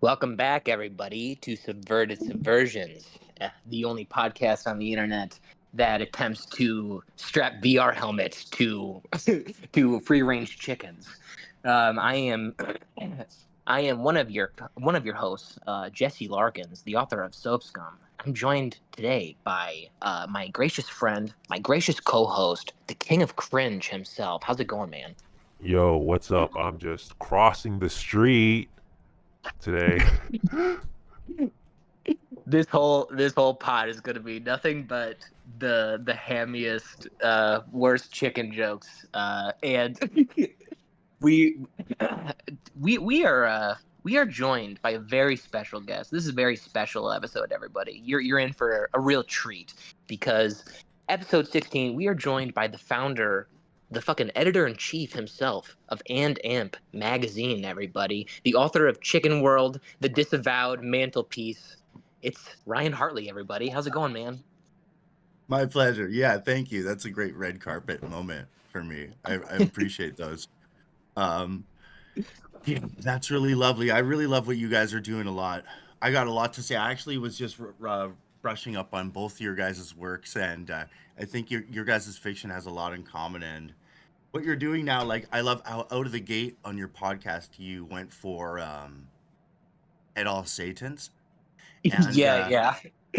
Welcome back, everybody, to Subverted Subversions, the only podcast on the internet that attempts to strap VR helmets to to free-range chickens. I am I am one of your hosts, Jesse Larkins, the author of Soap Scum. I'm joined today by my gracious friend, my gracious co-host, the king of cringe himself. How's it going, man? Yo, what's up? I'm just crossing the street today. This whole pod is gonna be nothing but the hammiest, worst chicken jokes, and we we are joined by a very special guest. This is a very special episode, everybody. You're in for a real treat because episode 16 we are joined by the founder, the fucking editor-in-chief himself of And Amp magazine, everybody. The author of Chicken World, the disavowed mantelpiece. It's Ryan Hartley, everybody. How's it going, man? My pleasure. Yeah, thank you. That's a great red carpet moment for me. I appreciate those. Um, yeah, that's really lovely. I really love what you guys are doing a lot. I got a lot to say. I actually was just brushing up on both your guys' works, and I think your guys' fiction has a lot in common. And what you're doing now, like I love how out of the gate on your podcast, you went for at all Satans, and Yeah, yeah.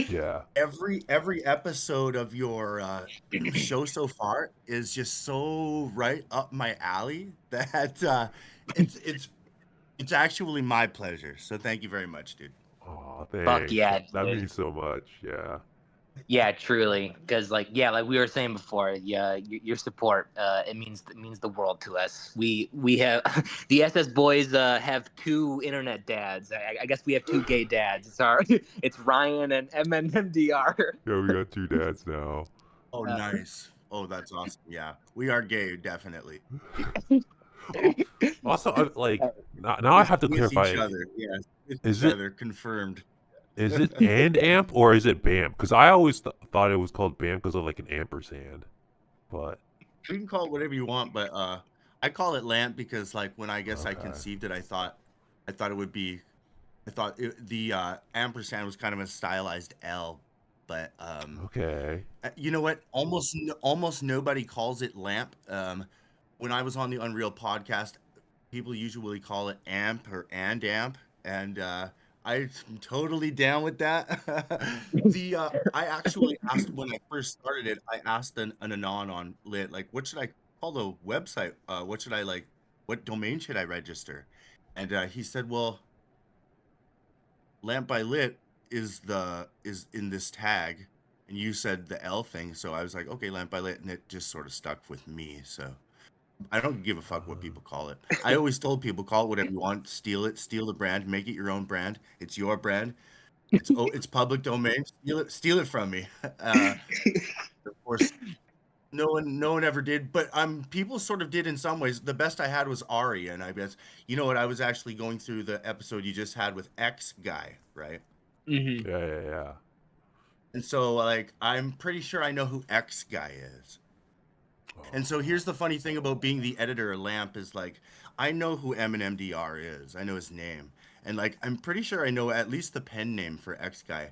Yeah. every episode of your show so far is just so right up my alley that it's it's it's actually my pleasure. So thank you very much, dude. Oh, Fuck thanks. yeah, That dude. means so much. Yeah. Yeah, truly, because like we were saying before, yeah, your support, it means the world to us. We have the SS boys have two internet dads. I guess we have two gay dads. It's our it's Ryan and MNMDR. Yeah, we got two dads now. Oh, Uh, nice. Oh, that's awesome. Yeah, we are gay, definitely. Oh, also, now I have to With each clarify: other, yes, with is each it other, confirmed. and amp or is it BAM? Because I always thought it was called BAM because of like an ampersand. But You can call it whatever you want, but I call it lamp because like when I guess I okay, conceived it, I thought it would be the ampersand was kind of a stylized L, but okay, you know what? Almost nobody calls it lamp. When I was on the Unreal podcast, people usually call it amp or and amp, and I'm totally down with that. The I actually asked when I first started it, I asked an anon on Lit, like, what should I call the website? What should I like? What domain should I register? And he said, well, Lamp by Lit is in this tag, and you said the L thing, so I was like, okay, Lamp by Lit, and it just sort of stuck with me. So I don't give a fuck what people call it. I always told people call it whatever you want, steal it, steal the brand, make it your own brand. It's your brand. It's public domain. Steal it from me. Of course, no one ever did, but people sort of did in some ways. The best I had was Ari, and I guess you know what, I was actually going through the episode you just had with X guy, right? mhm. yeah, yeah, yeah. And so like I'm pretty sure I know who X guy is. And so Oh, here's the funny thing about being the editor of Lamp is like I know who MNMDR is. I know his name. And like I'm pretty sure I know at least the pen name for X guy.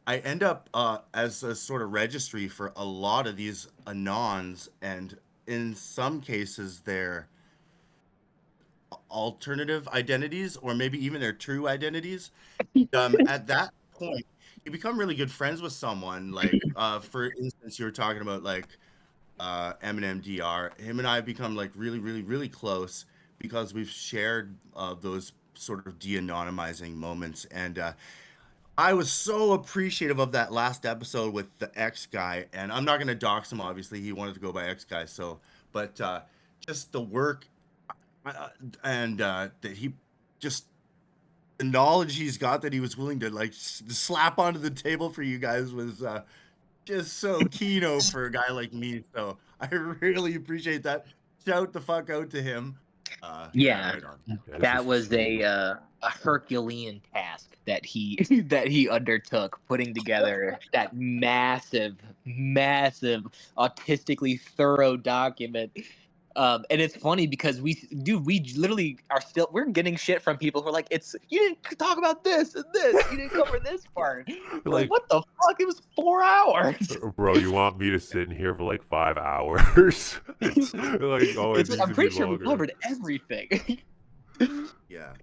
I end up as a sort of registry for a lot of these anons, and in some cases they're alternative identities or maybe even their true identities. At that point, you become really good friends with someone. Like for instance, you were talking about like Eminem DR. Him and I have become like really, really, really close because we've shared those sort of de-anonymizing moments. And I was so appreciative of that last episode with the X guy. And I'm not going to dox him, obviously. He wanted to go by X guy. So, but just the work uh, and that he just the knowledge he's got that he was willing to like slap onto the table for you guys was just so keyno for a guy like me. So I really appreciate that. Shout the fuck out to him. Yeah, Yeah, right on. yeah, this that is was true. a Herculean task that he that he undertook, putting together that massive, massive, autistically thorough document. And it's funny because we literally we're getting shit from people who are like, you didn't talk about this and this, you didn't cover this part. We're like, Like, what the fuck? It was 4 hours. bro, you want me to sit in here for like 5 hours? It's like, oh, it It's like, needs I'm to be pretty sure we longer. covered everything. Yeah.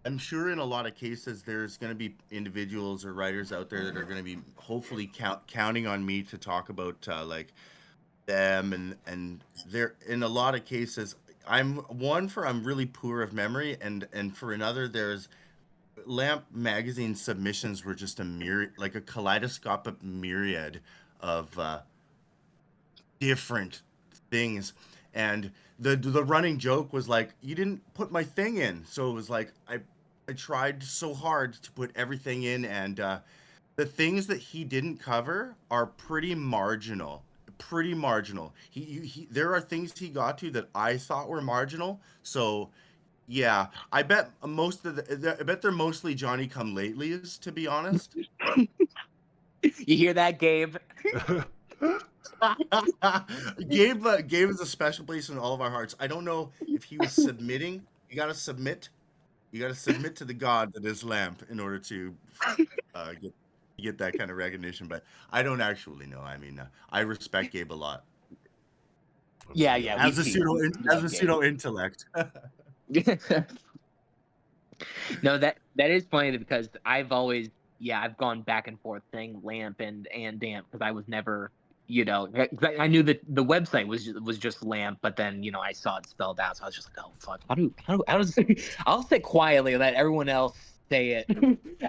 I'm sure in a lot of cases there's going to be individuals or writers out there that are going to be hopefully counting on me to talk about like them, and they're in a lot of cases I'm really poor of memory, and for another, there's Lamp magazine submissions were just like a kaleidoscopic myriad of different things, and the running joke was like, you didn't put my thing in, so it was like I tried so hard to put everything in, and the things that he didn't cover are pretty marginal. Pretty marginal. There are things he got to that I thought were marginal. So yeah, I bet I bet they're mostly Johnny Come Latelys, to be honest. You hear that, Gabe? Gabe is a special place in all of our hearts. I don't know if he was submitting. You gotta submit to the god that is Lamp in order to get that kind of recognition, but I don't actually know. I mean, I respect Gabe a lot Yeah, as a Gabe. pseudo intellect. No, that is funny because I've gone back and forth saying Lamp and Damp because I was never, I knew that the website was just Lamp, but then I saw it spelled out, so I was just like, oh fuck, how does I'll say quietly, let everyone else say it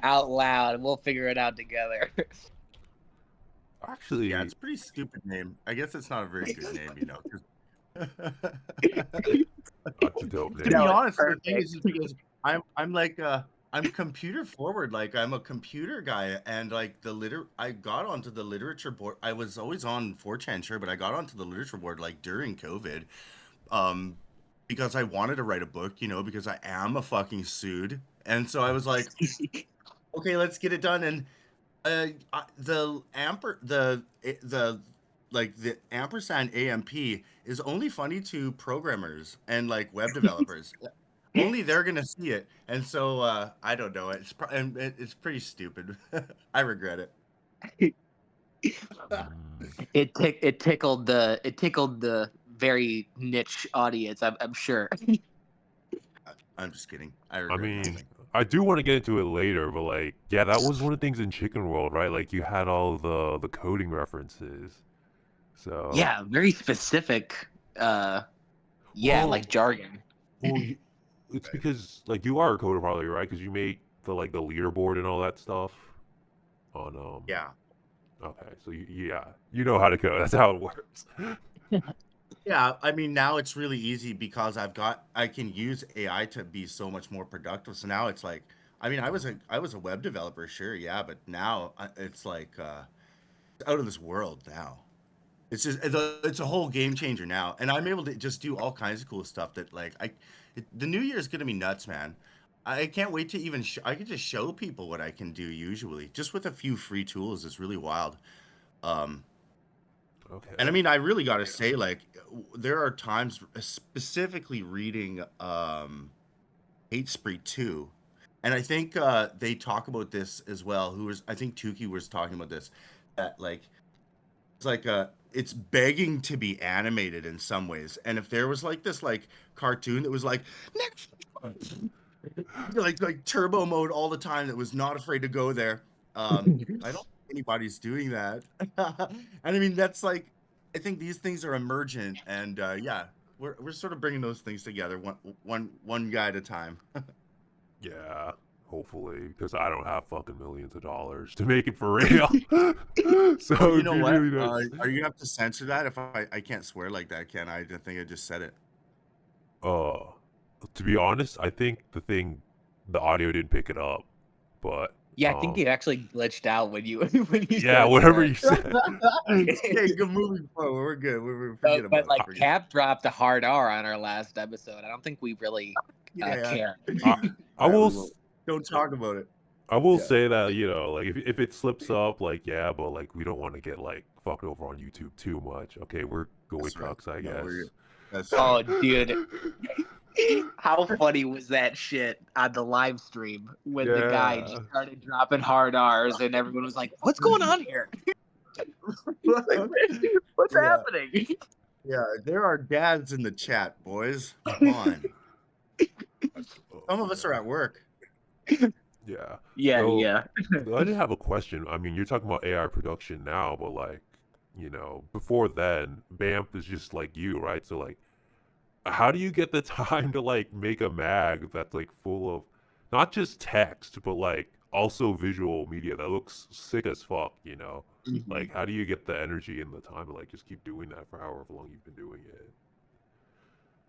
out loud, and we'll figure it out together. Actually, Yeah, it's a pretty stupid name. I guess it's not a very good name, you know. that's a dope To name. be No, it's honest, the thing perfect. is because I'm like I'm computer forward. Like I'm a computer guy, and like I got onto the literature board. I was always on 4chan, sure, but I got onto the literature board like during COVID, because I wanted to write a book, you know, because I am a fucking sued, and so I was like, okay, let's get it done. And the ampersand AMP is only funny to programmers and like web developers. Only they're gonna see it, and so I don't know. It's pretty stupid. I regret it. It tickled the very niche audience. I'm sure. I'm just kidding. I I regret mean, nothing. I do want to get into it later, but like, yeah, that was one of the things in Chicken World, right? Like, you had all the coding references. So Yeah, very specific. Yeah, well, like jargon. well, it's because like you are a coder probably, right? Because you make the leaderboard and all that stuff on Yeah. Okay, so yeah, you know how to code. That's how it works. Yeah, I mean now it's really easy because I can use AI to be so much more productive. So now it's like, I mean, I was a web developer, sure, yeah, but now it's like out of this world now. It's a whole game changer now, and I'm able to just do all kinds of cool stuff that like the new year is gonna be nuts, man. I can't wait to even I can just show people what I can do usually just with a few free tools. It's really wild. Um, Okay. and I mean, I really got to say, like, there are times, specifically reading Hate Spree 2, and I think they talk about this as well. I think Tukey was talking about this, that like it's like it's begging to be animated in some ways. And if there was like this like cartoon that was like next, like turbo mode all the time, that was not afraid to go there. I don't think anybody's doing that. And I mean, that's like, I think these things are emergent, and yeah, we're sort of bringing those things together one guy at a time. Yeah, hopefully, because I don't have fucking millions of dollars to make it for real. So Oh, you it'd know be what? really nice. Are you gonna have to censor that if I can't swear like that, can I? I think I just said it. To be honest, I think the audio didn't pick it up, but Yeah, I think it actually glitched out when you when you yeah, said whatever swear. you said. Okay, good, moving forward. We're good. Forget But about like it. Forget Cap dropped a hard R on our last episode. I don't think we really Yeah. care. I All right, will we won't. Don't talk about it. I will Yeah. say that, you know, like if it slips up, like yeah, but like we don't want to get like fucked over on YouTube too much. Okay, we're going That's right. cucks, I No, guess. That's Oh, true. dude. How funny was that shit on the live stream when the guy just Yeah. started dropping hard R's and everyone was like, "What's going on here? Like, what's Yeah, happening?" yeah. There are dads in the chat, boys. Come on. Some of us Yeah. are at work. Yeah. Yeah, So yeah. I did have a question. I mean, you're talking about AI production now, but like, before then, BAMP is just like you, right? So like, how do you get the time to like make a mag that's like full of not just text, but like also visual media that looks sick as fuck, you know? Mhm. Like, how do you get the energy and the time to like just keep doing that for however long you've been doing it?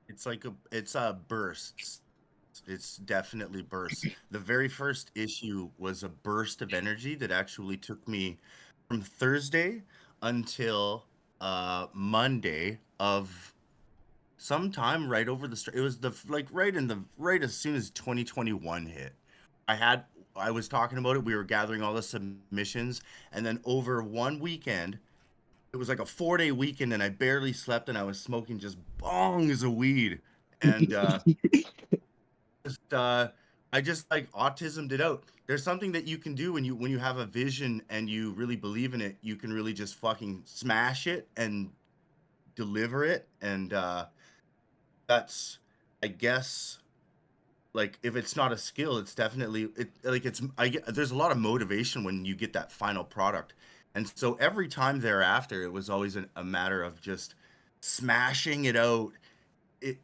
It's bursts. It's definitely bursts. The very first issue was a burst of energy that actually took me from Thursday until Monday of sometime right over the it was the like right as soon as 2021 hit. I was talking about it, we were gathering all the submissions, and then over one weekend, it was like a 4-day weekend, and I barely slept, and I was smoking just bongs of weed. And just I just like autismed it out. There's something that you can do when you have a vision and you really believe in it. You can really just fucking smash it and deliver it. And that's, I guess, like, if it's not a skill, it's definitely it. Like, there's a lot of motivation when you get that final product. And so every time thereafter, it was always a matter of just smashing it out. It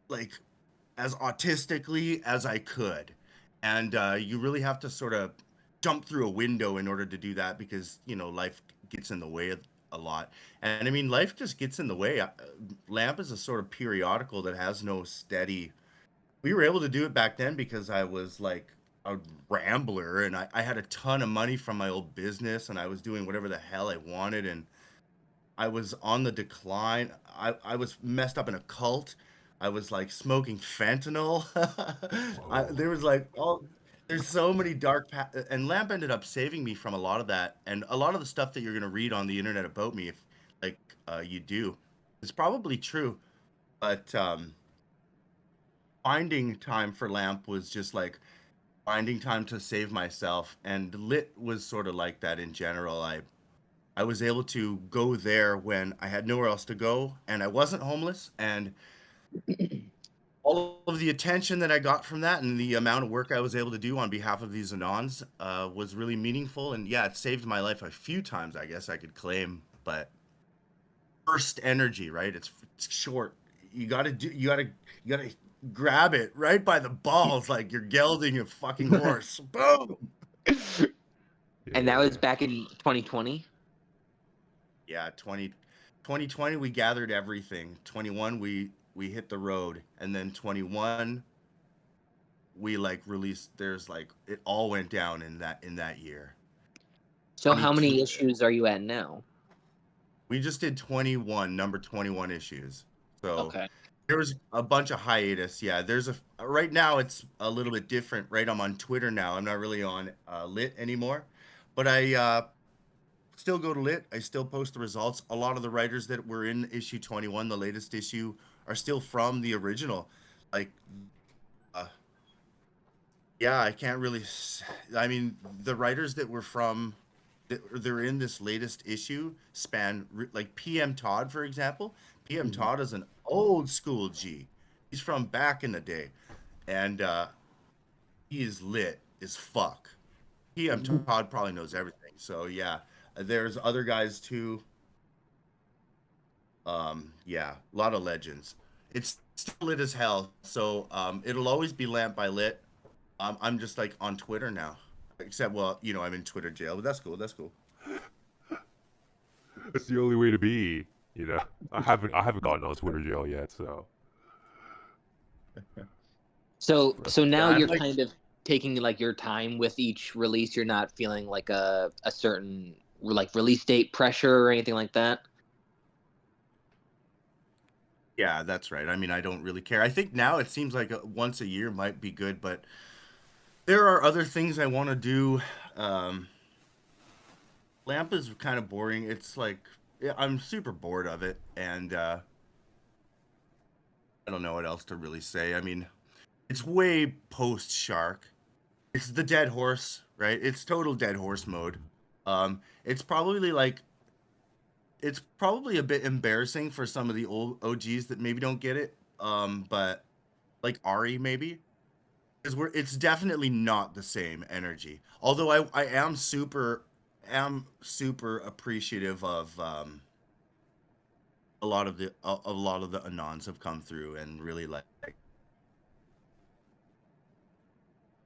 like as autistically as I could. And you really have to sort of jump through a window in order to do that because, life gets in the way a lot. And I mean, life just gets in the way. Lamp is a sort of periodical that has no steady. We were able to do it back then because I was like a rambler and I had a ton of money from my old business and I was doing whatever the hell I wanted. And I was on the decline. I was messed up in a cult. I was like smoking fentanyl. Whoa. There was like there's so many and Lamp ended up saving me from a lot of that and a lot of the stuff that you're gonna read on the internet about me if like you do. It's probably true, but finding time for Lamp was just like finding time to save myself, and Lit was sort of like that in general. I was able to go there when I had nowhere else to go and I wasn't homeless. And all of the attention that I got from that and the amount of work I was able to do on behalf of these Anons was really meaningful. And yeah, it saved my life a few times, I guess I could claim. But burst energy, right? It's short. You gotta grab it right by the balls like you're gelding a fucking horse. Boom. And that was Yeah. back in 2020. Yeah, 2020 we gathered everything. 21 we hit the road, and then 21 we like released. There's like it all went down in that year. So how 22 many issues are you at now? we just did 21 number 21 issues. So Okay. there was a bunch of hiatus. Yeah, there's a right now it's a little bit different. Right, I'm on Twitter now. I'm not really on Lit anymore, but I still go to Lit. I still post the results. A lot of the writers that were in issue 21, the latest issue, are still from the original. Like, uh, yeah, I can't really. I mean, the writers that were from, they're in this latest issue span like PM Todd, for example. PM Mhm. Todd is an old school G. He's from back in the day, and he is lit as fuck. PM Todd probably knows everything. So yeah, there's other guys too. Yeah, a lot of legends. It's still lit as hell. So it'll always be Lamp by Lit. I'm just like on Twitter now. Except, well, I'm in Twitter jail, but that's cool. That's cool. That's the only way to be, you know. I haven't gotten on Twitter jail yet, so So Yeah, now I'm you're like, kind of taking like your time with each release. You're not feeling like a certain like release date pressure or anything like that. yeah, that's right. I mean, I don't really care. I think now it seems like once a year might be good, but there are other things I want to do. Um, Lamp is kind of boring. It's like, yeah, I'm super bored of it, and I don't know what else to really say. I mean, it's way post Shark. It's the dead horse, right? It's total dead horse mode. It's probably like it's probably a bit embarrassing for some of the old OGs that maybe don't get it. But like Ari maybe, because it's definitely not the same energy. Although I am super appreciative of a lot of the Anons have come through and really like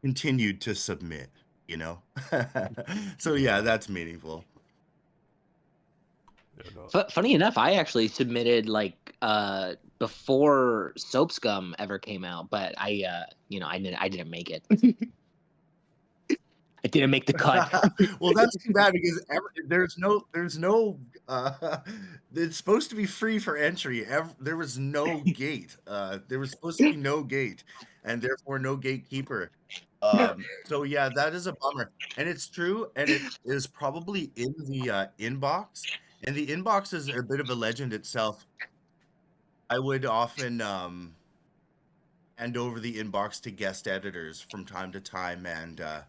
continued to submit, you know. So yeah, that's meaningful. Yeah, no. Funny enough, I actually submitted like before Soap Scum ever came out, but I didn't make it. I didn't make the cut. Well, that's too bad because there's no it's supposed to be free for entry. There was no gate. There was supposed to be no gate and therefore no gatekeeper. So yeah, that is a bummer. And it's true, and it is probably in the inbox. And the inbox is a bit of a legend itself. I would often hand over the inbox to guest editors from time to time, and at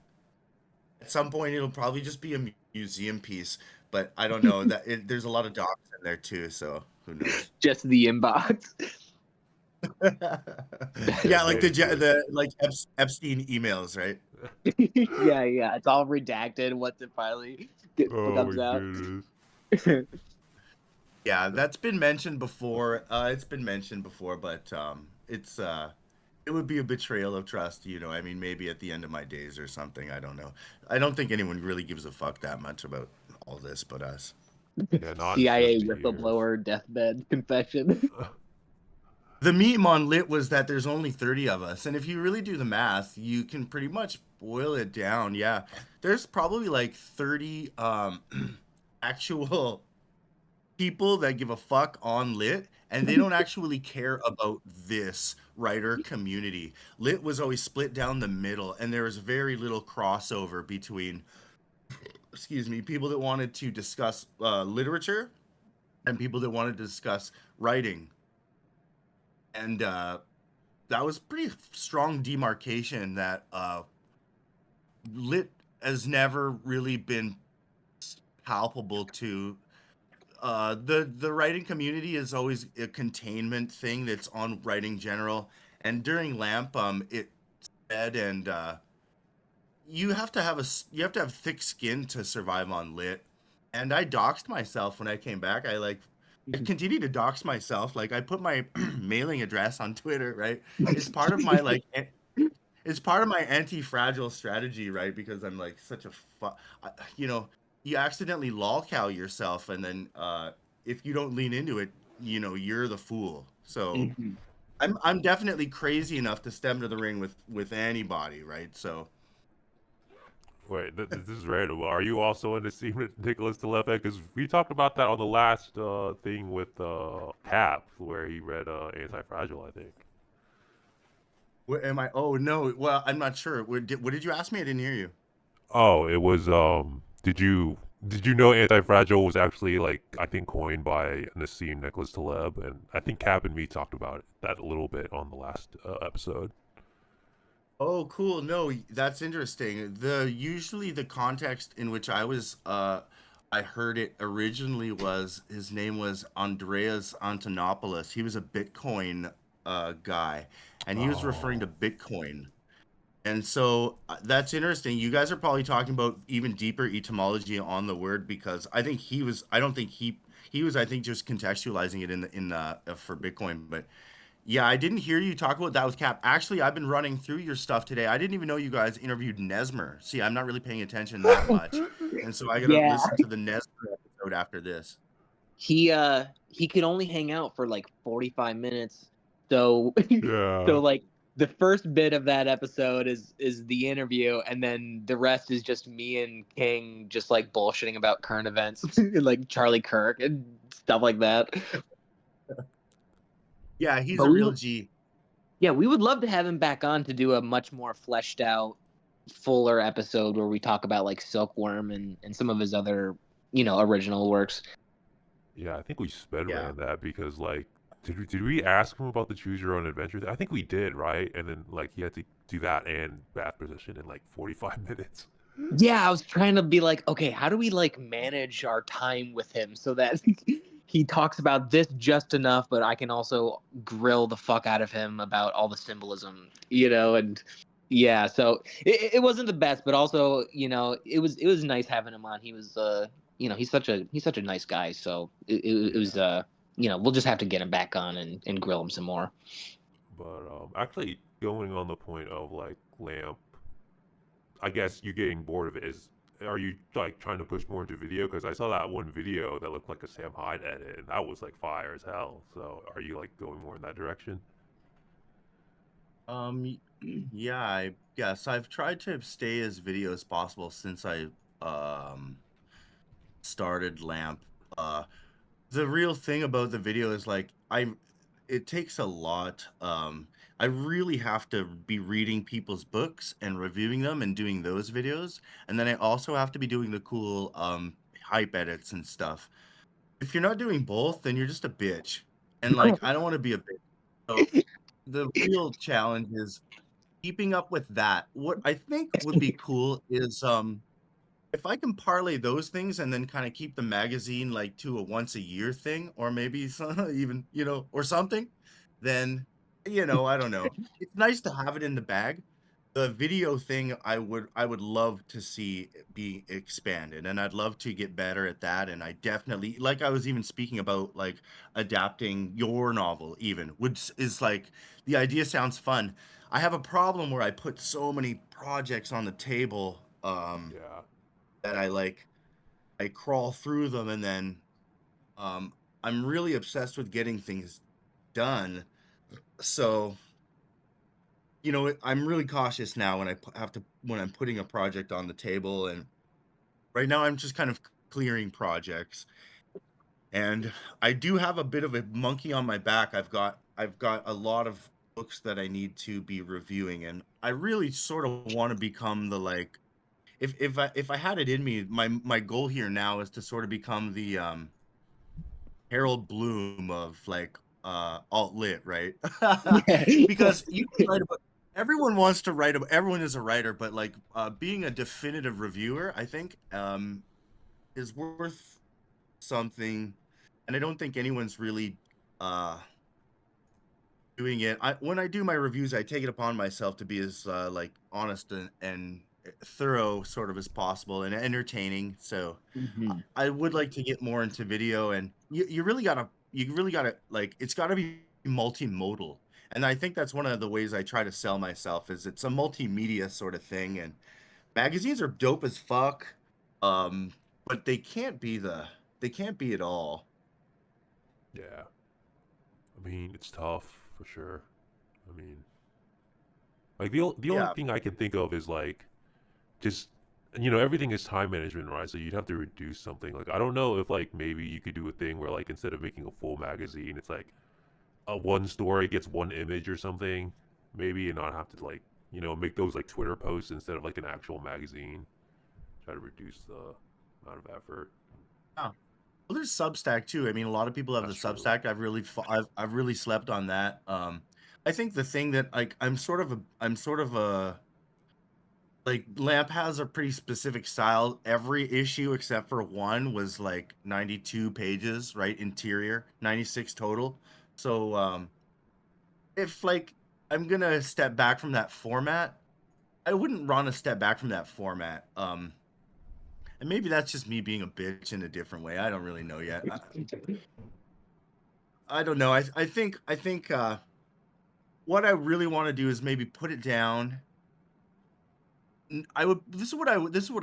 some point it'll probably just be a museum piece. But I don't know that there's a lot of docs in there too, so who knows? Just the inbox. Yeah, like Basically. the like Epstein emails, right? Yeah, it's all redacted once it finally Oh comes my out. goodness. Yeah, that's been mentioned before. It's been mentioned before, but it's it would be a betrayal of trust, you know. I mean, maybe at the end of my days or something. I don't know. I don't think anyone really gives a fuck that much about all this but us. Yeah, not in CIA 70 years. whistleblower deathbed confession. The meme on Lit was that there's only 30 of us, and if you really do the math, you can pretty much boil it down. Yeah, there's probably like 30 actual people that give a fuck on Lit, and they don't actually care about this writer community. Lit was always split down the middle, and there was very little crossover between, excuse me, people that wanted to discuss literature and people that wanted to discuss writing. And that was pretty strong demarcation that Lit has never really been palpable to the writing community is always a containment thing that's on writing general, and during lamp it said, and you have to have you have to have thick skin to survive on Lit. And I doxed myself when I came back. I continued to dox myself. Like I put my mailing address on Twitter, right? It's part of my like it's part of my anti-fragile strategy, right? Because I'm like such a you know, you accidentally lolcow yourself, and then if you don't lean into it, you know, you're the fool. So Mhm. I'm definitely crazy enough to step into the ring with anybody, right? So Wait, this is random. Are you also in the scene with Nicholas Telefe? Because we talked about that on the last thing with Cap, where he read Anti-Fragile, I think. where am I? Oh no, well I'm not sure. What did you ask me? I didn't hear you. Oh, it was did you know Anti-Fragile was actually like I think coined by Nassim Nicholas Taleb, and I think Cap and me talked about that a little bit on the last episode. Oh, cool. No, that's interesting. Usually the context in which I heard it originally was his name was Andreas Antonopoulos. He was a Bitcoin guy, and he was referring to Oh, Bitcoin. And so that's interesting. You guys are probably talking about even deeper etymology on the word, because I think he was. I don't think he was. I think just contextualizing it in the for Bitcoin. But yeah, I didn't hear you talk about that with Cap. Actually, I've been running through your stuff today. I didn't even know you guys interviewed Nesmer. See, I'm not really paying attention that much, and so I gotta Yeah, listen to the Nesmer episode after this. he could only hang out for like 45 minutes. So yeah. so like the first bit of that episode is the interview, and then the rest is just me and King just like bullshitting about current events like Charlie Kirk and stuff like that. Yeah, he's But a real G. we would love to have him back on to do a much more fleshed out, fuller episode where we talk about like Silkworm and some of his other, original works. Yeah, I think we sped Yeah. ran that because like Did we ask him about the choose your own adventure? I think we did, right? And then like he had to do that and bath position in like 45 minutes. Yeah, I was trying to be like, okay, how do we like manage our time with him so that he talks about this just enough, but I can also grill the fuck out of him about all the symbolism, and yeah, so it wasn't the best, but also, it was nice having him on. He was, he's such a nice guy, so it was, Yeah. we'll just have to get him back on and grill him some more. But actually going on the point of like lamp, I guess you're getting bored of it. Are you like trying to push more into video? Because I saw that one video that looked like a Sam Hyde edit, and that was like fire as hell. So are you like going more in that direction? Yeah, I guess I've tried to stay as video as possible since I started Lamp. Uh, the real thing about the video is like it takes a lot. I really have to be reading people's books and reviewing them and doing those videos, and then I also have to be doing the cool hype edits and stuff. If you're not doing both, then you're just a bitch, and like I don't want to be a bitch. So the real challenge is keeping up with that. What I think would be cool is if I can parlay those things and then kind of keep the magazine like to a once a year thing, or maybe even, or something, then, I don't know. It's nice to have it in the bag. The video thing, I would love to see it be expanded, and I'd love to get better at that. And I definitely, like I was even speaking about, like adapting your novel, even, which is like the idea sounds fun. I have a problem where I put so many projects on the table. Yeah. That I crawl through them, and then um I'm really obsessed with getting things done. So, I'm really cautious now when when I'm putting a project on the table, and right now I'm just kind of clearing projects. And I do have a bit of a monkey on my back. I've got a lot of books that I need to be reviewing, and I really sort of want to become the like if I had it in me, my goal here now is to sort of become the Harold Bloom of like alt lit, right? Yeah. Because you can write about everyone wants to write about everyone is a writer, but like being a definitive reviewer, I think is worth something, and I don't think anyone's really uh doing it. When I do my reviews, I take it upon myself to be as like honest and thorough sort of as possible and entertaining. So Mhm. I would like to get more into video, and you really gotta like it's gotta be multimodal. And I think that's one of the ways I try to sell myself is it's a multimedia sort of thing. And magazines are dope as fuck. Um, but they can't be it all. Yeah. I mean, it's tough for sure. I mean, like the only Yeah. thing I can think of is like just everything is time management, right? So you'd have to reduce something. Like I don't know if like maybe you could do a thing where like instead of making a full magazine, it's like a one story gets one image or something. Maybe and not have to like make those like Twitter posts instead of like an actual magazine. Try to reduce the amount of effort. Yeah. Well, there's Substack too. I mean, a lot of people have the That's true. Substack. I've really slept on that. I think the thing that like I'm sort of a like Lamp has a pretty specific style. Every issue except for one was like 92 pages, right? Interior, 96 total. So if like I'm gonna step back from that format, I wouldn't want to step back from that format. And maybe that's just me being a bitch in a different way. I don't really know yet. I don't know. I think what I really want to do is maybe put it down. I would. This is what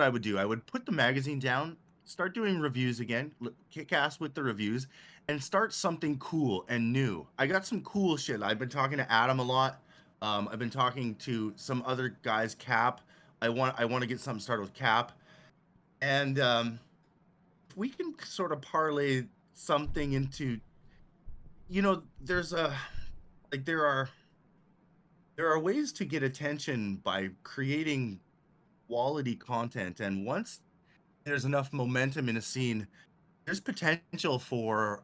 I would do. I would put the magazine down, start doing reviews again, kick ass with the reviews, and start something cool and new. I got some cool shit. I've been talking to Adam a lot. I've been talking to some other guys. Cap. I want to get something started with Cap, and if we can sort of parlay something into, there's a like there are ways to get attention by creating quality content, and once there's enough momentum in a scene, there's potential for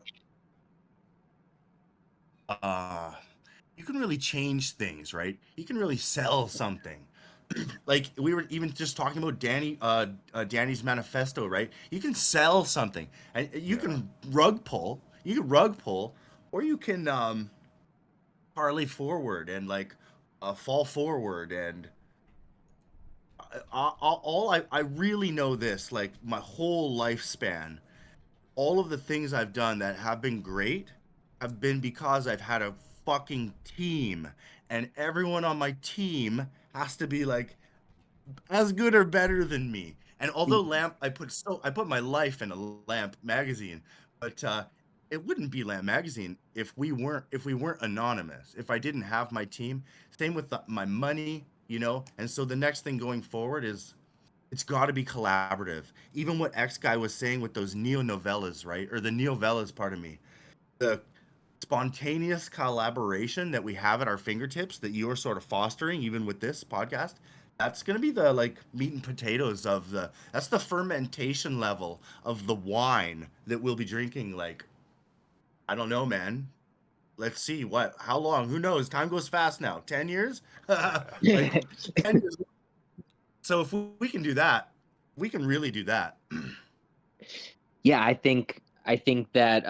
you can really change things, right? You can really sell something. Like we were even just talking about Danny's manifesto, right? You can sell something, and you Yeah. can rug pull. You can rug pull, or you can parlay forward and like fall forward. And I really know this, like my whole lifespan, all of the things I've done that have been great have been because I've had a fucking team, and everyone on my team has to be like as good or better than me. And although Lamp, I put my life in a Lamp magazine, but it wouldn't be Lamp magazine if we weren't anonymous. If I didn't have my team, same with my money, you know. And so the next thing going forward is it's got to be collaborative. Even what X guy was saying with those neo novellas, right? Or the neovellas, pardon me. The spontaneous collaboration that we have at our fingertips that you are sort of fostering, even with this podcast, that's going to be the like meat and potatoes of that's the fermentation level of the wine that we'll be drinking. Like, I don't know, man. Let's see how long, who knows? Time goes fast now. 10 years. Like 10 years. So if we can do that, we can really do that. Yeah, I think that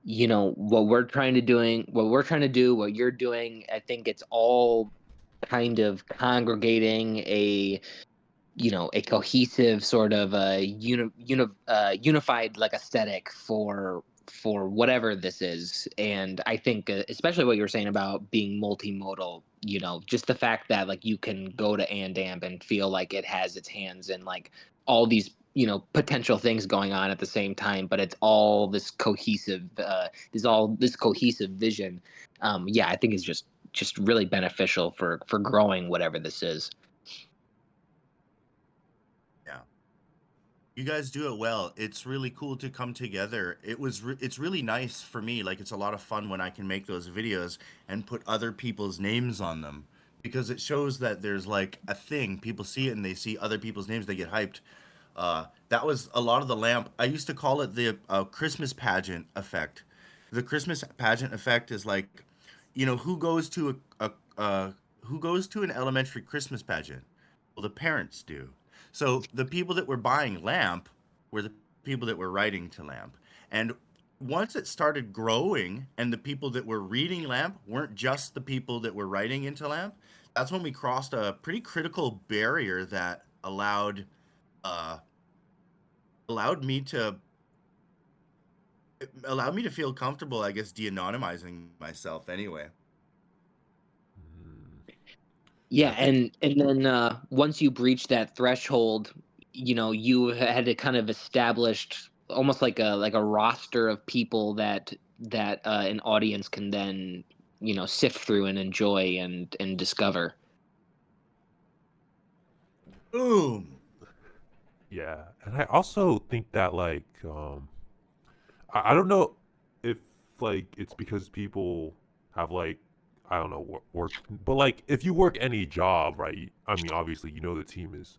what we're trying to do, what you're doing, I think it's all kind of congregating a cohesive sort of unified like aesthetic for whatever this is. And I think especially what you were saying about being multimodal, just the fact that like you can go to Andamp and feel like it has its hands in like all these potential things going on at the same time, but it's all this cohesive this cohesive vision. Yeah, I think is just really beneficial for growing whatever this is. Yeah. You guys do it well. It's really cool to come together. It's really nice for me. Like it's a lot of fun when I can make those videos and put other people's names on them because it shows that there's like a thing. People see it and they see other people's names, they get hyped. That was a lot of the Lamp. I used to call it the Christmas pageant effect. The Christmas pageant effect is like, who goes to who goes to an elementary Christmas pageant? Well, the parents do. So the people that were buying Lamp were the people that were writing to Lamp. And once it started growing and the people that were reading Lamp weren't just the people that were writing into Lamp, that's when we crossed a pretty critical barrier that uh, allowed me to feel comfortable, I guess, de-anonymizing myself anyway. Mm. Yeah, I think and then once you breach that threshold, you had to kind of established almost like a roster of people that an audience can then sift through and enjoy and discover. Boom. yeah, and I also think that like I don't know if like it's because people have like I don't know work, but like if you work any job, right? I mean, obviously, the team is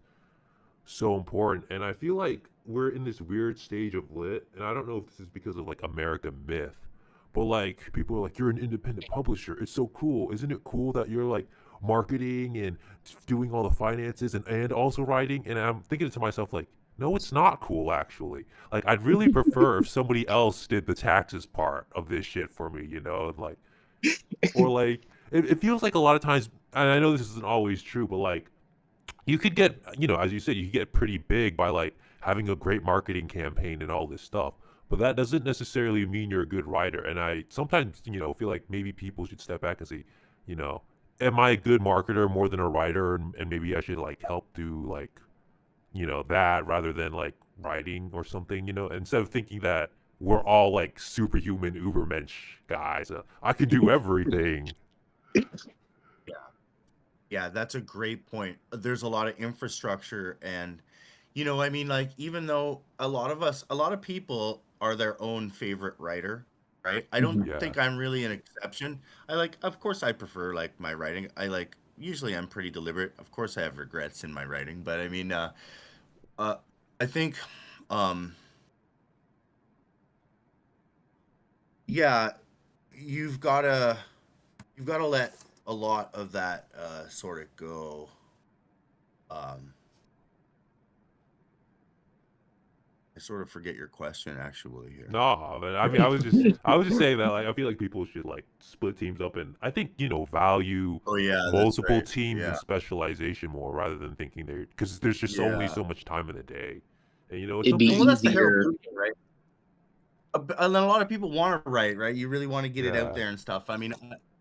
so important, and I feel like we're in this weird stage of lit, and I don't know if this is because of like American myth, but like people are like, you're an independent publisher. It's so cool, isn't it cool that you're like marketing and doing all the finances and also writing? And I'm thinking to myself like, no, it's not cool actually. Like I'd really prefer if somebody else did the taxes part of this shit for me, and like or like it feels like a lot of times, and I know this isn't always true, but like you could get, as you said, you could get pretty big by like having a great marketing campaign and all this stuff. But that doesn't necessarily mean you're a good writer. And I sometimes, feel like maybe people should step back and say, you know, am I a good marketer more than a writer? And maybe I should like help do like, that rather than like writing or something, instead of thinking that we're all like superhuman ubermensch guys. I can do everything. Yeah, that's a great point. There's a lot of infrastructure and I mean like even though a lot of people are their own favorite writer, right? I don't Mhm. Yeah. think I'm really an exception. Of course I prefer like my writing. Usually I'm pretty deliberate. Of course I have regrets in my writing, but I mean uh I think um yeah, you've gotta let a lot of that sort of go. Um, I sort of forget your question actually here. No, but I mean, I was just saying that like I feel like people should like split teams up, and I think value Oh yeah, that's multiple right. teams and Yeah, specialization more rather than thinking because there's just only yeah. so much time in the day, and it's It'd be okay. Well, that's the Harold easier. Bloom thing, right? And a lot of people want to write, right? You really want to get it out Yeah, there and stuff. I mean,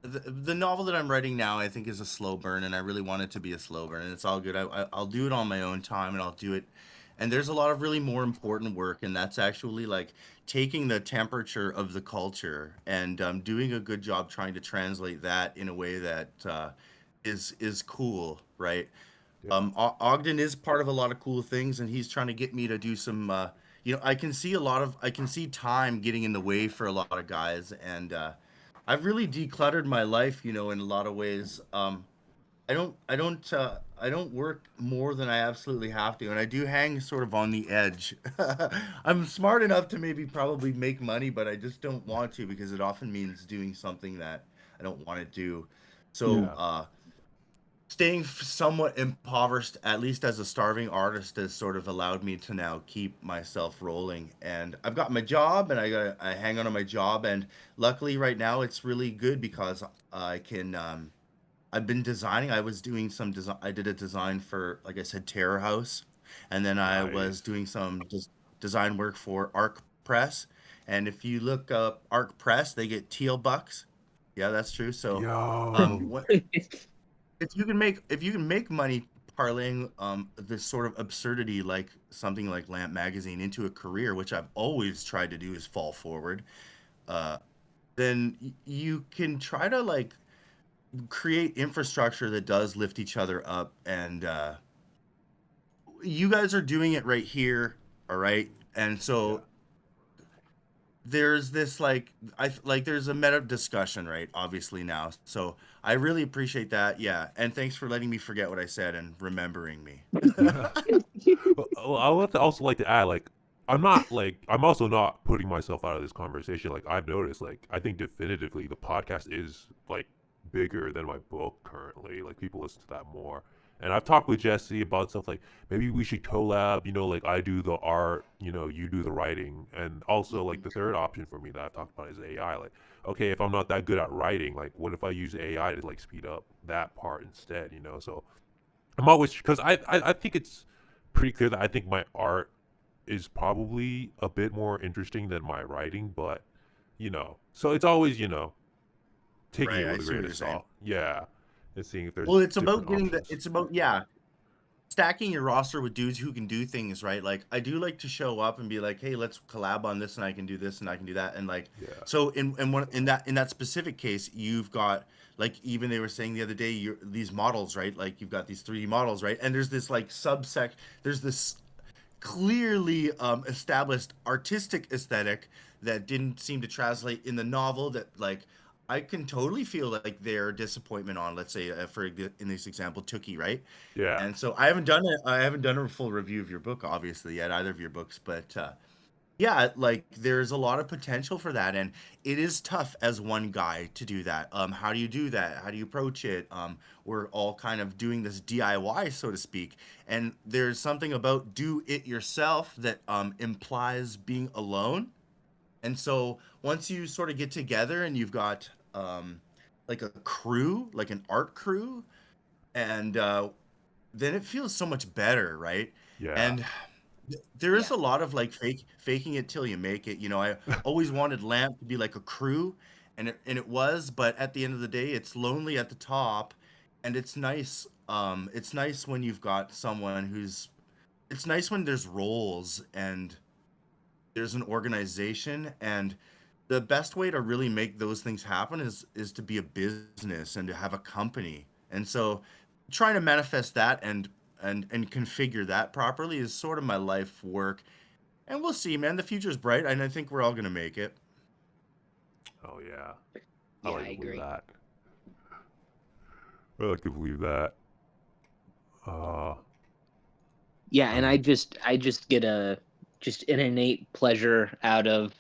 the novel that I'm writing now, I think, is a slow burn, and I really want it to be a slow burn, and it's all good. I'll do it on my own time, and I'll do it. And there's a lot of really more important work, and that's actually like taking the temperature of the culture and doing a good job trying to translate that in a way that is cool, right? yeah, Ogden is part of a lot of cool things, and he's trying to get me to do some. I can see time getting in the way for a lot of guys, and I've really decluttered my life, in a lot of ways. I don't work more than I absolutely have to, and I do hang sort of on the edge. I'm smart enough to maybe probably make money, but I just don't want to because it often means doing something that I don't want to do. So, yeah, staying somewhat impoverished, at least as a starving artist, has sort of allowed me to now keep myself rolling. And I've got my job, and I hang on to my job, and luckily right now it's really good because I can. I've been designing. I was doing some design. I did a design for, like I said, Terror House, and then I was nice. doing some design work for Arc Press. And if you look up Arc Press, they get teal bucks. Yeah, that's true. So, Yo, what if you can make money parlaying this sort of absurdity like something like Lamp Magazine into a career, which I've always tried to do, is fall forward. Uh, then you can try to like create infrastructure that does lift each other up, and you guys are doing it right here, all right? And yeah. so there's this like there's a meta discussion, right? Obviously now. So I really appreciate that. Yeah. And thanks for letting me forget what I said and remembering me. Well, I would also like to add, like, I'm also not putting myself out of this conversation. Like, I've noticed, like, I think definitively the podcast is like bigger than my book currently. Like, people listen to that more. And I've talked with Jesse about stuff like maybe we should collab. Like I do the art, you do the writing, and also like the third option for me that I've talked about is AI. Like, okay, if I'm not that good at writing, like, what if I use AI to like speed up that part instead? So I'm always because I think it's pretty clear that I think my art is probably a bit more interesting than my writing, but so it's always taking Right. it I with a see what grain you're of saying. salt, yeah, and seeing if there's Well, it's about different getting options. yeah, stacking your roster with dudes who can do things, right? Like I do like to show up and be like, "Hey, let's collab on this, and I can do this, and I can do that." And like, Yeah, so in that specific case, you've got like even they were saying the other day, these models, right? Like you've got these 3D models, right? And there's this like there's this clearly established artistic aesthetic that didn't seem to translate in the novel, that like I can totally feel like their disappointment on, let's say, in this example, Tookie, right? yeah, And so I haven't done a full review of your book, obviously, yet, either of your books, but yeah, like there's a lot of potential for that, and it is tough as one guy to do that. How do you do that? How do you approach it? We're all kind of doing this DIY, so to speak, and there's something about do it yourself that implies being alone. And so once you sort of get together and you've got like a crew, like an art crew, and then it feels so much better, right? yeah, And there is Yeah. a lot of like faking it till you make it. I always wanted Lamp to be like a crew, and it was, but at the end of the day, it's lonely at the top, and it's nice. It's nice when you've got someone who's. It's nice when there's roles and there's an organization, and the best way to really make those things happen is to be a business and to have a company. And so trying to manifest that and configure that properly is sort of my life work. And we'll see, man. The future's bright, and I think we're all gonna make it. oh yeah, I Yeah, like I to believe agree. that. I like to believe that. Uh, Yeah, I and mean, I just get just an innate pleasure out of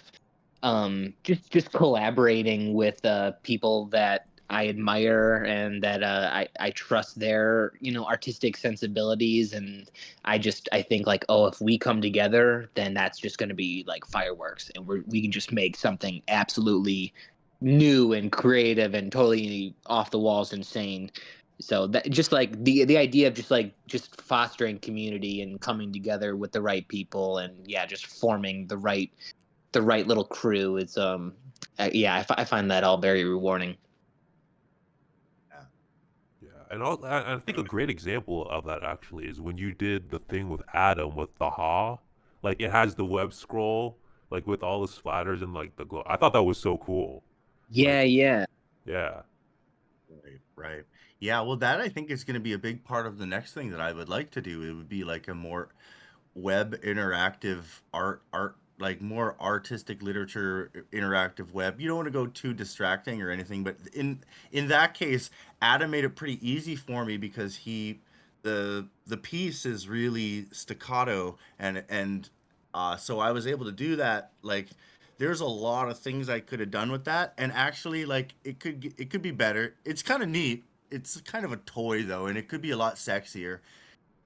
just collaborating with people that I admire and that I trust their artistic sensibilities, and I think like, oh, if we come together, then that's just going to be like fireworks, and we can just make something absolutely new and creative and totally off the walls insane. So that just like the idea of just fostering community and coming together with the right people, and yeah, just forming the right little crew. It's yeah, I find that all very rewarding. Yeah, and I think a great example of that actually is when you did the thing with Adam with the Ha. Like it has the web scroll, like with all the splatters and like the glow. I thought that was so cool. Like, Yeah. yeah, Right. Yeah, well, that I think is going to be a big part of the next thing that I would like to do. It would be like a more web interactive art, like more artistic literature interactive web. You don't want to go too distracting or anything, but in that case, Adam made it pretty easy for me because the piece is really staccato and so I was able to do that. Like there's a lot of things I could have done with that, and actually like it could be better. It's kind of neat. It's kind of a toy though, and it could be a lot sexier.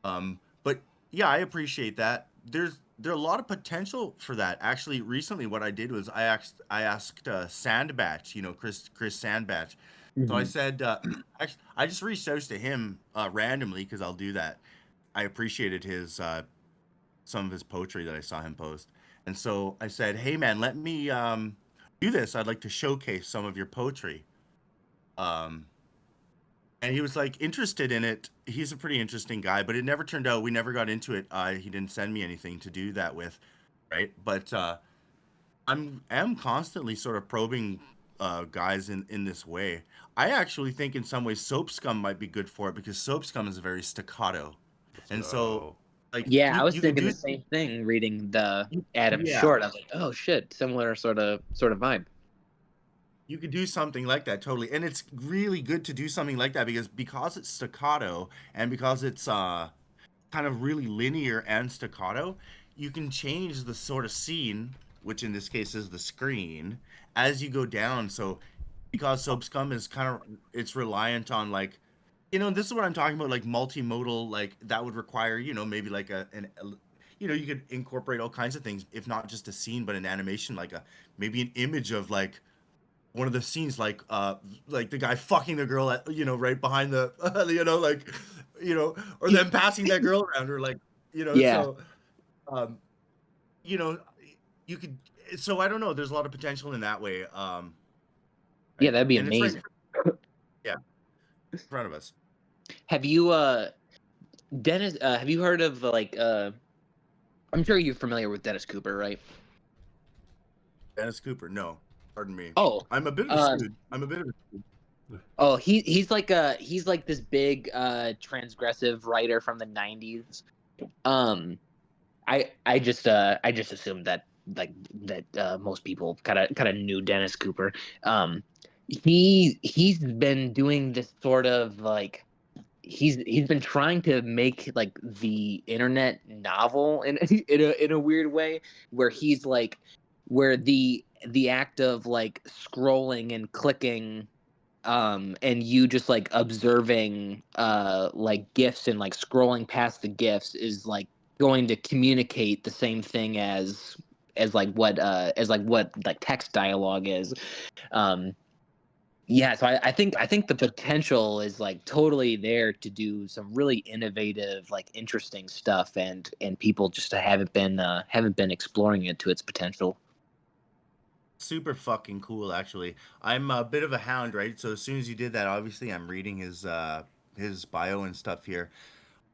But yeah, I appreciate that. There are a lot of potential for that. Actually, recently what I did was I asked Sandbatch, Chris Sandbatch. So I Hmm. said, actually, I just reached out to him randomly because I'll do that. I appreciated his some of his poetry that I saw him post, and so I said, "Hey man, let me do this. I'd like to showcase some of your poetry." Um, and he was like interested in it. He's a pretty interesting guy, but it never turned out. We never got into it. He didn't send me anything to do that with, right? But am constantly sort of probing guys in this way. I actually think in some ways Soap Scum might be good for it because Soap Scum is very staccato, let's and so go. like Yeah, I was you could thinking do the same thing reading the Adam yeah. Short. I was like, oh shit, similar sort of vibe. You could do something like that totally, and it's really good to do something like that because it's staccato and because it's kind of really linear and staccato. You can change the sort of scene, which in this case is the screen, as you go down. So because Soap Scum is kind of it's reliant on like this is what I'm talking about, like multimodal, like that would require maybe like you could incorporate all kinds of things, if not just a scene but an animation, like a maybe an image of like one of the scenes like the guy fucking the girl at right behind the like or them passing that girl around or like Yeah, so um you know you could so I don't know, there's a lot of potential in that way, yeah, right, that'd be and it's right amazing. yeah in front of us. Have you Dennis? Have you heard of like I'm sure you're familiar with Dennis Cooper, right? Dennis Cooper, no, pardon me. Oh, I'm a bit of a uh, stooge. I'm a bit of a stooge. oh, he's like this big transgressive writer from the '90s. Um, I just assumed that like that most people kind of knew Dennis Cooper. Um, he's been doing this sort of like he's been trying to make like the internet novel in in a weird way where he's like where the act of like scrolling and clicking and you just like observing like gifs and like scrolling past the gifs is like going to communicate the same thing as like what like text dialogue is. um yeah, so I think the potential is like totally there to do some really innovative, like interesting stuff, and people just haven't been exploring it to its potential. Super fucking cool, actually. I'm a bit of a hound, right? So as soon as you did that, obviously I'm reading his bio and stuff here.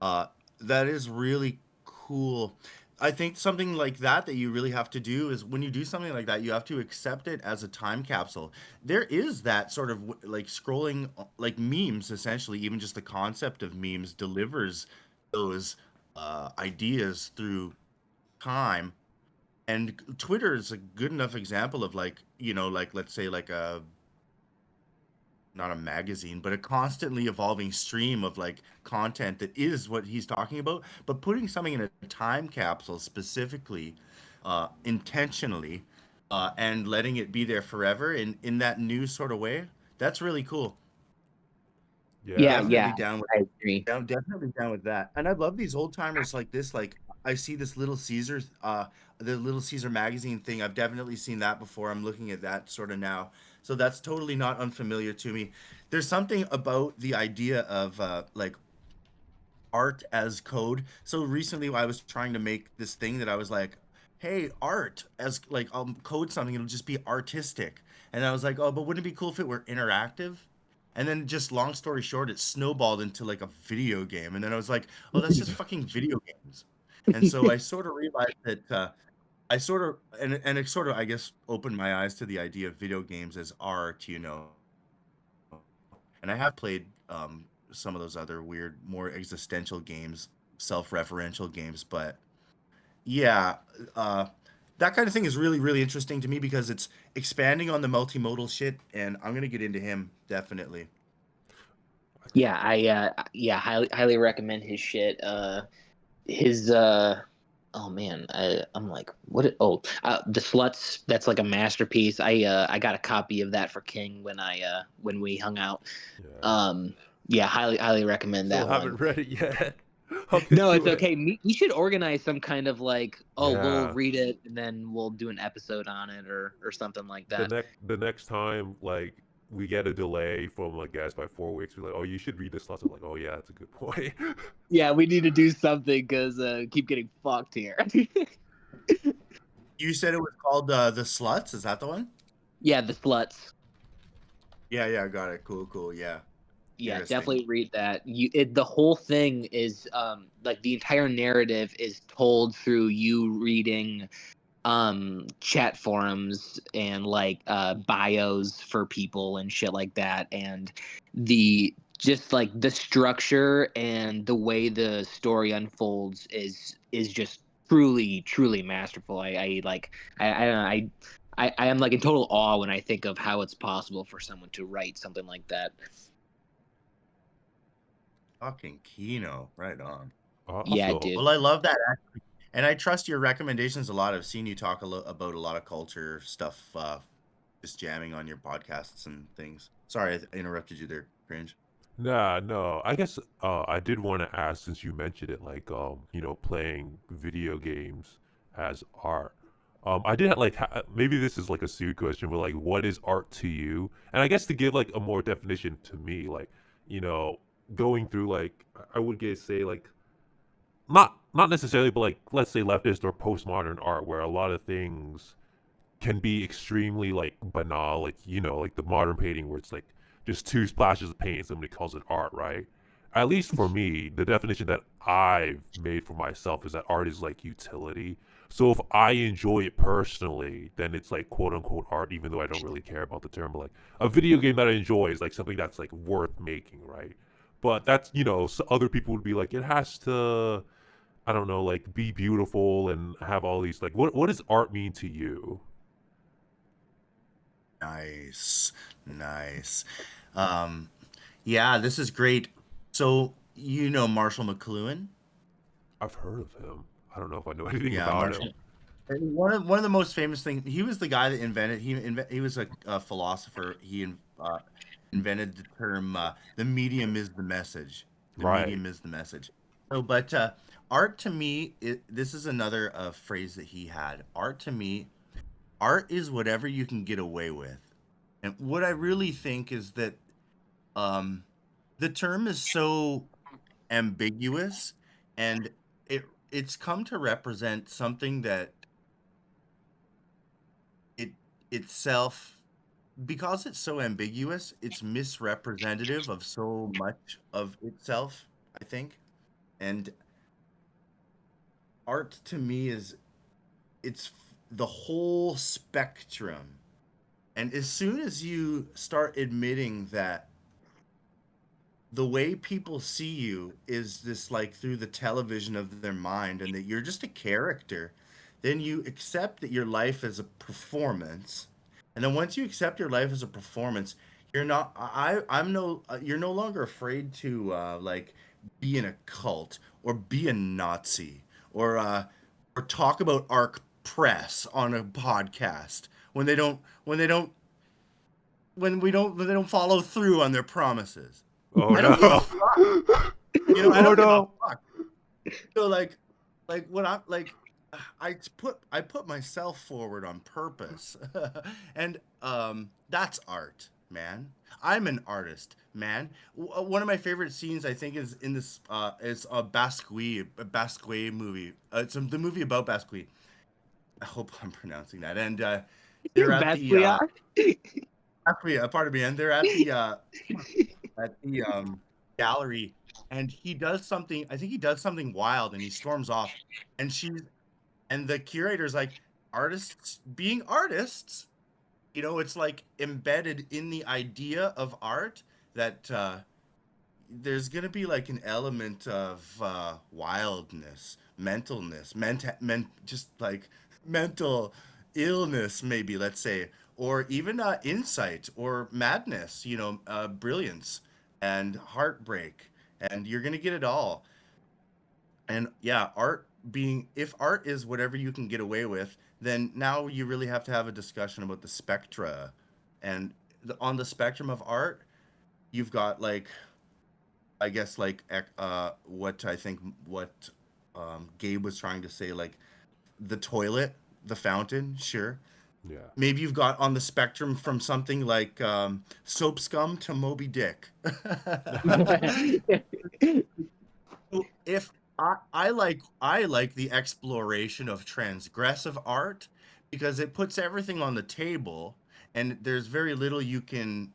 Uh, that is really cool. I think something like that you really have to do is when you do something like that, you have to accept it as a time capsule. There is that sort of like scrolling, like memes, essentially. Even just the concept of memes delivers those ideas through time. And Twitter is a good enough example of like, like let's say like a not a magazine, but a constantly evolving stream of like content that is what he's talking about, but putting something in a time capsule specifically, intentionally, and letting it be there forever in that new sort of way. That's really cool. Yeah, Yeah. Definitely yeah, down with I agree. definitely down with that. And I love these old timers like this. Like I see this Little Caesars, the Little Caesar magazine thing. I've definitely seen that before. I'm looking at that sort of now. So that's totally not unfamiliar to me. There's something about the idea of like art as code. So recently I was trying to make this thing that I was like, hey, art as like I'll code something, it'll just be artistic. And I was like, oh, but wouldn't it be cool if it were interactive? And then just long story short, it snowballed into like a video game. And then I was like, oh, that's just fucking video games. And so I sort of realized that I sort of and it sort of I guess opened my eyes to the idea of video games as art, you know. And I have played some of those other weird, more existential games, self-referential games, but yeah, uh, that kind of thing is really, really interesting to me because it's expanding on the multimodal shit, and I'm gonna get into him definitely. Yeah, yeah, highly recommend his shit. His oh man, I'm like, the sluts. That's like a masterpiece. I got a copy of that for King when we hung out. Yeah. Um, yeah, highly recommend Still that one. haven't read it yet. I'll get No, it's to it. okay. You should organize some kind of like, oh, we'll Yeah. read it and then we'll do an episode on it or something like that. The next time like we get a delay from like guys by 4 weeks, we're like, oh, you should read this. I'm like, oh yeah, that's a good point. Yeah, we need to do something because keep getting fucked here. You said it was called The Sluts, is that the one? Yeah, the sluts. Yeah, yeah, got it. Cool, cool, yeah. Yeah, Interesting. definitely read that. The whole thing is like the entire narrative is told through you reading chat forums and like bios for people and shit like that, and the just like the structure and the way the story unfolds is just truly masterful. I like I don't know, I am like in total awe when I think of how it's possible for someone to write something like that. Fucking Kino, right on. Yeah, Also, dude. Well, I love that actually. And I trust your recommendations a lot. I've seen you talk about a lot of culture stuff, just jamming on your podcasts and things. Sorry, I interrupted you there, Cringe. nah, no. I guess I did want to ask since you mentioned it, like you know, playing video games as art. I did like maybe this is like a stupid question, but like, what is art to you? And I guess to give like a more definition to me, like, you know, going through like I would get say like not necessarily, but like let's say leftist or postmodern art, where a lot of things can be extremely like banal, like you know, like the modern painting where it's like just two splashes of paint and somebody calls it art, right? At least for me, the definition that I've made for myself is that art is like utility. So if I enjoy it personally, then it's like quote unquote art, even though I don't really care about the term. But like a video game that I enjoy is like something that's like worth making, right? But that's you know, so other people would be like, it has to, I don't know, like be beautiful and have all these like what does art mean to you? Nice, nice. Um, yeah, this is great. So you know Marshall McLuhan? I've heard of him. I don't know if I know anything Yeah, about Marshall. him. And one of the most famous things. He was the guy that invented. He was a philosopher. Invented the term "the medium is the message." The Right. medium is the message. So, but art to me, this is another phrase that he had. Art to me, art is whatever you can get away with. And what I really think is that um, the term is so ambiguous, and it's come to represent something that it itself, because it's so ambiguous, it's misrepresentative of so much of itself, I think. And art to me is it's the whole spectrum. And as soon as you start admitting that the way people see you is this like through the television of their mind and that you're just a character, then you accept that your life is a performance. And then once you accept your life as a performance, you're not I'm no you're no longer afraid to like be in a cult or be a Nazi or talk about arc press on a podcast when they don't when they don't follow through on their promises. Oh I don't give a no. fuck. You know, I Oh don't give a no. fuck. So like what I'm like, I put myself forward on purpose, and that's art, man. I'm an artist, man. One of my favorite scenes, I think, is in this is a Basque movie. It's the movie about Basque. I hope I'm pronouncing that. And they're at the Basquiat? pardon me, and they're at the gallery, and he does something. I think he does something wild, and he storms off. And the curator's like, artists being artists, you know, it's like embedded in the idea of art that there's gonna be like an element of wildness, just like mental illness, maybe, let's say, or even insight or madness, you know, brilliance and heartbreak, and you're gonna get it all. And yeah, if art is whatever you can get away with, then now you really have to have a discussion about the spectra. And on the spectrum of art, you've got like, I guess, like what Gabe was trying to say, like the toilet, the fountain, sure. Yeah. Maybe you've got on the spectrum from something like Soap Scum to Moby Dick. If I like the exploration of transgressive art because it puts everything on the table, and there's very little you can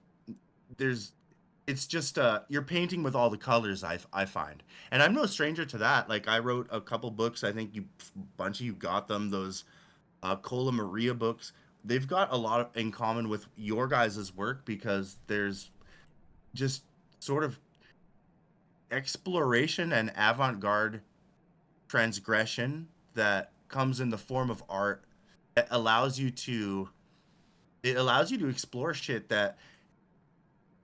it's just you're painting with all the colors, I find. And I'm no stranger to that. Like, I wrote a couple books. I think bunch of you got them, those Cola Maria books. They've got a lot in common with your guys' work because there's just sort of exploration and avant-garde transgression that comes in the form of art that allows you to explore shit that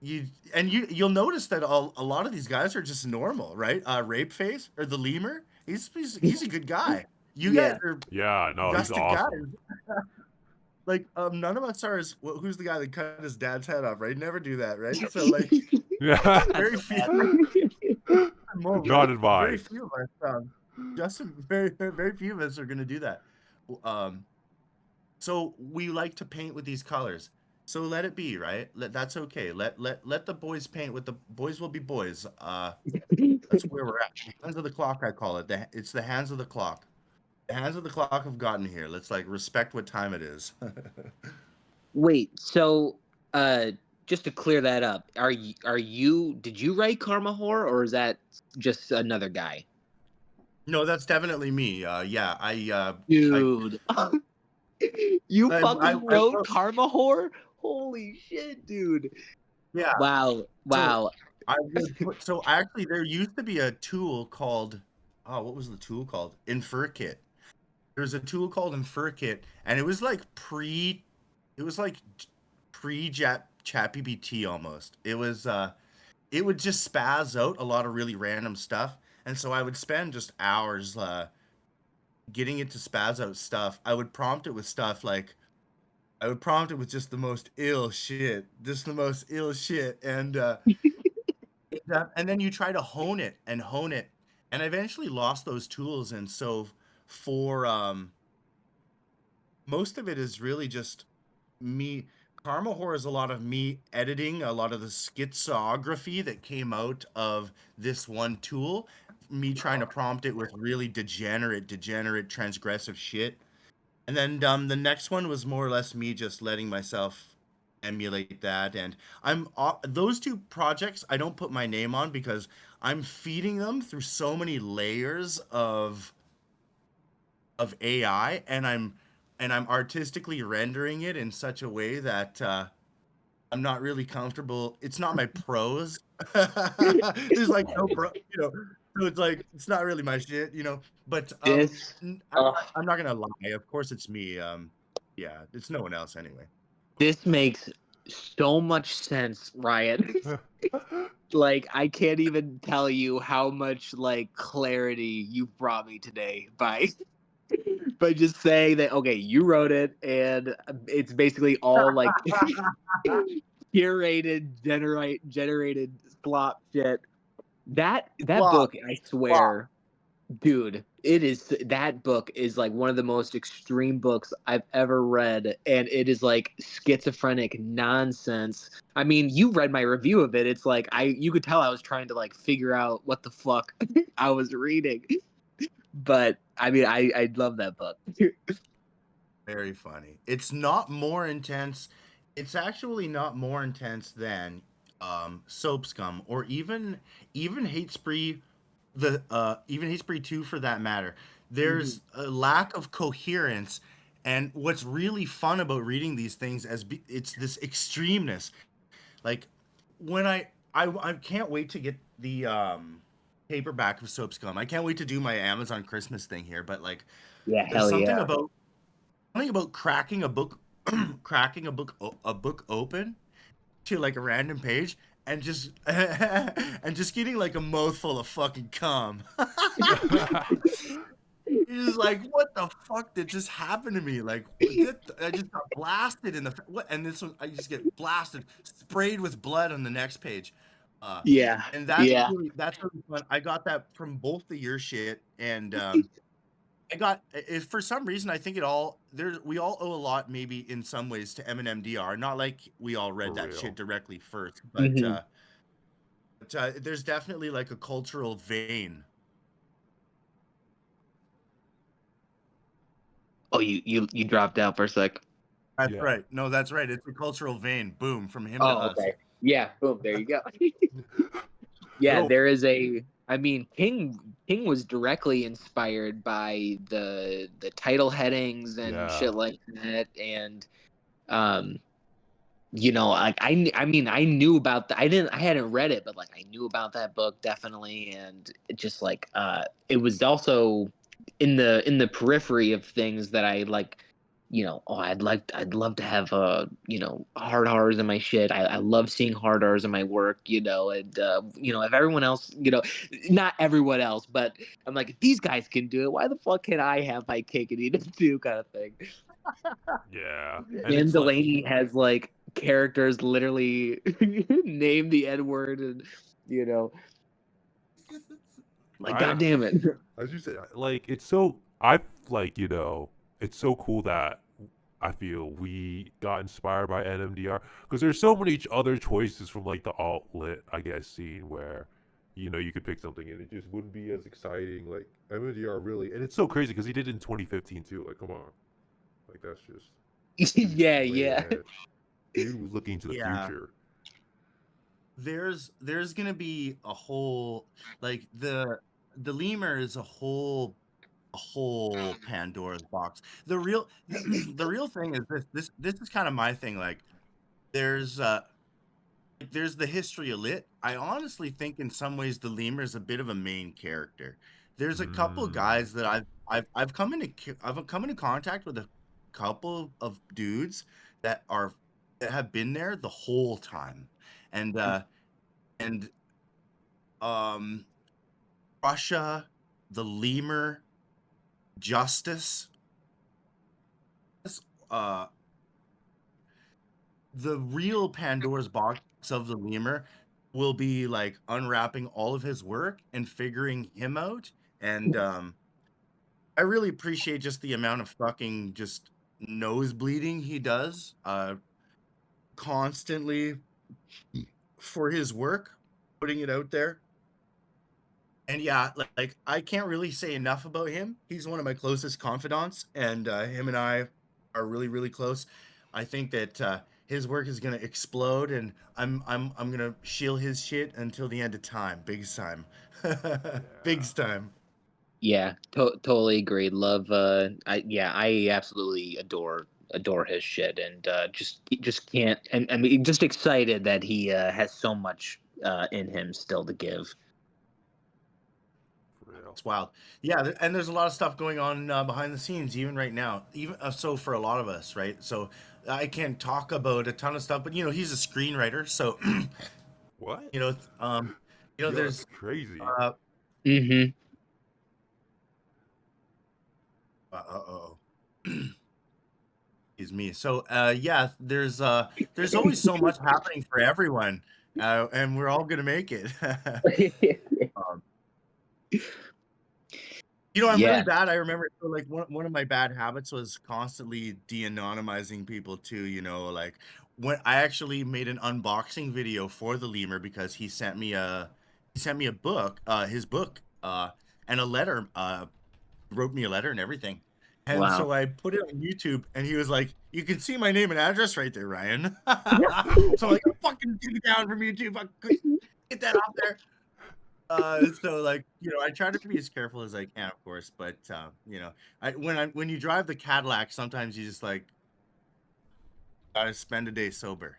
you'll notice that a lot of these guys are just normal, right? Rape Face, or the lemur, he's a good guy. You Yeah. guys are Yeah, no, he's rustic awesome. guys. Like, none of us are who's the guy that cut his dad's head off, right? Never do that, right? So like, Yeah. very few Not in very mine. few of us, Justin, very few of us are gonna do that. So we like to paint with these colors. So let it be, right? That's okay. Let the boys paint with the boys will be boys. That's where we're at. Hands of the clock, I call it. It's the hands of the clock. The hands of the clock have gotten here. Let's like respect what time it is. Wait, so just to clear that up, did you write Karma Horror, or is that just another guy? No, that's definitely me. Yeah, Dude. You I fucking I wrote wrote, Karma Horror? Holy shit, dude. yeah. Wow. So so actually there used to be a tool called, oh, what was the tool called? InferKit. There's a tool called InferKit, and it was like pre ChatGPT almost. It would just spaz out a lot of really random stuff, and so I would spend just hours getting it to spaz out stuff. I would prompt it with stuff like, I would prompt it with just the most ill shit, and then you try to hone it, and I eventually lost those tools. And so for most of it is really just me. Karma Horror is a lot of me editing a lot of the schizography that came out of this one tool, me trying to prompt it with really degenerate transgressive shit. And then the next one was more or less me just letting myself emulate that. And those two projects I don't put my name on because I'm feeding them through so many layers of AI, and I'm artistically rendering it in such a way that I'm not really comfortable. It's not my prose. There's like no you know. So it's like, it's not really my shit, you know. But this I'm not gonna lie. Of course, it's me. Yeah, it's no one else anyway. this makes so much sense, Ryan. Like, I can't even tell you how much like clarity you brought me today by But just saying that, okay, you wrote it, and it's basically all like curated, generated slop shit. That Flop, book, I flop. swear, dude, that book is like one of the most extreme books I've ever read, and it is like schizophrenic nonsense. I mean, you read my review of it. It's like you could tell I was trying to like figure out what the fuck I was reading. But I mean, I love that book. Very funny. It's not more intense. It's actually not more intense than Soap Scum or even Hate Spree, even Hate Spree 2 for that matter. There's a lack of coherence, and what's really fun about reading these things it's this extremeness. Like when I can't wait to get the paperback of Soap Scum. I can't wait to do my Amazon Christmas thing here, but like Yeah, there's hell yeah. something about cracking a book a book open to like a random page and just and just getting like a mouthful of fucking cum. He's like, what the fuck did just happen to me? Like, I just got blasted in the what? And this one, I just get blasted, sprayed with blood on the next page. Yeah, And yeah. that's really fun. I got that from both the your shit, and I got if for some reason I think we all owe a lot maybe in some ways to MNMDR. Not like we all read For that real. shit directly first, Mhm. but there's definitely like a cultural vein. Oh, you dropped out for a sec. That's Yeah. right. No, that's right. It's a cultural vein. Boom, from him to Oh, us. okay. Yeah, boom, there you go. Yeah, No, there is I mean, King was directly inspired by the title headings and yeah. shit like that, and um you know, like I mean, I knew about I hadn't read it, but like I knew about that book definitely, and it just like it was also in the periphery of things that I like, you know, oh, I'd love to have you know, hard R's in my shit. I love seeing hard R's in my work, you know, and you know, if everyone else, you know, not everyone else, but I'm like, if these guys can do it, why the fuck can I have my cake and eat it too, kind of thing. Yeah. And And it's like, Delaney has like characters literally name the N word, and you know, like, I, god damn it. as you said, like, it's so, I, like, it's so cool that I feel we got inspired by NMDR because there's so many other choices from, like, the alt-lit, I guess, scene where, you could pick something and it just wouldn't be as exciting. Like, NMDR really, and it's so crazy because he did it in 2015 too. Like, come on. Like, that's just, dude Yeah, was way yeah. ahead. Dude was looking to the Yeah. future. There's gonna be a whole like the lemur is a whole Pandora's box. The real thing is this is kind of my thing. Like there's there's the history of lit. I honestly think in some ways the lemur is a bit of a main character. There's a couple Mm. guys that I've come into contact with a couple of dudes that are that have been there the whole time. And um Russia, the lemur, justice, uh the real Pandora's box of the lemur will be like unwrapping all of his work and figuring him out. And I really appreciate just the amount of fucking just nose bleeding he does constantly for his work, putting it out there. And yeah, like I can't really say enough about him. He's one of my closest confidants, and him and I are really, really close. I think that his work is gonna explode, and I'm gonna shield his shit until the end of time, big time, big Yeah. time. Yeah, totally agree. Love I absolutely adore his shit, and just can't, and I mean, just excited that he has so much in him still to give. For real. It's wild. Yeah, and there's a lot of stuff going on behind the scenes, even right now. Even so, for a lot of us, right? So I can't talk about a ton of stuff, but he's a screenwriter, so What? you know, um, Yo, that's there's crazy. uh, Mm-hmm. Uh-oh. Excuse me. So, yeah, there's always so much happening for everyone, and we're all gonna make it. Um, I'm really Yeah. bad. I remember, so, like, one of my bad habits was constantly de-anonymizing people too. Like when I actually made an unboxing video for the lemur because he sent me a book, his book, and a letter, wrote me a letter and everything. And Wow. so I put it on YouTube, and he was like, "You can see my name and address right there, Ryan." So I'm like, "Fucking take it down from YouTube. Get that off there." So, like, I try to be as careful as I can, of course, but when you drive the Cadillac, sometimes you just like gotta spend a day sober.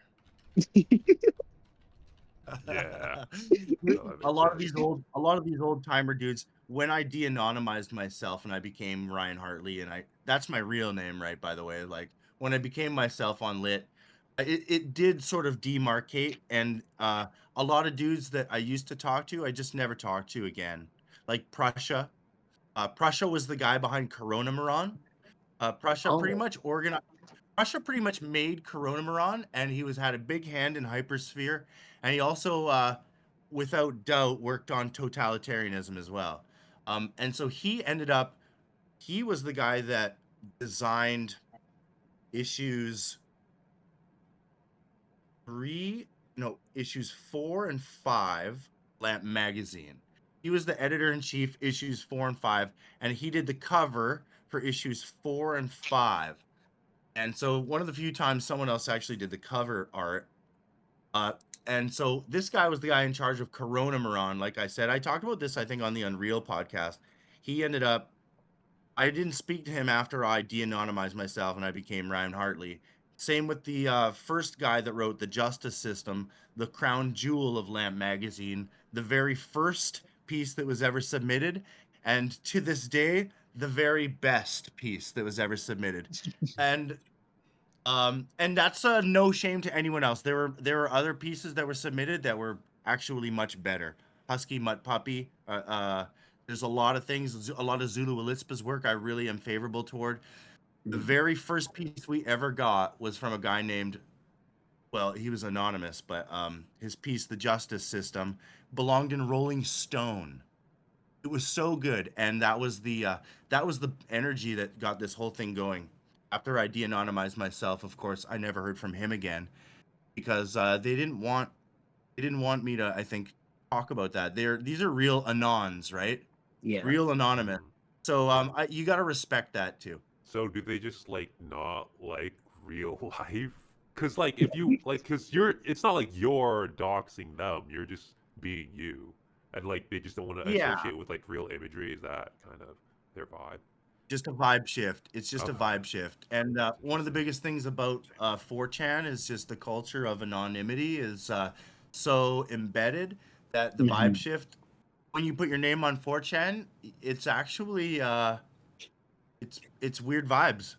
Yeah. a No, that lot of makes these sense. old timer dudes, when I de-anonymized myself and I became Ryan Hartley, and that's my real name, right? By the way, like when I became myself on Lit, it did sort of demarcate, and a lot of dudes that I used to talk to, I just never talked to again. Like Prussia. Prussia was the guy behind Corona Moran. Prussia pretty Oh. much organized. Russia pretty much made Corona Moran, and he had a big hand in Hypersphere, and he also, without doubt, worked on totalitarianism as well. And so he was the guy that designed issues issues 4 and 5, Lamp Magazine. He was the editor in chief, issues 4 and 5, and he did the cover for issues 4 and 5. And so one of the few times someone else actually did the cover art. Uh, and so this guy was the guy in charge of Corona Moran. Like I said, I talked about this, I think, on the Unreal podcast. He ended up, I didn't speak to him after I de-anonymized myself and I became Ryan Hartley. Same with the first guy that wrote The Justice System, the crown jewel of Lamp Magazine, the very first piece that was ever submitted, and to this day, the very best piece that was ever submitted. And that's no shame to anyone else. There were other pieces that were submitted that were actually much better. Husky Mutt Puppy. There's a lot of things, a lot of Zulu Alispa's work I really am favorable toward. The very first piece we ever got was from a guy named, well, he was anonymous, but his piece, The Justice System, belonged in Rolling Stone. It was so good, and that was the energy that got this whole thing going. After I de-anonymized myself, of course, I never heard from him again because they didn't want me to, I think, talk about that. These are real anons, right? Yeah. Real anonymous. Mhm. So you got to respect that too. So do they just like not like real life? Cause like if you like, cause it's not like you're doxing them. You're just being you, and like they just don't want to Yeah, associate with like real imagery. Is that kind of their vibe? just a vibe shift. It's just a Okay, vibe shift. And that's one of the interesting. biggest things about 4chan is just the culture of anonymity is so embedded that the vibe Mhm. shift, when you put your name on 4chan, it's actually it's weird vibes.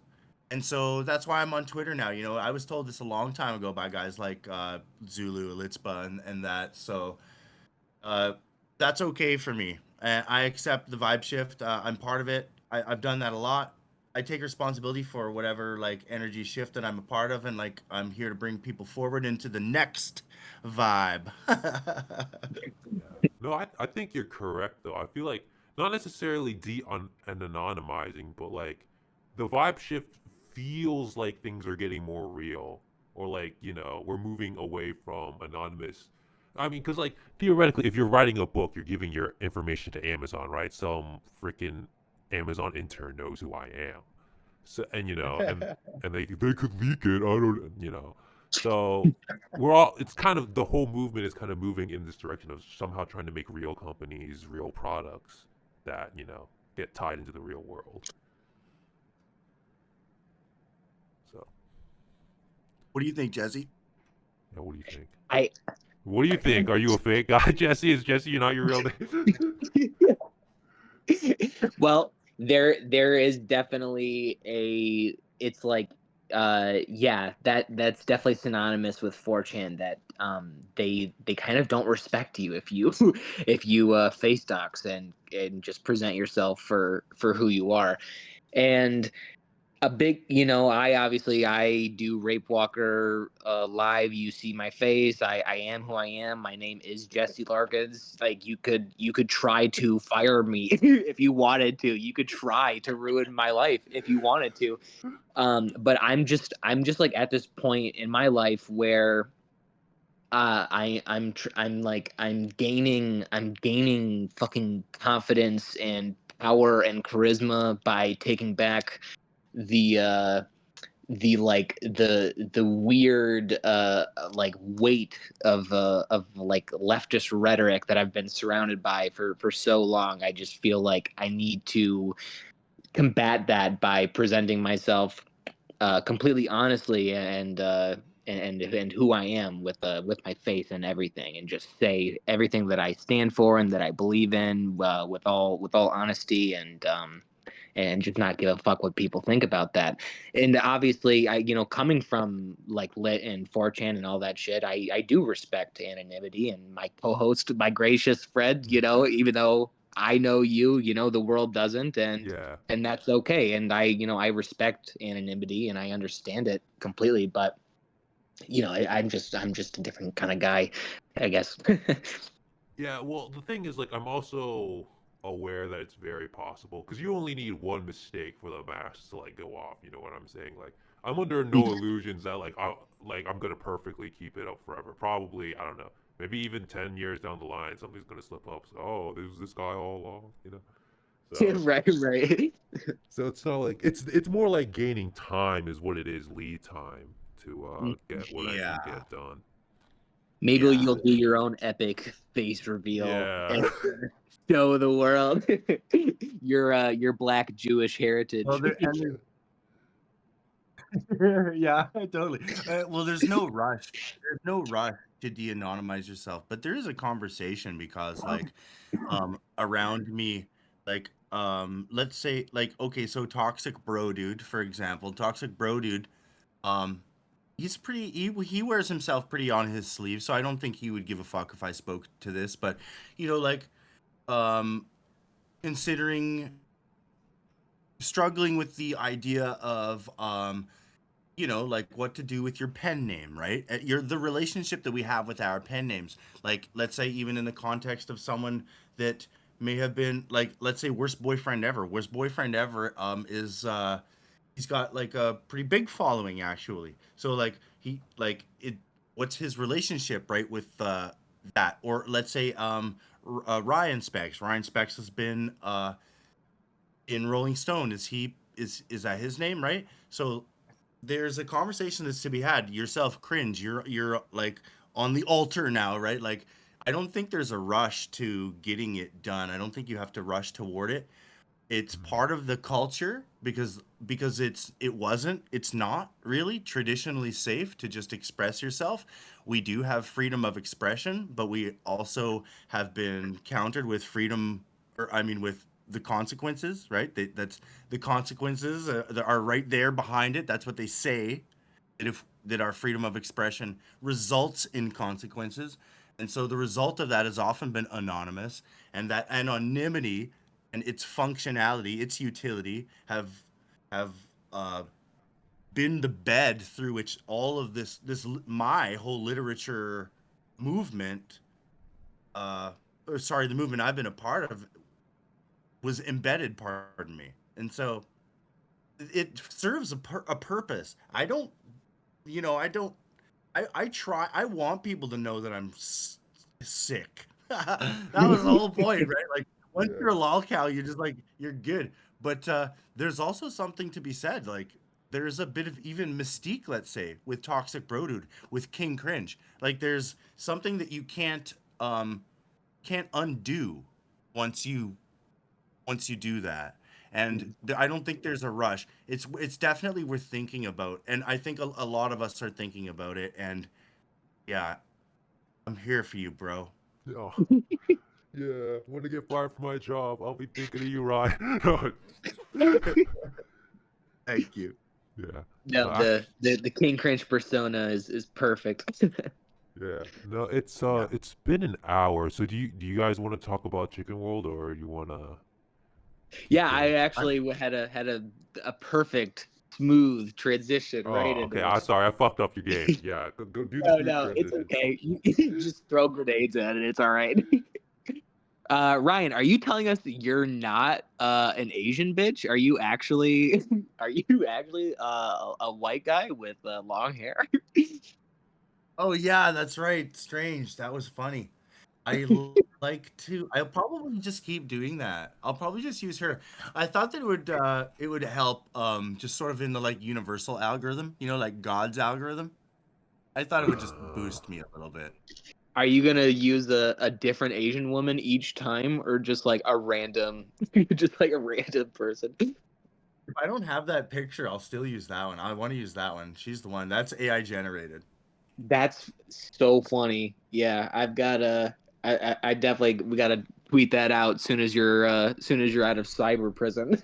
And so that's why I'm on Twitter now. I was told this a long time ago by guys like Zulu, Alitzpa, and that. So uh, that's okay for me. I accept the vibe shift. I'm part of it. I've done that a lot. I take responsibility for whatever like energy shift that I'm a part of, and like I'm here to bring people forward into the next vibe. Yeah. No, I think you're correct though. I feel like not necessarily and anonymizing, but like the vibe shift feels like things are getting more real, or like we're moving away from anonymous. I mean, because like theoretically, if you're writing a book, you're giving your information to Amazon, right? Some freaking Amazon intern knows who I am. So and they could leak it. I don't So we're all it's kind of the whole movement is kind of moving in this direction of somehow trying to make real companies, real products that, get tied into the real world. So What do you think, Jesse? yeah, what do you think? I What do you think? Are you a fake guy, Jesse? Is Jesse not your real name? well, there is definitely a it's like yeah, that's definitely synonymous with 4chan that they kind of don't respect you if you if you face docs and just present yourself for who you are. And a big, I do Rape Walker live. You see my face. I am who I am. My name is Jesse Larkins. Like you could try to fire me if you wanted to. You could try to ruin my life if you wanted to. But I'm just like at this point in my life where I'm gaining fucking confidence and power and charisma by taking back the the weird like weight of like leftist rhetoric that I've been surrounded by for so long. I just feel like I need to combat that by presenting myself completely honestly and who I am with my faith and everything, and just say everything that I stand for and that I believe in with all honesty, and just not give a fuck what people think about that. And obviously, coming from like Lit and 4chan and all that shit, I do respect anonymity, and my co-host, my gracious Fred, even though I know the world doesn't, and Yeah. and that's okay. And I respect anonymity and I understand it completely, but I'm just a different kind of guy, I guess. Yeah, well, the thing is, like, I'm also aware that it's very possible because you only need one mistake for the mask to like go off. You know what I'm saying? Like, I'm under no illusions that I'm gonna perfectly keep it up forever. Probably, I don't know, maybe even 10 years down the line, something's gonna slip up. So, oh, there's this guy all along, you know. So, Right. so it's not like it's more like gaining time is what it is, lead time to get what I Yeah. need to get done. Maybe Yeah. you'll do your own epic face reveal Yeah. and show the world your Black Jewish heritage. Well, yeah, totally. Well, there's no rush. There's no rush to de-anonymize yourself, but there is a conversation because, like, around me, like, let's say, like, okay, so Toxic Bro Dude, for example, Toxic Bro Dude, um, he's pretty. He wears himself pretty on his sleeve, so I don't think he would give a fuck if I spoke to this. But like, um, considering struggling with the idea of like what to do with your pen name, right? The relationship that we have with our pen names. Like, let's say even in the context of someone that may have been like, let's say worst boyfriend ever. Worst boyfriend ever is he's got like a pretty big following actually. So like what's his relationship, right, with that? Or let's say Ryan Specs. Ryan Specs has been in Rolling Stone. Is that his name, right? So there's a conversation that's to be had. Yourself, Cringe. You're like on the altar now, right? Like, I don't think there's a rush to getting it done. I don't think you have to rush toward it. It's part of the culture because it's not really traditionally safe to just express yourself. We do have freedom of expression, but we also have been countered with freedom, or I mean with the consequences, right? That's the consequences that are right there behind it. That's what they say, that our freedom of expression results in consequences. And so the result of that has often been anonymous, and that anonymity and its functionality, its utility have been the bed through which all of my whole literature movement, or sorry, the movement I've been a part of was embedded, pardon me. And so it serves a purpose. I don't, I try, I want people to know that I'm sick. That was the whole point, right? Like, once you're a lolcow, you're just like, you're good. But there's also something to be said. Like, there's a bit of even mystique, let's say, with Toxic Bro Dude, with King Cringe. Like, there's something that you can't undo once you do that. And I don't think there's a rush. It's definitely worth thinking about, and I think a lot of us are thinking about it. And yeah, I'm here for you, bro. Oh, yeah. When I get fired from my job, I'll be thinking of you, Ryan. No. Thank you. Yeah. No, No, the King Cringe persona is perfect. yeah. No, it's Yeah. it's been an hour. So do you guys want to talk about Chicken World, or you wanna Yeah, I Okay. actually had a perfect smooth transition right Oh, into okay. it. Sorry, I fucked up your game. Yeah, go do the No, smooth no, it's transition. okay. You just throw grenades at it. It's all right. Ryan, are you telling us that you're not an Asian bitch? Are you actually a white guy with long hair? Oh yeah, that's right. Strange. That was funny. Like to. I'll probably just keep doing that. I'll probably just use her. I thought that it would help just sort of in the like universal algorithm, like God's algorithm. I thought it would just boost me a little bit. Are you gonna use a different Asian woman each time, or just like a random, just like a random person? If I don't have that picture, I'll still use that one. I want to use that one. She's the one. That's AI generated. That's so funny. Yeah, I've got I definitely we gotta tweet that out soon as you're out of cyber prison.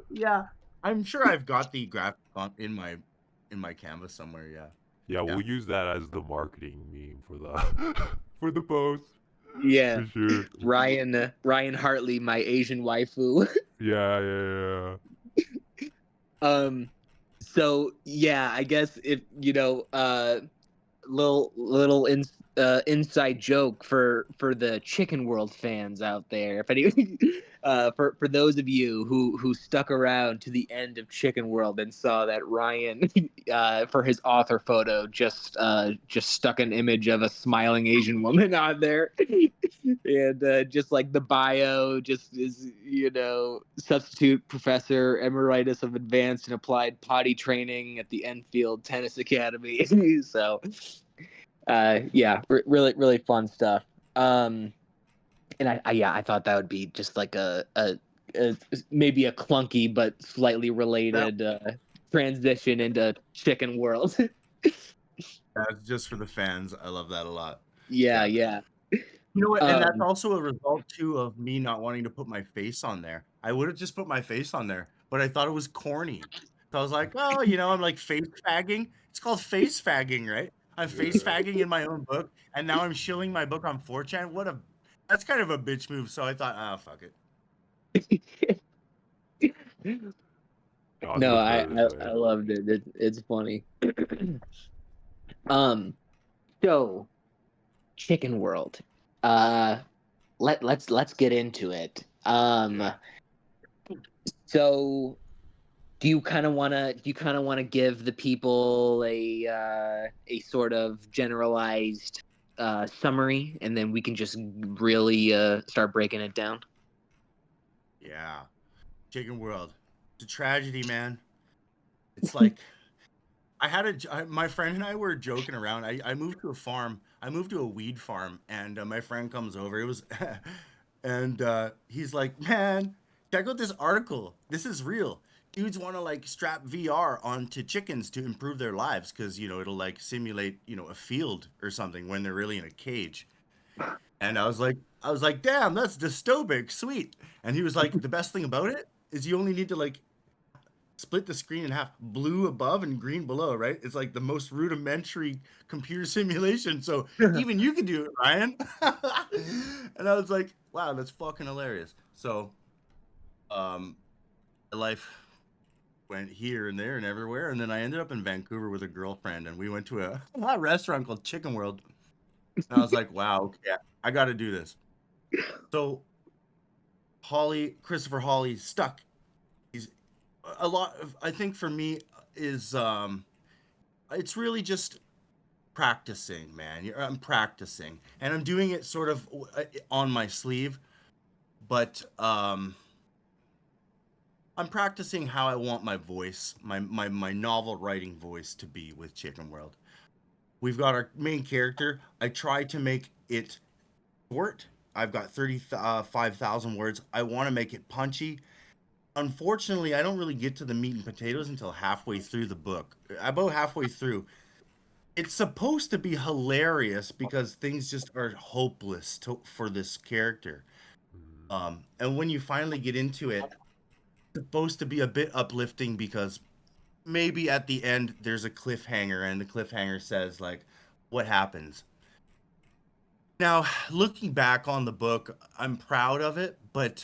Yeah, I'm sure I've got the graphic in my canvas somewhere. Yeah, Yeah, yeah. we'll use that as the marketing meme for the for the post Yeah, for sure. Ryan Hartley, my Asian waifu. Yeah, yeah, um, so yeah, I guess if inside joke for the Chicken World fans out there. If any, for those of you who stuck around to the end of Chicken World and saw that Ryan, for his author photo, just stuck an image of a smiling Asian woman on there, and just like the bio, just is substitute professor emeritus of advanced and applied potty training at the Enfield Tennis Academy. So yeah, really fun stuff. And I thought that would be just like a maybe a clunky but slightly That related transition into Chicken World. that's just for the fans. I love that a lot. Yeah, Yeah. yeah. You know what? And that's Um, also a result too of me not wanting to put my face on there. I would have just put my face on there, but I thought it was corny. So I was like, oh, I'm like face fagging. It's called face fagging, right? I'm face yeah. fagging in my own book, and now I'm shilling my book on 4chan. That's kind of a bitch move. So I thought, fuck it. No, it's no, much better this I way. loved it. It's funny. um, so Chicken World. Uh, let's get into it. Yeah. So do you kind of want to give the people a sort of generalized summary, and then we can just really start breaking it down? Yeah, Chicken World. It's a tragedy, man. It's like my friend and I were joking around. I moved to a farm. I moved to a weed farm, and my friend comes over. It was, and he's like, "Man, check out this article. This is real. Dudes want to like strap VR onto chickens to improve their lives because it'll like simulate a field or something when they're really in a cage." And I was like, "Damn, that's dystopic. Sweet." And he was like, "The best thing about it is you only need to like split the screen in half, blue above and green below, right? It's like the most rudimentary computer simulation. So even you can do it, Ryan." And I was like, wow, that's fucking hilarious. So um my life went here and there and everywhere. And then I ended up in Vancouver with a girlfriend, and we went to a restaurant called Chicken World. And I was like, wow, okay, I gotta do this. So Christopher Hawley stuck. He's a lot of, I think for me is it's really just practicing, man. I'm practicing, and I'm doing it sort of on my sleeve, but I'm practicing how I want my voice, my novel writing voice to be with Chicken World. We've got our main character. I try to make it short. I've got 35,000 words. I want to make it punchy. Unfortunately, I don't really get to the meat and potatoes until halfway through the book. About halfway through, it's supposed to be hilarious because things just are hopeless for this character. Mhm. And when you finally get into it, it's supposed to be a bit uplifting because maybe at the end there's a cliffhanger, and the cliffhanger says like, what happens? Now, looking back on the book, I'm proud of it, but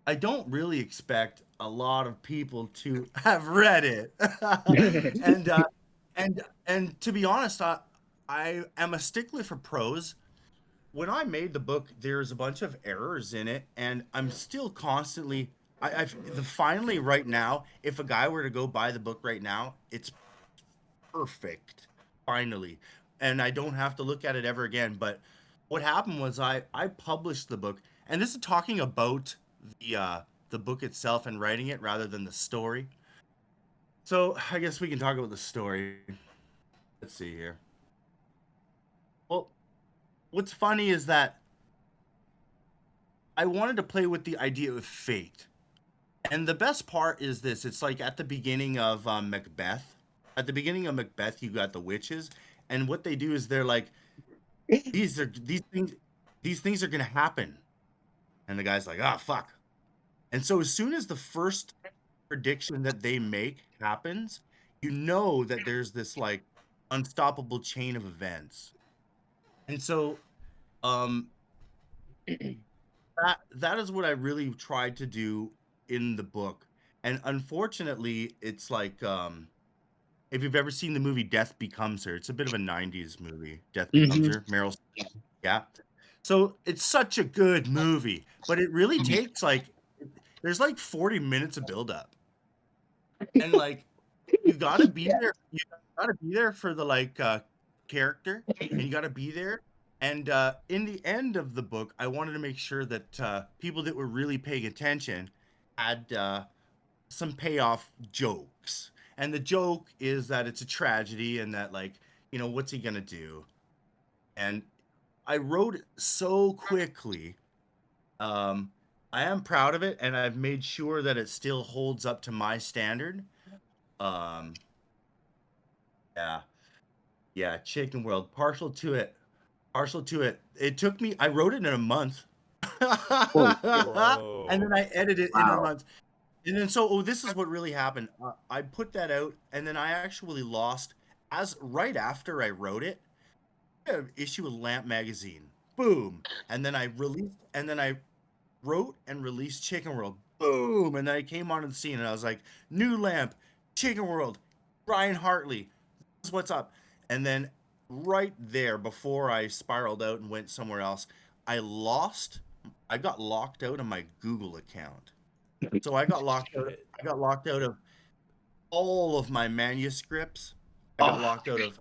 I don't really expect a lot of people to have read it. and and to be honest, I am a stickler for prose. When I made the book, there's a bunch of errors in it, and I'm still constantly. Finally right now, if a guy were to go buy the book right now, it's perfect. Finally, and I don't have to look at it ever again. But what happened was I published the book, and this is talking about the book itself and writing it rather than the story. So I guess we can talk about the story. Let's see here. Well, what's funny is that I wanted to play with the idea of fate. And the best part is this. It's like at the beginning of Macbeth. At the beginning of Macbeth, you got the witches. And what they do is they're like, these things are gonna happen. And the guy's like, ah, fuck. And so as soon as the first prediction that they make happens, you know that there's this like unstoppable chain of events. And so um that is what I really tried to do in the book. And unfortunately, it's like if you've ever seen the movie Death Becomes Her, it's a bit of a 90s movie. Death Becomes Her, Meryl. Yeah. So it's such a good movie, but it really takes like there's like 40 minutes of buildup. And like you gotta be there. You gotta be there for the like character, and you gotta be there. And in the end of the book, I wanted to make sure that people that were really paying attention had some payoff jokes. And the joke is that it's a tragedy, and that like what's he gonna do? And I wrote it so quickly. I am proud of it, and I've made sure that it still holds up to my standard. Um, yeah, yeah, Chicken World, partial to it, partial to it. It took me. I wrote it in a month, and then I edited it in a month. And then this is what really happened. I put that out, and then I actually lost right after I wrote it. An issue of Lamp magazine, boom, and then I wrote and released Chicken World, boom, and then I came onto the scene, and I was like, new Lamp, Chicken World, Ryan Hartley, this is what's up. And then right there, before I spiraled out and went somewhere else, I got locked out of my Google account. So I got locked out. I got locked out of all of my manuscripts. I got locked out of.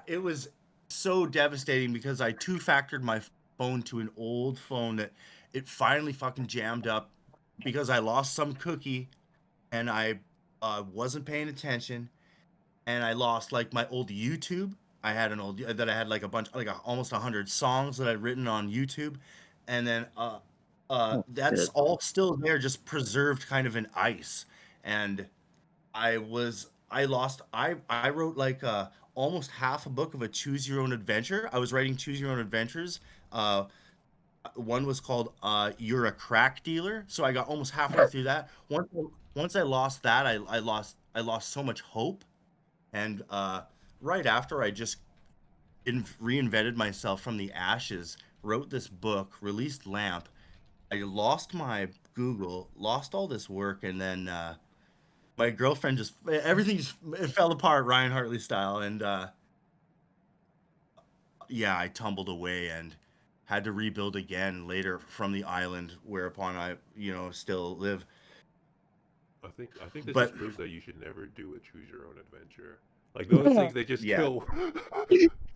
It was so devastating because I two-factored my phone to an old phone that it finally fucking jammed up because I lost some cookie, and I wasn't paying attention, and I lost like my old YouTube. I had an old that I had like a bunch, like almost 100 songs that I'd written on YouTube, and then that's all still there, just preserved kind of in ice. And I wrote like almost half a book of a choose your own adventure. I was writing choose your own adventures. One was called You're a Crack Dealer. So I got almost halfway through that. Once I lost that, I lost so much hope. And right after I just reinvented myself from the ashes, wrote this book, released Lamp, I lost my Google, lost all this work, and then my girlfriend everything it fell apart, Ryan Hartley style, and yeah, I tumbled away and had to rebuild again later from the island, whereupon I still live. I think this But just proves that you should never do a choose your own adventure. Like those things, they just Yeah. kill.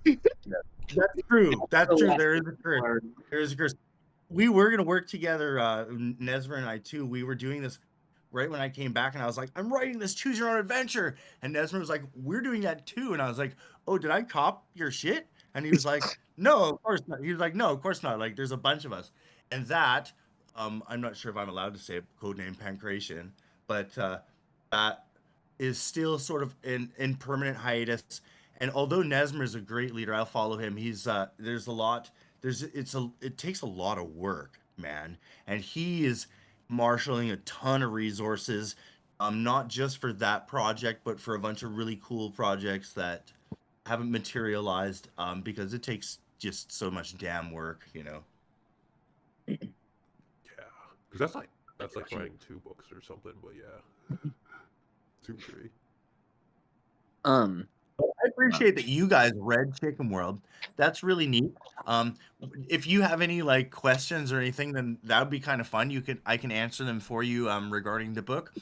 That's true. That's true. There is a curse. There is a curse. We were gonna work together, Nezra and I too. We were doing this right when I came back, and I was like, I'm writing this choose your own adventure. And Nezra was like, we're doing that too. And I was like, oh, did I cop your shit? And he was like, no, of course not. He was like, no, of course not. Like, there's a bunch of us. And that, I'm not sure if I'm allowed to say it, codename Pancration, but that is still sort of in permanent hiatus. And although Nesmer is a great leader, I'll follow him. He's there's a lot. It takes a lot of work, man, and he is marshaling a ton of resources, not just for that project, but for a bunch of really cool projects that haven't materialized, because it takes just so much damn work, you know. Yeah, because that's like writing 2 books or something. But yeah, 2, 3. I appreciate that you guys read Chicken World. That's really neat. If you have any like questions or anything, then that would be kind of fun. I can answer them for you regarding the book.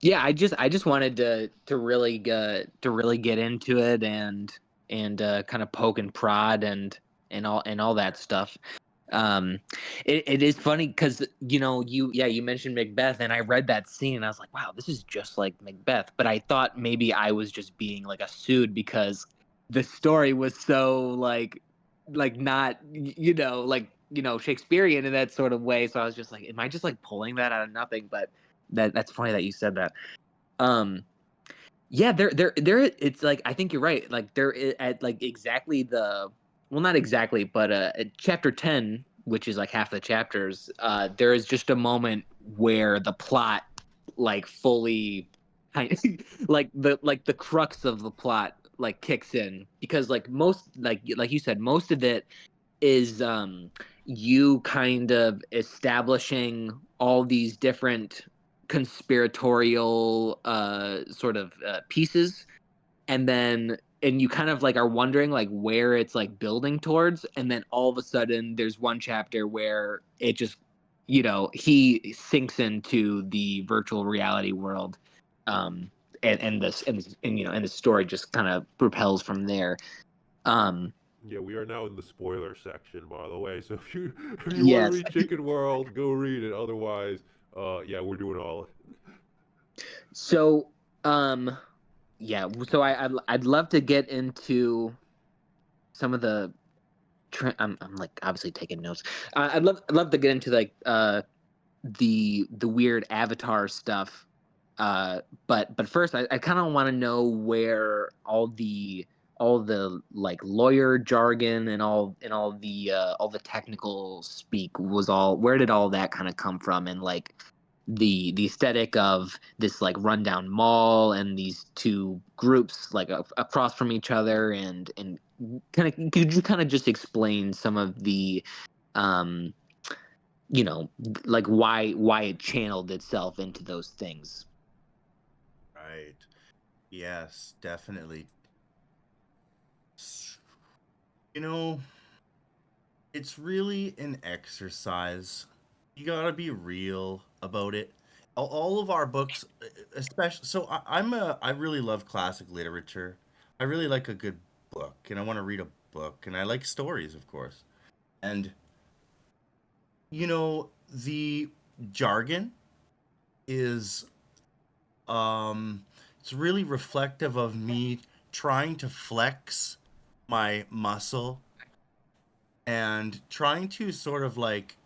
Yeah, I just wanted to really get into it and kind of poke and prod and all that stuff. It is funny because you mentioned Macbeth, and I read that scene and I was like, wow, this is just like Macbeth. But I thought maybe I was just being like a sued because the story was so like not Shakespearean in that sort of way. So I was just like, am I just like pulling that out of nothing? But that's funny that you said that. Yeah, there. It's like I think you're right. Like at like exactly not exactly, but at chapter 10, which is like half the chapters. There is just a moment where the plot like fully, like the crux of the plot like kicks in because like most like you said, most of it is you kind of establishing all these different conspiratorial sort of pieces, and you kind of like are wondering like where it's like building towards, and then all of a sudden there's one chapter where it just he sinks into the virtual reality world, and the story just kind of propels from there. um Yeah, we are now in the spoiler section, by the way. So if you want to yes. read Chicken World, go read it. Otherwise, yeah, we're doing all. So, yeah. So I'd love to get into some of the. I'm like obviously taking notes. I'd love to get into like the weird Avatar stuff. But first, I kind of want to know where all the like lawyer jargon and all the technical speak was all. Where did all that kind of come from? And like the aesthetic of this like rundown mall and these two groups like across from each other, and kind of could you kind of just explain some of the um like why it channeled itself into those things? Right. Yes, definitely. You know, it's really an exercise. You gotta be real about it. All of our books, especially, so I really love classic literature. I really like a good book, and I want to read a book, and I like stories, of course. And the jargon is it's really reflective of me trying to flex my muscle and trying to sort of like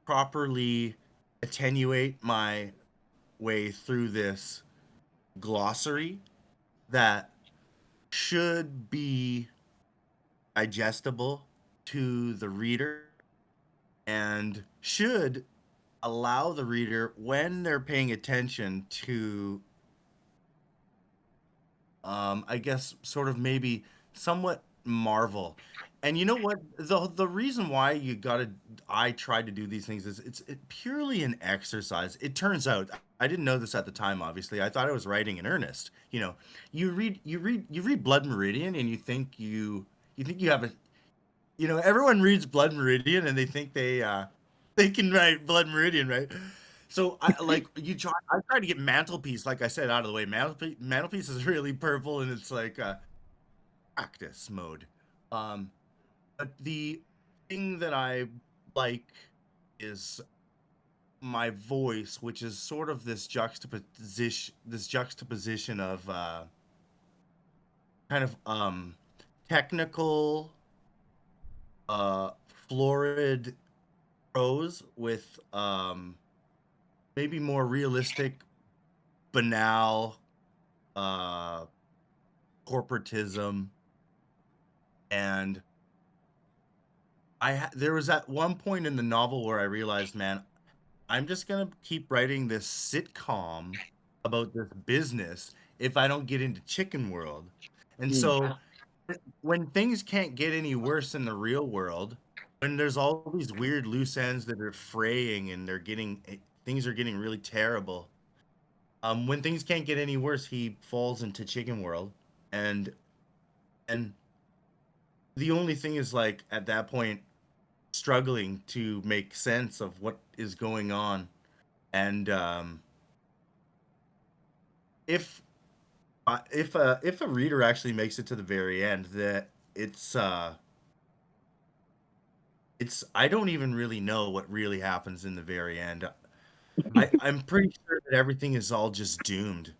properly attenuate my way through this glossary that should be digestible to the reader and should allow the reader, when they're paying attention, to I guess sort of maybe somewhat marvel. And you know what? The reason why I tried to do these things is it's purely an exercise. It turns out I didn't know this at the time, obviously. I thought I was writing in earnest. You read Blood Meridian and you think you have a everyone reads Blood Meridian and they think they can write Blood Meridian, right? So I try to get Mantelpiece, like I said, out of the way. Mantelpiece is really purple and it's like practice mode. Um, but the thing that I like is my voice, which is sort of this juxtaposition of kind of technical, uh, florid prose with maybe more realistic, banal uh corporatism. And there was at one point in the novel where I realized, man, I'm just gonna keep writing this sitcom about this business if I don't get into Chicken World. And Mm. so when things can't get any worse in the real world, when there's all these weird loose ends that are fraying and things are getting really terrible. When things can't get any worse, he falls into Chicken World, and and the only thing is like at that point struggling to make sense of what is going on, and if if a reader actually makes it to the very end, that it's I don't even really know what really happens in the very end. I'm pretty sure that everything is all just doomed.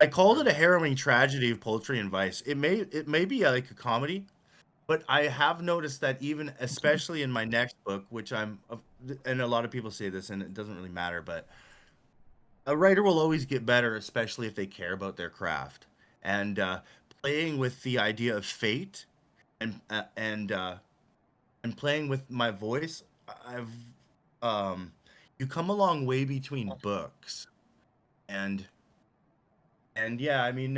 I called it a harrowing tragedy of poultry and vice. It may be like a comedy, but I have noticed that even especially in my next book, which and a lot of people say this and it doesn't really matter, but a writer will always get better, especially if they care about their craft. And playing with the idea of fate and and playing with my voice, I've you come a long way between books, and yeah, I mean,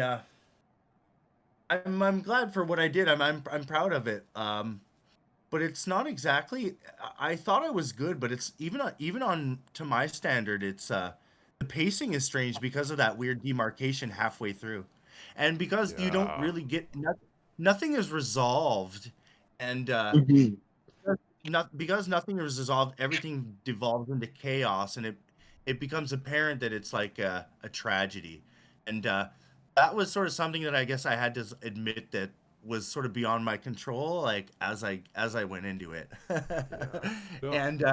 I'm glad for what I did. I'm proud of it. But it's not exactly. I thought I was good, but it's even on to my standard. It's the pacing is strange because of that weird demarcation halfway through, and because you don't Yeah. really get nothing is resolved, and Mhm. not because nothing is resolved, everything devolves into chaos, and it becomes apparent that it's like a tragedy, and that was sort of something that I guess I had to admit that was sort of beyond my control, like as I went into it, Yeah. No. and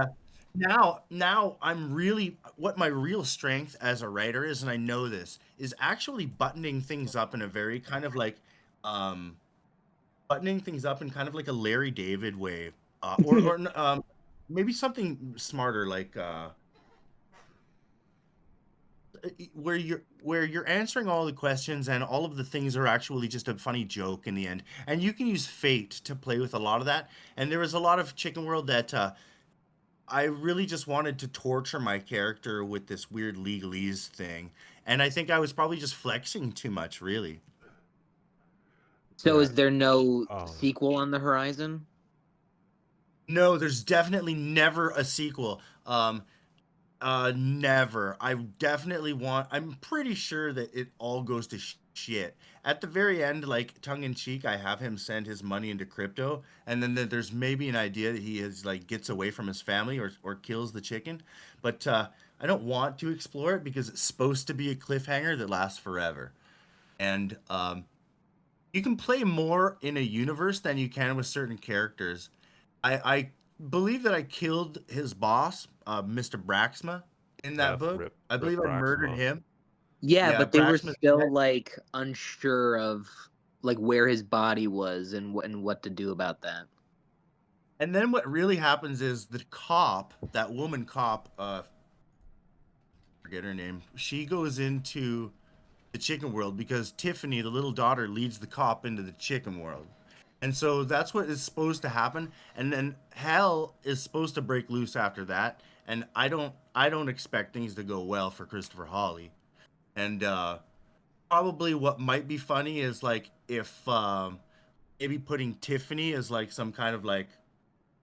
now I'm really what my real strength as a writer is, and I know this is actually um buttoning things up in kind of like a Larry David way, maybe something smarter, like where you're answering all the questions and all of the things are actually just a funny joke in the end, and you can use fate to play with a lot of that. And there was a lot of Chicken World that I really just wanted to torture my character with this weird legalese thing, and I think I was probably just flexing too much, really. So Yeah. is there no Um. sequel on the horizon? No, there's definitely never a sequel. Never. I'm pretty sure that it all goes to shit. At the very end, like tongue in cheek, I have him send his money into crypto, and then there's maybe an idea that he is like gets away from his family or kills the chicken. But I don't want to explore it because it's supposed to be a cliffhanger that lasts forever. And you can play more in a universe than you can with certain characters. I believe that I killed his boss, Mr. Braxma, in that F. book. Rip. I Rip believe I murdered Braxma. him. Yeah, Yeah, but they were Braxma's still dead. like unsure of like where his body was and what to do about that. And then what really happens is the cop, that woman cop, forget her name, she goes into the chicken world because Tiffany, the little daughter, leads the cop into the chicken world. And so that's what is supposed to happen. And then hell is supposed to break loose after that. And I don't expect things to go well for Christopher Hawley. And probably what might be funny is like if maybe putting Tiffany as like some kind of like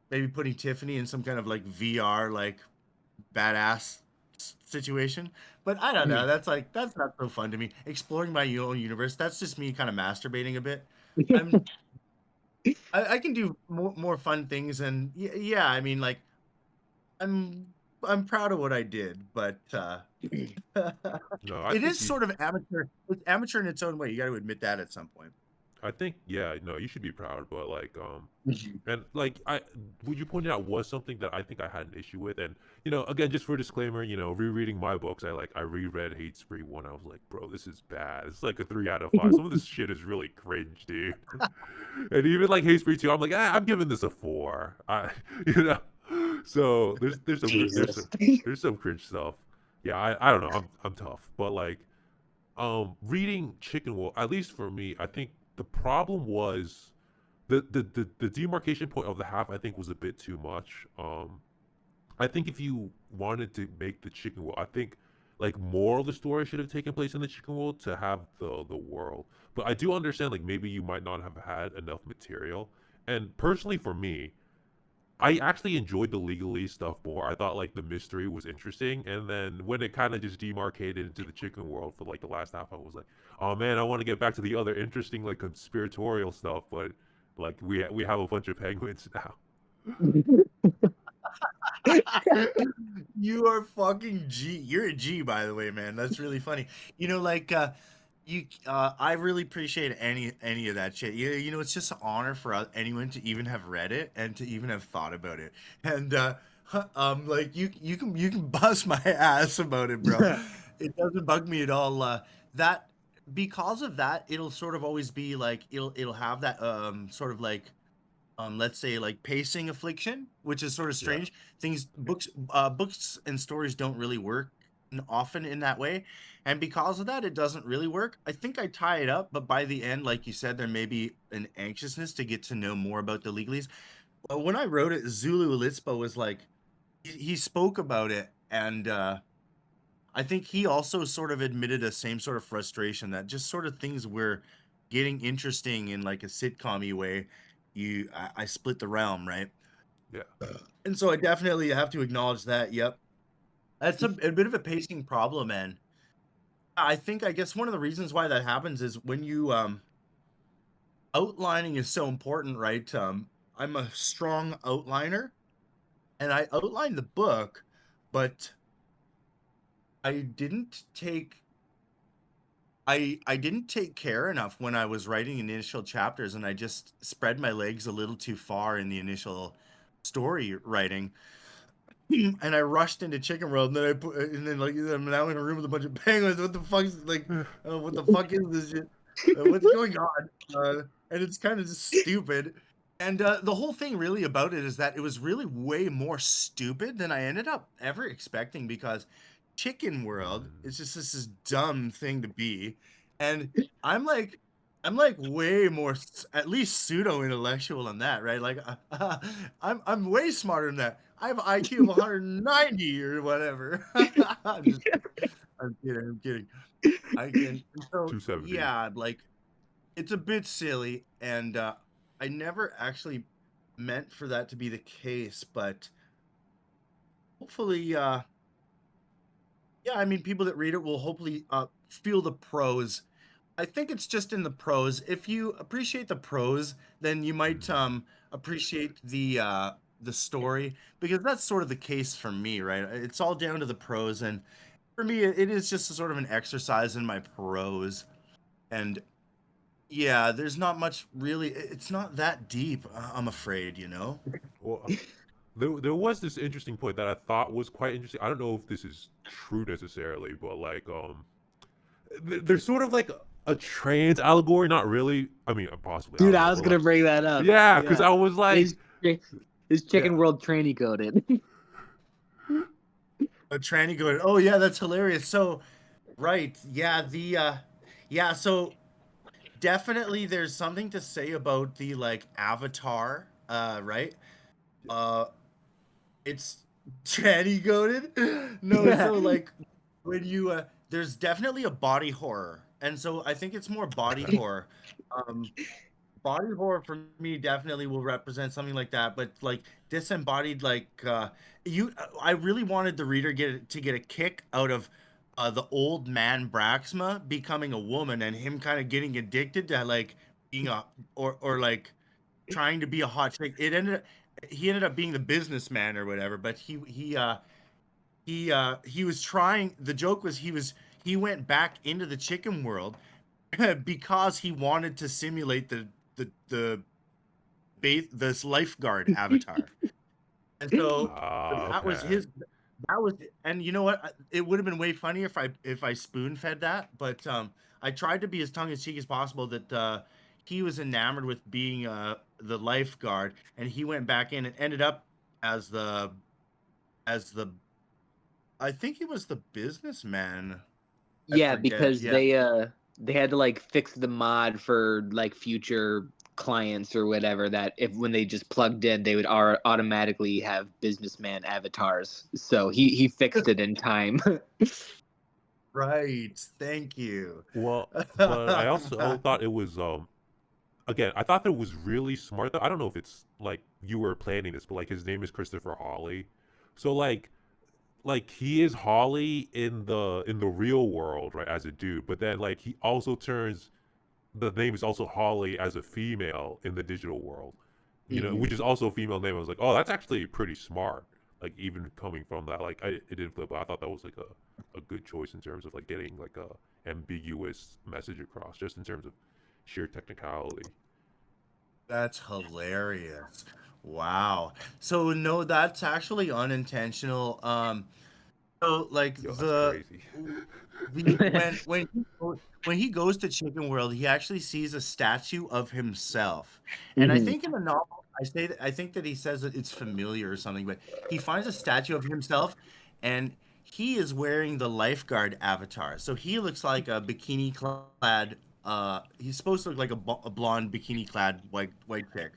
maybe putting Tiffany in some kind of like VR like badass situation. But I don't know. That's not so fun to me. Exploring my own universe. That's just me kind of masturbating a bit. I'm I can do more fun things, and yeah, I mean like I'm proud of what I did, but No, I it is think you. sort of amateur. It's amateur in its own way. You got to admit that at some point. I think yeah. No, you should be proud, but like and like I what you pointed out was something that I think I had an issue with, and again, just for disclaimer, rereading my books, I reread Hate Spree 1. I was like, bro, this is bad. It's like a 3 out of 5. Some of this shit is really cringe, dude. And even like Hate Spree 2, I'm like, I'm giving this a 4. You know. So Jesus. there's some cringe stuff. Yeah, I don't know. I'm tough, but like reading Chicken World, at least for me, I think the problem was the demarcation point of the half, I think, was a bit too much. I think if you wanted to make the Chicken World, I think like more of the story should have taken place in the chicken world to have the world. But I do understand like maybe you might not have had enough material. And personally for me, I actually enjoyed the legalese stuff more. I thought like the mystery was interesting, and then when it kind of just demarcated into the chicken world for like the last half, I was like, oh man, I want to get back to the other interesting like conspiratorial stuff, but like we have a bunch of penguins now. You are fucking G. You're a G, by the way, man. That's really funny. Like I really appreciate any of that shit. It's just an honor for anyone to even have read it and to even have thought about it. And like you can bust my ass about it, bro. It doesn't bug me at all. That because of that, it'll sort of always be like it'll have that sort of like let's say like pacing affliction, which is sort of Yeah. strange. Books and stories don't really work often in that way, and because of that, it doesn't really work. I think I tie it up, but by the end, like you said, there may be an anxiousness to get to know more about the legalese. But when I wrote it, Zulu Elitspo was like, he spoke about it, and I think he also sort of admitted the same sort of frustration that just sort of things were getting interesting in like a sitcom-y way. I split the realm, right? Yeah. And so I definitely have to acknowledge that. Yep. That's a bit of a pacing problem, and I guess one of the reasons why that happens is when you outlining is so important, right? I'm a strong outliner, and I outlined the book, but I didn't take I didn't take care enough when I was writing initial chapters, and I just spread my legs a little too far in the initial story writing. And I rushed into Chicken World, and then like I'm now in a room with a bunch of penguins. What the fuck is like? What the fuck is this shit? What's going on? And it's kind of just stupid. And the whole thing really about it is that it was really way more stupid than I ended up ever expecting, because Chicken World is just this dumb thing to be, and I'm like way more at least pseudo intellectual than that, right? Like I'm way smarter than that. I have an IQ of 190 or whatever. I'm kidding. I can. So 270. yeah, like it's a bit silly, and I never actually meant for that to be the case, but hopefully, yeah, I mean, people that read it will hopefully feel the prose. I think it's just in the prose. If you appreciate the prose, then you might appreciate the story, because that's sort of the case for me, right? It's all down to the prose, and for me, it is just a sort of an exercise in my prose, and yeah, there's not much really. It's not that deep, I'm afraid, Well, there was this interesting point that I thought was quite interesting. I don't know if this is true necessarily, but like there's sort of like a trans allegory, not really. I mean, possibly. I Dude, don't know, I was but gonna like, bring that up. yeah, because I was like, Is Chicken yeah, World tranny coded? a tranny going, oh yeah, that's hilarious. So, right, yeah, yeah, so definitely there's something to say about the like avatar, right? Uh, it's tranny goated. No, so like when you there's definitely a body horror, and so I think it's more body horror. Um, Body horror for me definitely will represent something like that, but like disembodied, like I really wanted the reader to get a kick out of the old man Braxma becoming a woman, and him kind of getting addicted to like being a or like trying to be a hot chick. He ended up being the businessman or whatever, but he was trying. The joke was he went back into the chicken world because he wanted to simulate the this lifeguard avatar. And so that was okay. and you know what? It would have been way funnier if I spoon fed that, but I tried to be as tongue in cheek as possible, that he was enamored with being the lifeguard, and he went back in and ended up as the I think he was the businessman. I Yeah, forget. because Yeah. they had to like fix the mod for like future clients or whatever, that if when they just plugged in they would automatically have businessman avatars. So he fixed it in time. Right. Thank you. Well, but I also thought it was again, I thought that was really smart. I don't know if it's like you were planning this, but like his name is Christopher Hawley. So like he is Hawley in the real world, right, as a dude, but then like he also turns the name is also Hawley as a female in the digital world. Which is also a female name. I was like, oh, that's actually pretty smart. Like even coming from that, like it didn't flip, but I thought that was like a good choice in terms of like getting like a ambiguous message across, just in terms of sheer technicality. That's hilarious. Wow. So no, that's actually unintentional. So like Yo, that's crazy. when he goes to Chicken World, he actually sees a statue of himself. And I Mhm. think in the novel, I think that he says that it's familiar or something, but he finds a statue of himself, and he is wearing the lifeguard avatar. So he looks like a bikini clad. He's supposed to look like a blonde bikini clad white chick,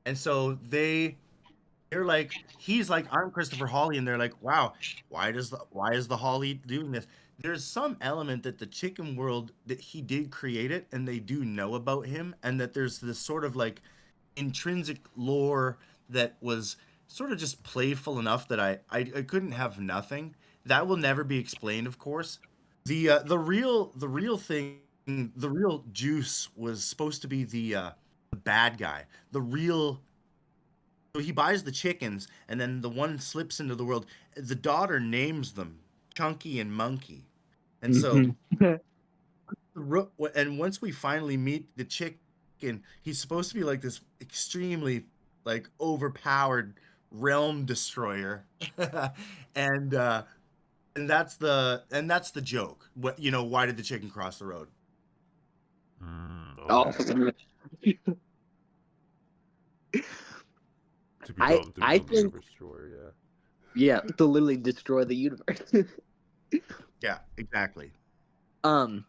and so they're like, he's like, I'm Christopher Hawley, and they're like, wow, why is the Hawley doing this? There's some element that the chicken world that he did create it, and they do know about him, and that there's this sort of like intrinsic lore that was sort of just playful enough that I couldn't have nothing. That will never be explained, of course. The real thing, the real juice was supposed to be the bad guy. The real So he buys the chickens, and then the one slips into the world. The daughter names them Chunky and Monkey, and so Mhm. and once we finally meet the chicken, he's supposed to be like this extremely like overpowered realm destroyer, and uh, and that's the joke. What Why did the chicken cross the road? Oh, Okay. To I become to I become the think universe destroyer, yeah. yeah, to literally destroy the universe. Yeah, exactly. um,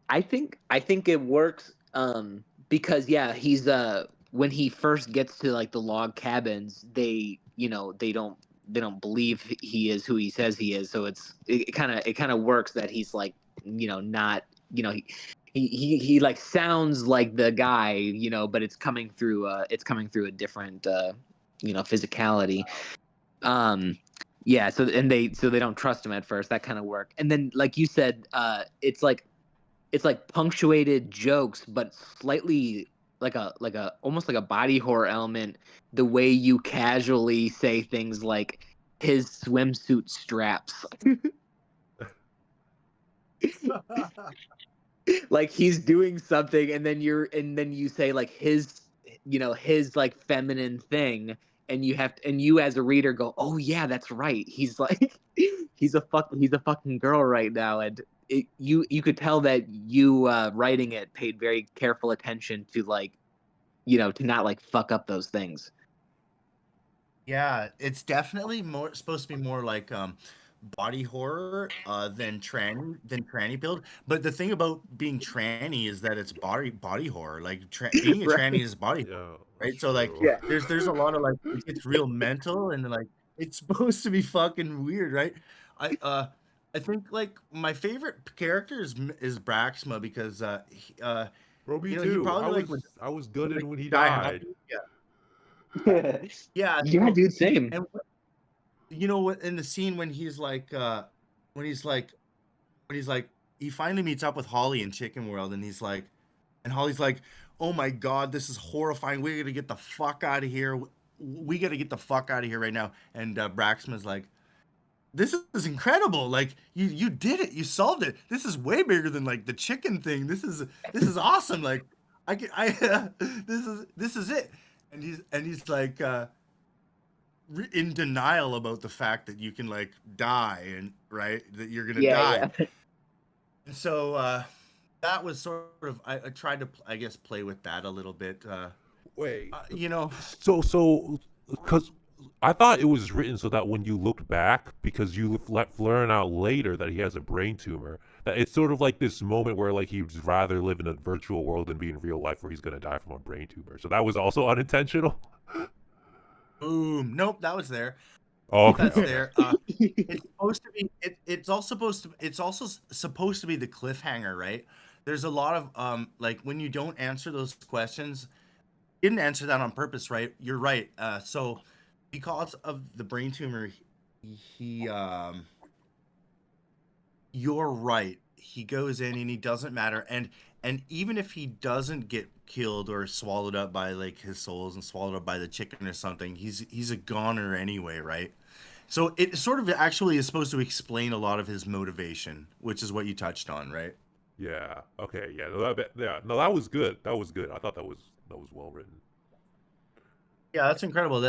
I think it works because yeah, he's when he first gets to like the log cabins, they don't believe he is who he says he is, so it kind of works that he's like, not, he like sounds like the guy, but it's coming through a different physicality. um yeah, so they don't trust him at first. That kind of work, and then like you said, it's like punctuated jokes, but slightly like a almost like a body horror element. The way you casually say things like his swimsuit straps, like he's doing something, and then you say like his like feminine thing, and you as a reader go, oh yeah, that's right. He's like he's a fucking girl right now, and you could tell that you writing it paid very careful attention to like to not like fuck up those things. Yeah, it's definitely more supposed to be more like body horror than tranny build. But the thing about being tranny is that it's body horror. Like being a tranny Right. is body horror, Yeah, that's right? So like true. Yeah. there's a lot of like it gets real mental and like it's supposed to be fucking weird, right? I uh I think like my favorite character is Braxma because Bro, me he too. I probably like was I was gutted like when he die died. happy. Yeah. Yeah, dude, same. And you know what, in the scene when he's like when he's like when he's like he finally meets up with Holly in Chicken World, and he's like, and Holly's like, oh my god, this is horrifying, we gotta get the fuck out of here, we gotta get the fuck out of here right now. And Braxma's like, this is incredible, like you did it, you solved it, this is way bigger than like the chicken thing, this is awesome, like I this is it. And he's like in denial about the fact that you can like die, and right, that you're gonna Yeah, die. yeah. And so that was sort of I tried to I guess play with that a little bit. Wait, You know, because I thought it was written so that when you looked back, because you learn out later that he has a brain tumor, that it's sort of like this moment where like he'd rather live in a virtual world than be in real life where he's gonna die from a brain tumor. So that was also unintentional. boom. Nope, that was there. Oh, okay, That's okay. there. It's supposed to be. It's also supposed to be the cliffhanger, right? There's a lot of like when you don't answer those questions, didn't answer that on purpose, right? You're right. So because of the brain tumor, he you're right. He goes in and he doesn't matter. And even if he doesn't get killed or swallowed up by like his soul isn't swallowed up by the chicken or something, he's a goner anyway, right? So it sort of actually is supposed to explain a lot of his motivation, which is what you touched on, right? Yeah. Okay. Yeah. No, yeah. No, that was good. That was good. I thought that was well written. Yeah, that's incredible.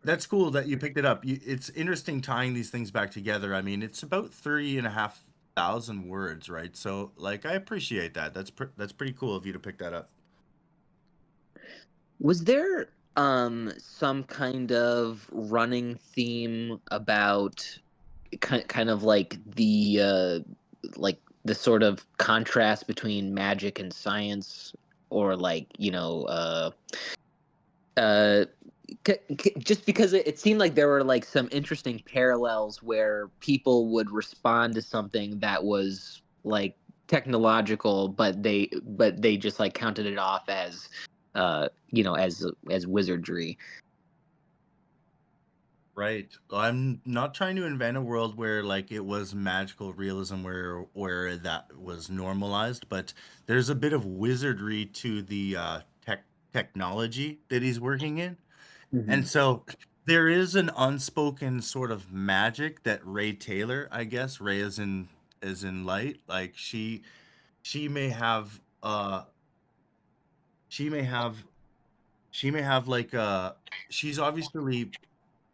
That's cool that you picked it up. It's interesting tying these things back together. I mean, it's about 30,500 words, right? So, like, I appreciate that. That's pretty cool of you to pick that up. Was there some kind of running theme about kind of like the sort of contrast between magic and science, or like, uh just because it seemed like there were like some interesting parallels where people would respond to something that was like technological, but they just like counted it off as as wizardry. Right. I'm not trying to invent a world where like it was magical realism where that was normalized, but there's a bit of wizardry to the technology that he's working in. And so there is an unspoken sort of magic that Ray Taylor, I guess, Ray is in light, like she may have she may have she may have like she's obviously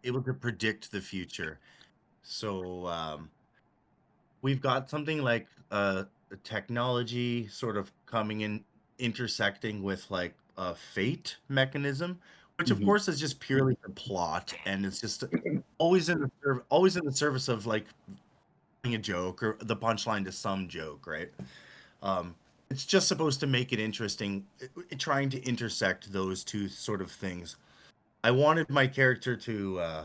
able to predict the future. So we've got something like technology sort of coming in, intersecting with like a fate mechanism, which of Hmm. course is just purely the plot, and it's just always in the service of like a joke or the punchline to some joke, right? Um, it's just supposed to make it interesting, trying to intersect those two sort of things. I wanted my character to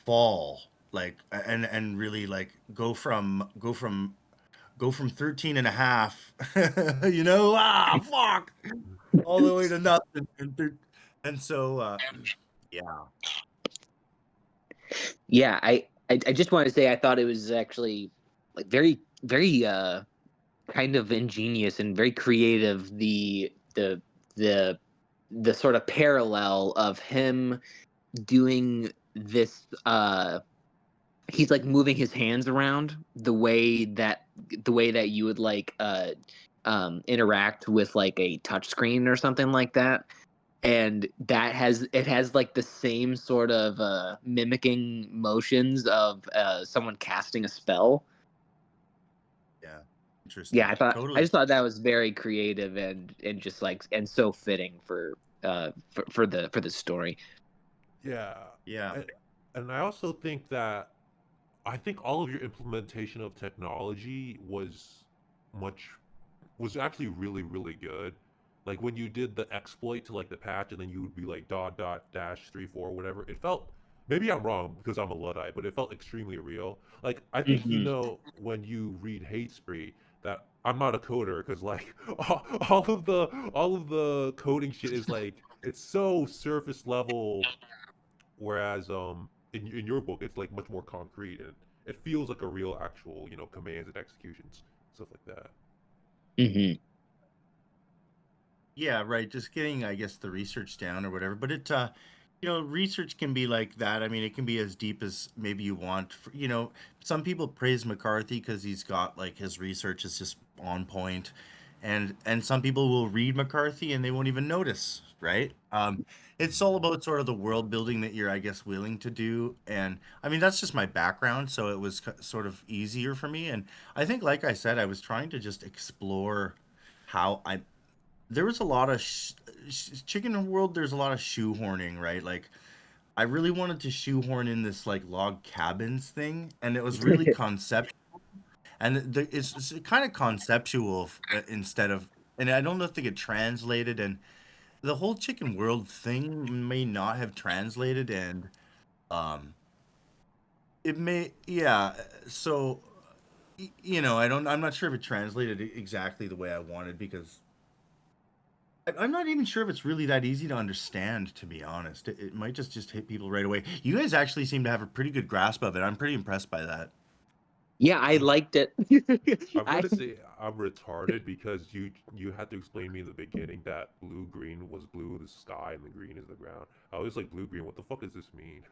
fall like and really like go from 13 and a half, fuck, all the way to nothing. And so, yeah, Yeah, I just wanted to say I thought it was actually like very kind of ingenious and very creative, the the sort of parallel of him doing this, he's like moving his hands around the way that you would like interact with like a touch screen or something like that. And it has like the same sort of mimicking motions of someone casting a spell. yeah, Yeah, interesting, I totally. just thought that was very creative and just like and so fitting for the story. Yeah. Yeah, And, and I also think that I think all of your implementation of technology much was actually really good. Like when you did the exploit to like the patch, and then you would be like dot dash 3 4 whatever. It felt, maybe I'm wrong because I'm a luddite, but it felt extremely real. Like I think Hmm. when you read Hate Spree that I'm not a coder because like all of the coding shit is like it's so surface level, whereas in your book it's like much more concrete and it feels like a real actual commands and executions, stuff like that. Hmm. yeah, right. Just getting, I guess, the research down or whatever. But research can be like that. I mean, it can be as deep as maybe you want. Some people praise McCarthy because he's got like his research is just on point, and some people will read McCarthy and they won't even notice, right? It's all about sort of the world building that you're, I guess, willing to do. And I mean, that's just my background, so it was sort of easier for me. And I think, like I said, I was trying to just explore how I there was a lot of chicken world. There's a lot of shoehorning, right? Like I really wanted to shoehorn in this like log cabins thing, and it was really concept, and it's kind of conceptual instead of, and I don't know if they get translated, and the whole chicken world thing may not have translated, and um It may, yeah. So, I'm not sure if it translated exactly the way I wanted because I'm not even sure if it's really that easy to understand, to be honest. It might just hit people right away. You guys actually seem to have a pretty good grasp of it. I'm pretty impressed by that. Yeah, I I'm liked it. I'm I gonna say I'm retarded because you had to explain to me in the beginning that blue green was blue the sky and the green is the ground. I was like blue green. What the fuck does this mean?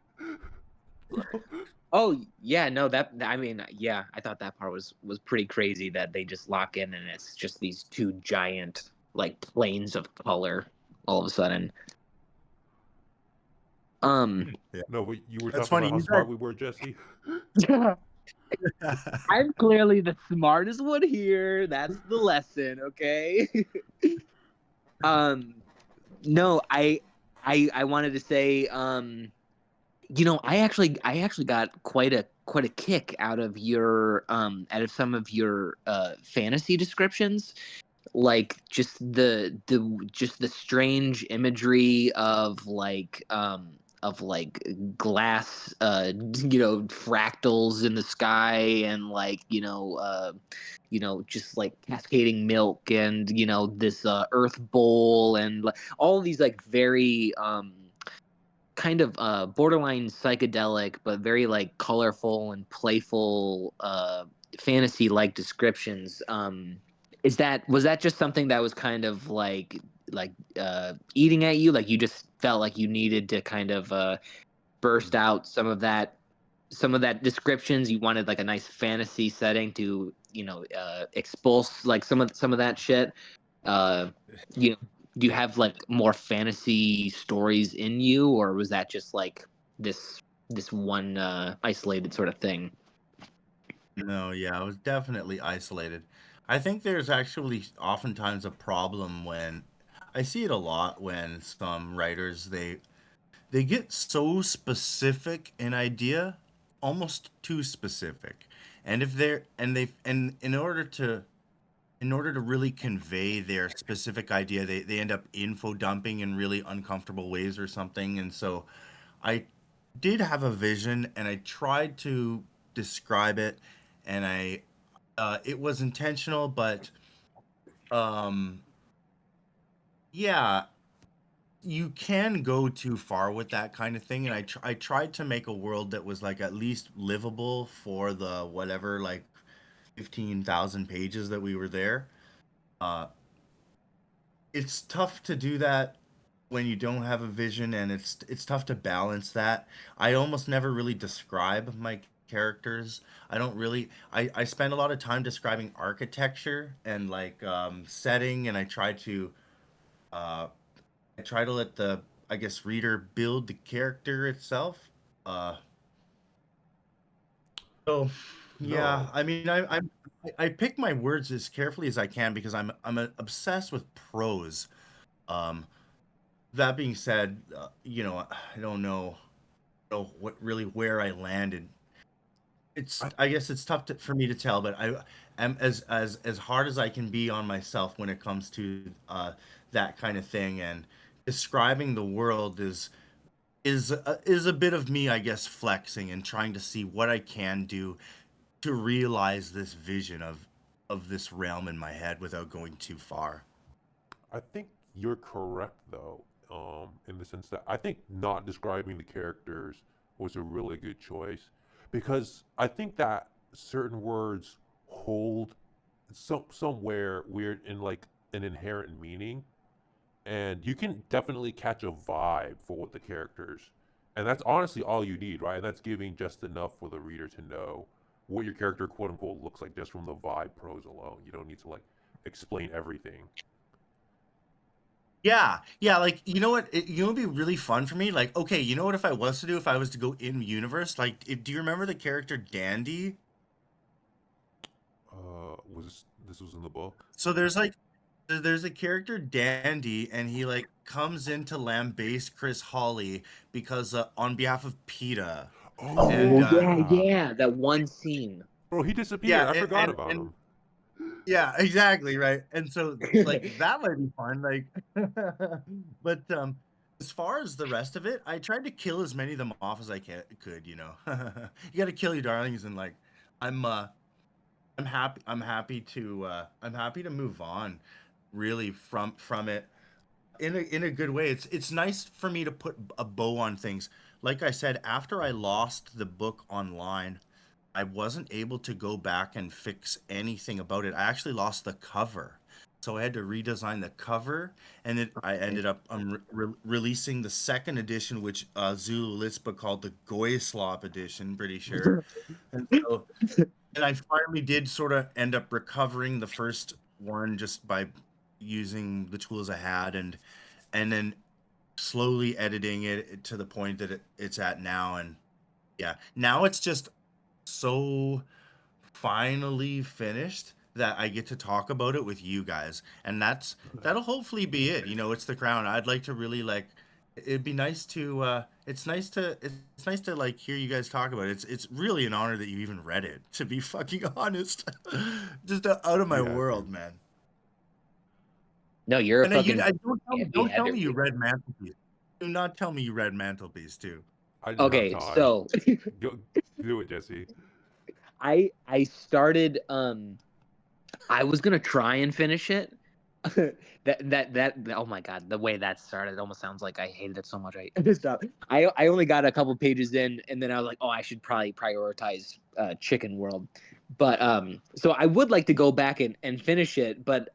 Oh yeah, no, I mean, yeah, I thought that part was pretty crazy that they just lock in and it's just these two giant like planes of color all of a sudden. Um, Yeah. No, but you were That's talking funny. about how You guys. smart we were, Jesse. I'm clearly the smartest one here. That's the lesson, okay? um, no, I wanted to say, I actually got quite a kick out of some of your fantasy descriptions, like just the strange imagery of like glass fractals in the sky, and just like cascading milk, and this earth bowl, and like all these like very kind of borderline psychedelic but very like colorful and playful fantasy like descriptions. Was that just something that was kind of eating at you, like you just felt like you needed to kind of burst out some of that descriptions? You wanted like a nice fantasy setting to expulse like some of that shit. uh you know do you have like more fantasy stories in you, or was that just like this this one isolated sort of thing? No, yeah, I was definitely isolated. I think there's actually oftentimes a problem when I see it a lot when some writers they get so specific in idea, almost too specific. And if they're and they and in order to really convey their specific idea, they end up info dumping in really uncomfortable ways or something. And so I did have a vision and I tried to describe it, and it was intentional, but um yeah, you can go too far with that kind of thing, and I tried to make a world that was like at least livable for the whatever, like 15,000 pages that we were there. uh it's tough to do that when you don't have a vision, and it's tough to balance that. I almost never really describe my characters. I don't really I spend a lot of time describing architecture and like setting, and uh I try to let the, I guess, reader build the character itself. Uh so yeah, No, I mean, I pick my words as carefully as I can because obsessed with prose. Um that being said, I don't know what really where I landed. I I guess it's tough for me to tell, but I am as hard as I can be on myself when it comes to that kind of thing, and describing the world is a bit of me, I guess, flexing and trying to see what I can do to realize this vision of this realm in my head without going too far. I think you're correct though, in the sense that I think not describing the characters was a really good choice because I think that certain words hold somewhere weird in like an inherent meaning, and you can definitely catch a vibe for what the characters, and that's honestly all you need, right? And that's giving just enough for the reader to know what your character quote unquote looks like just from the vibe prose alone. You don't need to like explain everything. Yeah, yeah, like, you know what? Would be really fun for me? Like, okay, you know what, if I was to do, if I was to go in universe, like, do you remember the character Dandy? Was this was in the book? So there's a character Dandy, and he like comes into lambaste Chris Hawley because on behalf of PETA, Oh and Oh yeah, yeah, yeah, that one scene. bro, he disappeared. yeah, I forgot and about him. yeah, exactly, right. And so like that might be fun, like, but as far as the rest of it, I tried to kill as many of them off as I could. You got to kill your darlings, and like, I'm happy. I'm happy to move on, really from it in a good way. It's nice for me to put a bow on things. Like I said, after I lost the book online, I wasn't able to go back and fix anything about it. I actually lost the cover. So I had to redesign the cover, and then I ended up releasing the second edition, which Zulu Lispa called the Goyslop edition, pretty sure. And so, and I finally did sort of end up recovering the first one just by using the tools I had, and then slowly editing it to the point that it's at now. And yeah, now it's just so finally finished that I get to talk about it with you guys, and that'll hopefully be it. It's the crown. I'd like to really like. It'd be nice to. It's nice to like hear you guys talk about it. It's really an honor that you even read it. To be fucking honest, just out of my Yeah, world, dude. man. No, you're a And fucking. don't tell me you read. read Mantelpiece. Do not tell me you read Mantelpiece too. I didn't have Okay, time. so Go do it, Jesse. I started. I was gonna try and finish it. that oh my god, the way that started, it almost sounds like I hated it so much. I stopped. I only got a couple pages in, and then I was like, oh, I should probably prioritize Chicken World. But so I would like to go back and finish it, but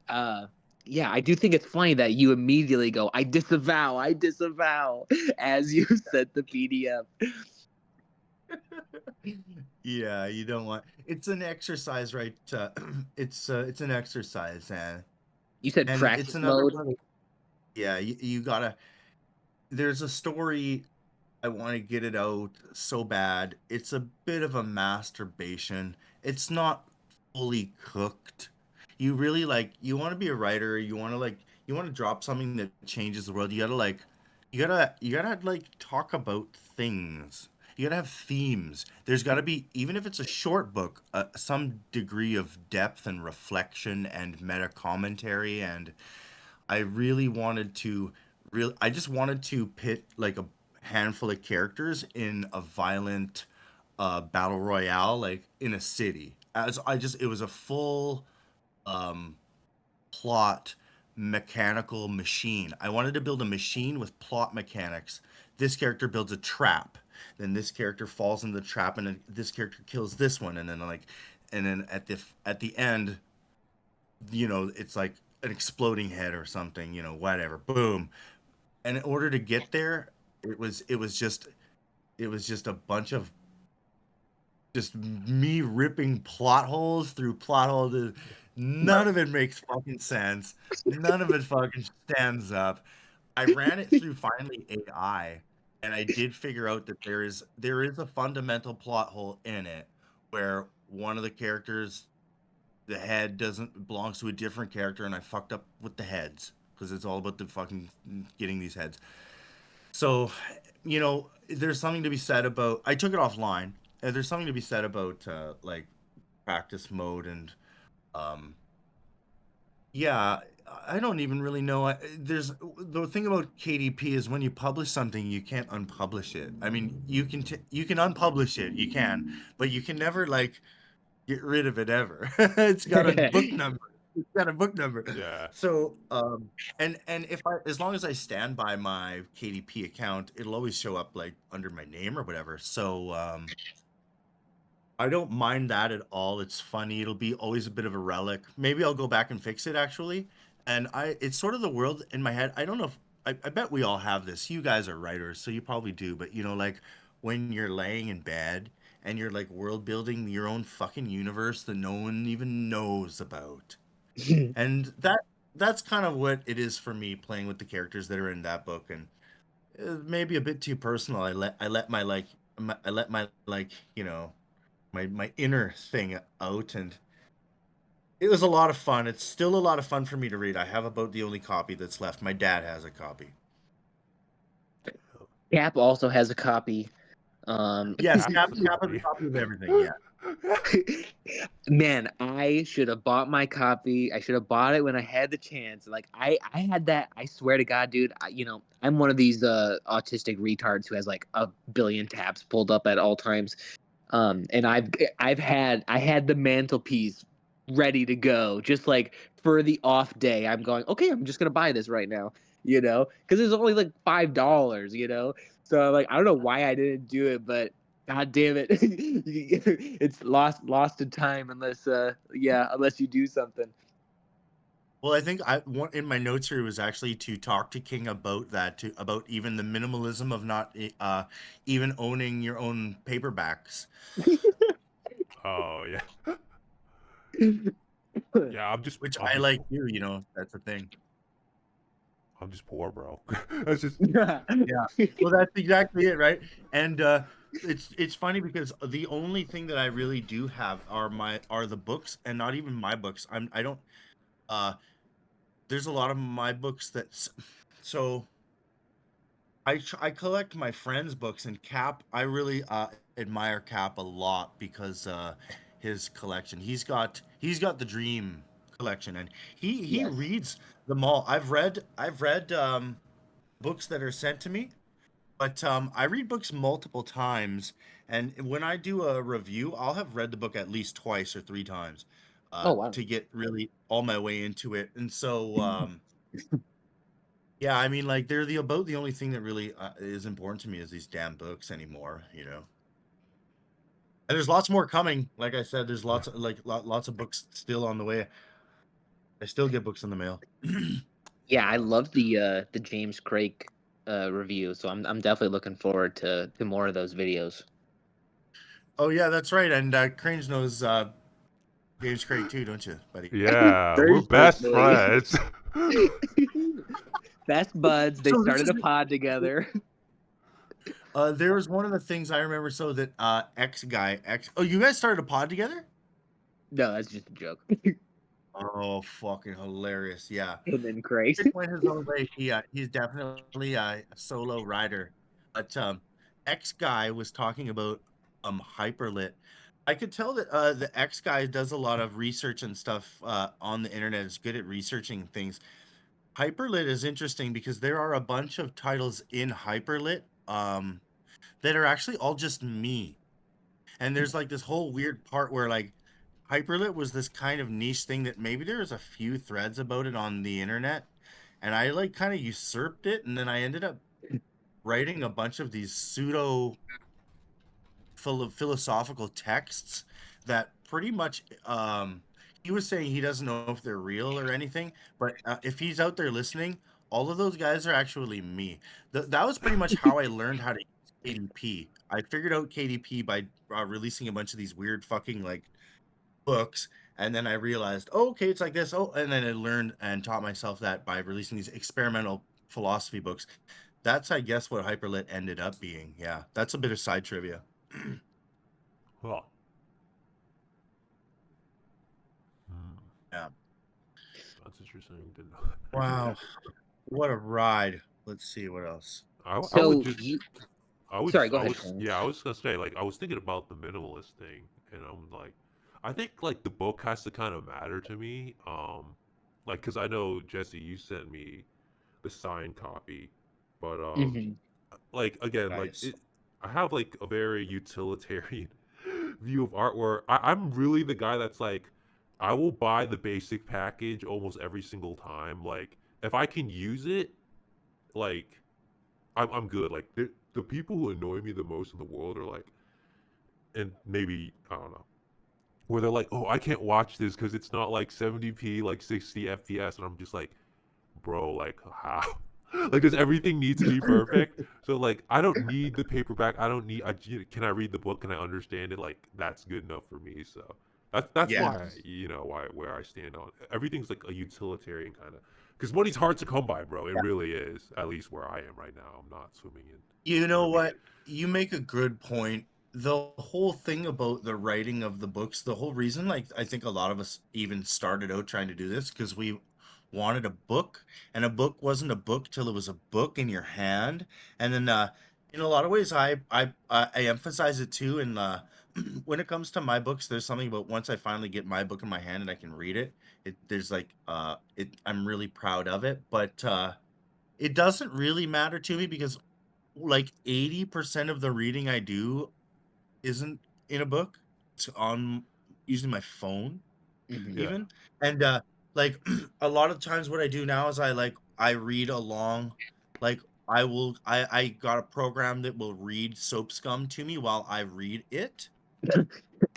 yeah, I do think it's funny that you immediately go, I disavow, as you said the PDF. Yeah, you don't want. It's an exercise, right? It's an exercise, You said and it's practice another mode. one. Yeah, you gotta. There's a story. I want to get it out so bad. It's a bit of a masturbation. It's not fully cooked. You really like. You want to be a writer. You want to like. You want to drop something that changes the world. You gotta like. You gotta like talk about things. You gotta have themes. There's gotta be, even if it's a short book, some degree of depth and reflection and meta commentary. And I really wanted to I just wanted to pit like a handful of characters in a violent battle royale, like in a city. As I just It was a full um plot mechanical machine. I wanted to build a machine with plot mechanics. This character builds a trap, then this character falls in the trap, and then this character kills this one, and then like, and then at the end, it's like an exploding head or something, whatever. Boom. And in order to get there, it was just a bunch of just me ripping plot holes through plot holes. None of it makes fucking sense. None of it fucking stands up. I ran it through finally AI, and I did figure out that there is a fundamental plot hole in it where one of the characters, the head doesn't belongs to a different character, and I fucked up with the heads because it's all about the fucking getting these heads. So, there's something to be said about. I took it offline. There's something to be said about like practice mode, and um, yeah, I don't even really know. There's the thing about KDP is when you publish something, you can't unpublish it. I mean, you can unpublish it, you can, but you can never like get rid of it ever. It's got a book number. It's got a book number. Yeah. So, and if as long as I stand by my KDP account, it'll always show up like under my name or whatever. So, I don't mind that at all. It's funny. It'll be always a bit of a relic. Maybe I'll go back and fix it actually. And it's sort of the world in my head. I don't know if I bet we all have this. You guys are writers, so you probably do. But like when you're laying in bed and you're like world building your own fucking universe that no one even knows about. And that's kind of what it is for me playing with the characters that are in that book. And maybe a bit too personal. I let my like I let my like my inner thing out, and it was a lot of fun. It's still a lot of fun for me to read. I have about the only copy that's left. My dad has a copy. Cap also has a copy. Yeah, That's snap funny. a copy of everything. Yeah. Man, I should have bought my copy. I should have bought it when I had the chance. Like I had that. I swear to God, dude. I'm one of these autistic retards who has like a billion tabs pulled up at all times. And I had the mantelpiece ready to go, just like for the off day. I'm going, okay, I'm just gonna buy this right now, because it's only like $5, So like I don't know why I didn't do it, but God damn it, it's lost to time unless unless you do something. Well, I think in my notes here was actually to talk to King about that, about even the minimalism of not even owning your own paperbacks. Oh yeah. Yeah, Which I'm I just like too, that's the thing. I'm just poor, bro. That's just Yeah. Well, that's exactly it, right? And it's funny because the only thing that I really do have are the books, and not even my books. I don't there's a lot of my books so I collect my friends' books, and Cap, I really admire Cap a lot because his collection. He's got the Dream collection, and he Yes. reads them all. I've read books that are sent to me, but I read books multiple times, and when I do a review, I'll have read the book at least twice or three times Oh wow. to get really all my way into it. And so yeah, I mean, like they're the only thing that really is important to me is these damn books anymore, And there's lots more coming. Like I said, there's lots of lots of books still on the way. I still get books in the mail. Yeah, I love the James Craig review, so I'm definitely looking forward to more of those videos. Oh yeah, that's right. And Cringe knows James Craig too, don't you, buddy? yeah, we're best Personally. friends. Best buds. They So this started is a pod together. there was one of the things I remember. So that Oh, you guys started a pod together? No, that's just a joke. Oh, fucking hilarious! Yeah. And then Craig. It went his own way. He's definitely a solo rider. But X guy was talking about hyperlit. I could tell that the X guy does a lot of research and stuff on the internet. Is good at researching things. Hyperlit is interesting because there are a bunch of titles in hyperlit that are actually all just me. And there's like this whole weird part where like hyperlit was this kind of niche thing that maybe there's a few threads about it on the internet, and I like kind of usurped it, and then I ended up writing a bunch of these pseudo philosophical texts that pretty much he was saying he doesn't know if they're real or anything, but if he's out there listening, all of those guys are actually me. That was pretty much how I learned how to use KDP. I figured out KDP by releasing a bunch of these weird fucking like books, and then I realized, oh, okay, it's like this. Oh, and then I learned and taught myself that by releasing these experimental philosophy books. That's, I guess, what hyperlit ended up being. Yeah, that's a bit of side trivia. Well, Yeah. that's interesting. Didn't know that. Wow, what a ride. Let's see what else. I So would just you I would sorry, just go I ahead, was Shane. yeah, I was gonna say, like, I was thinking about the minimalist thing, and I'm like, I think like the book has to kind of matter to me. Like, cause I know, Jesse, you sent me the signed copy, but Hmm. like, again, like Nice. I have like a very utilitarian view of art where I'm really the guy that's like, I will buy the basic package almost every single time. Like, if I can use it, like, I'm good. Like, the people who annoy me the most in the world are like, and maybe I don't know, where they're like, oh, I can't watch this because it's not like 70p, like 60 FPS, and I'm just like, bro, like how? Like, does everything need to be perfect? So like, I don't need the paperback. I don't need. Can I read the book? Can I understand it? Like, that's good enough for me. So that's Yeah. why where I stand on everything's like a utilitarian kind of. Because money's hard to come by, bro. It really is. At least where I am right now, I'm not swimming in. You know what? You make a good point. The whole thing about the writing of the books, the whole reason, like, I think a lot of us even started out trying to do this because we wanted a book, and a book wasn't a book till it was a book in your hand. And then In a lot of ways, I emphasize it too. And when it comes to my books, there's something about once I finally get my book in my hand and I can read it. There's like I'm really proud of it. But it doesn't really matter to me because like 80% of the reading I do isn't in a book. It's on using my phone Hmm. Yeah. even. And like a lot of times what I do now is I read along, like I got a program that will read soap scum to me while I read it.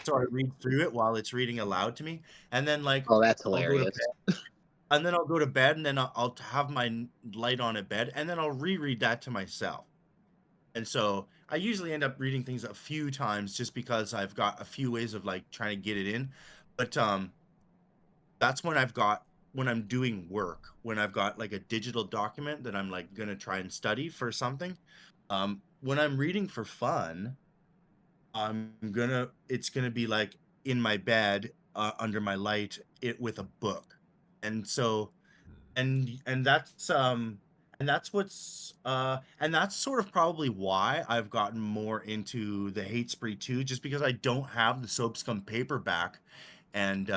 So I read through it while it's reading aloud to me. And then like Oh, that's I'll go to hilarious. bed and then I'll go to bed and then I'll have my light on at bed and then I'll reread that to myself. And so I usually end up reading things a few times just because I've got a few ways of like trying to get it in. But that's when I'm doing work, when I've got like a digital document that I'm like gonna try and study for something. When I'm reading for fun, it's gonna be like in my bed, under my light, it with a book. And so and that's sort of probably why I've gotten more into the hate spree too, just because I don't have the soap scum paperback. And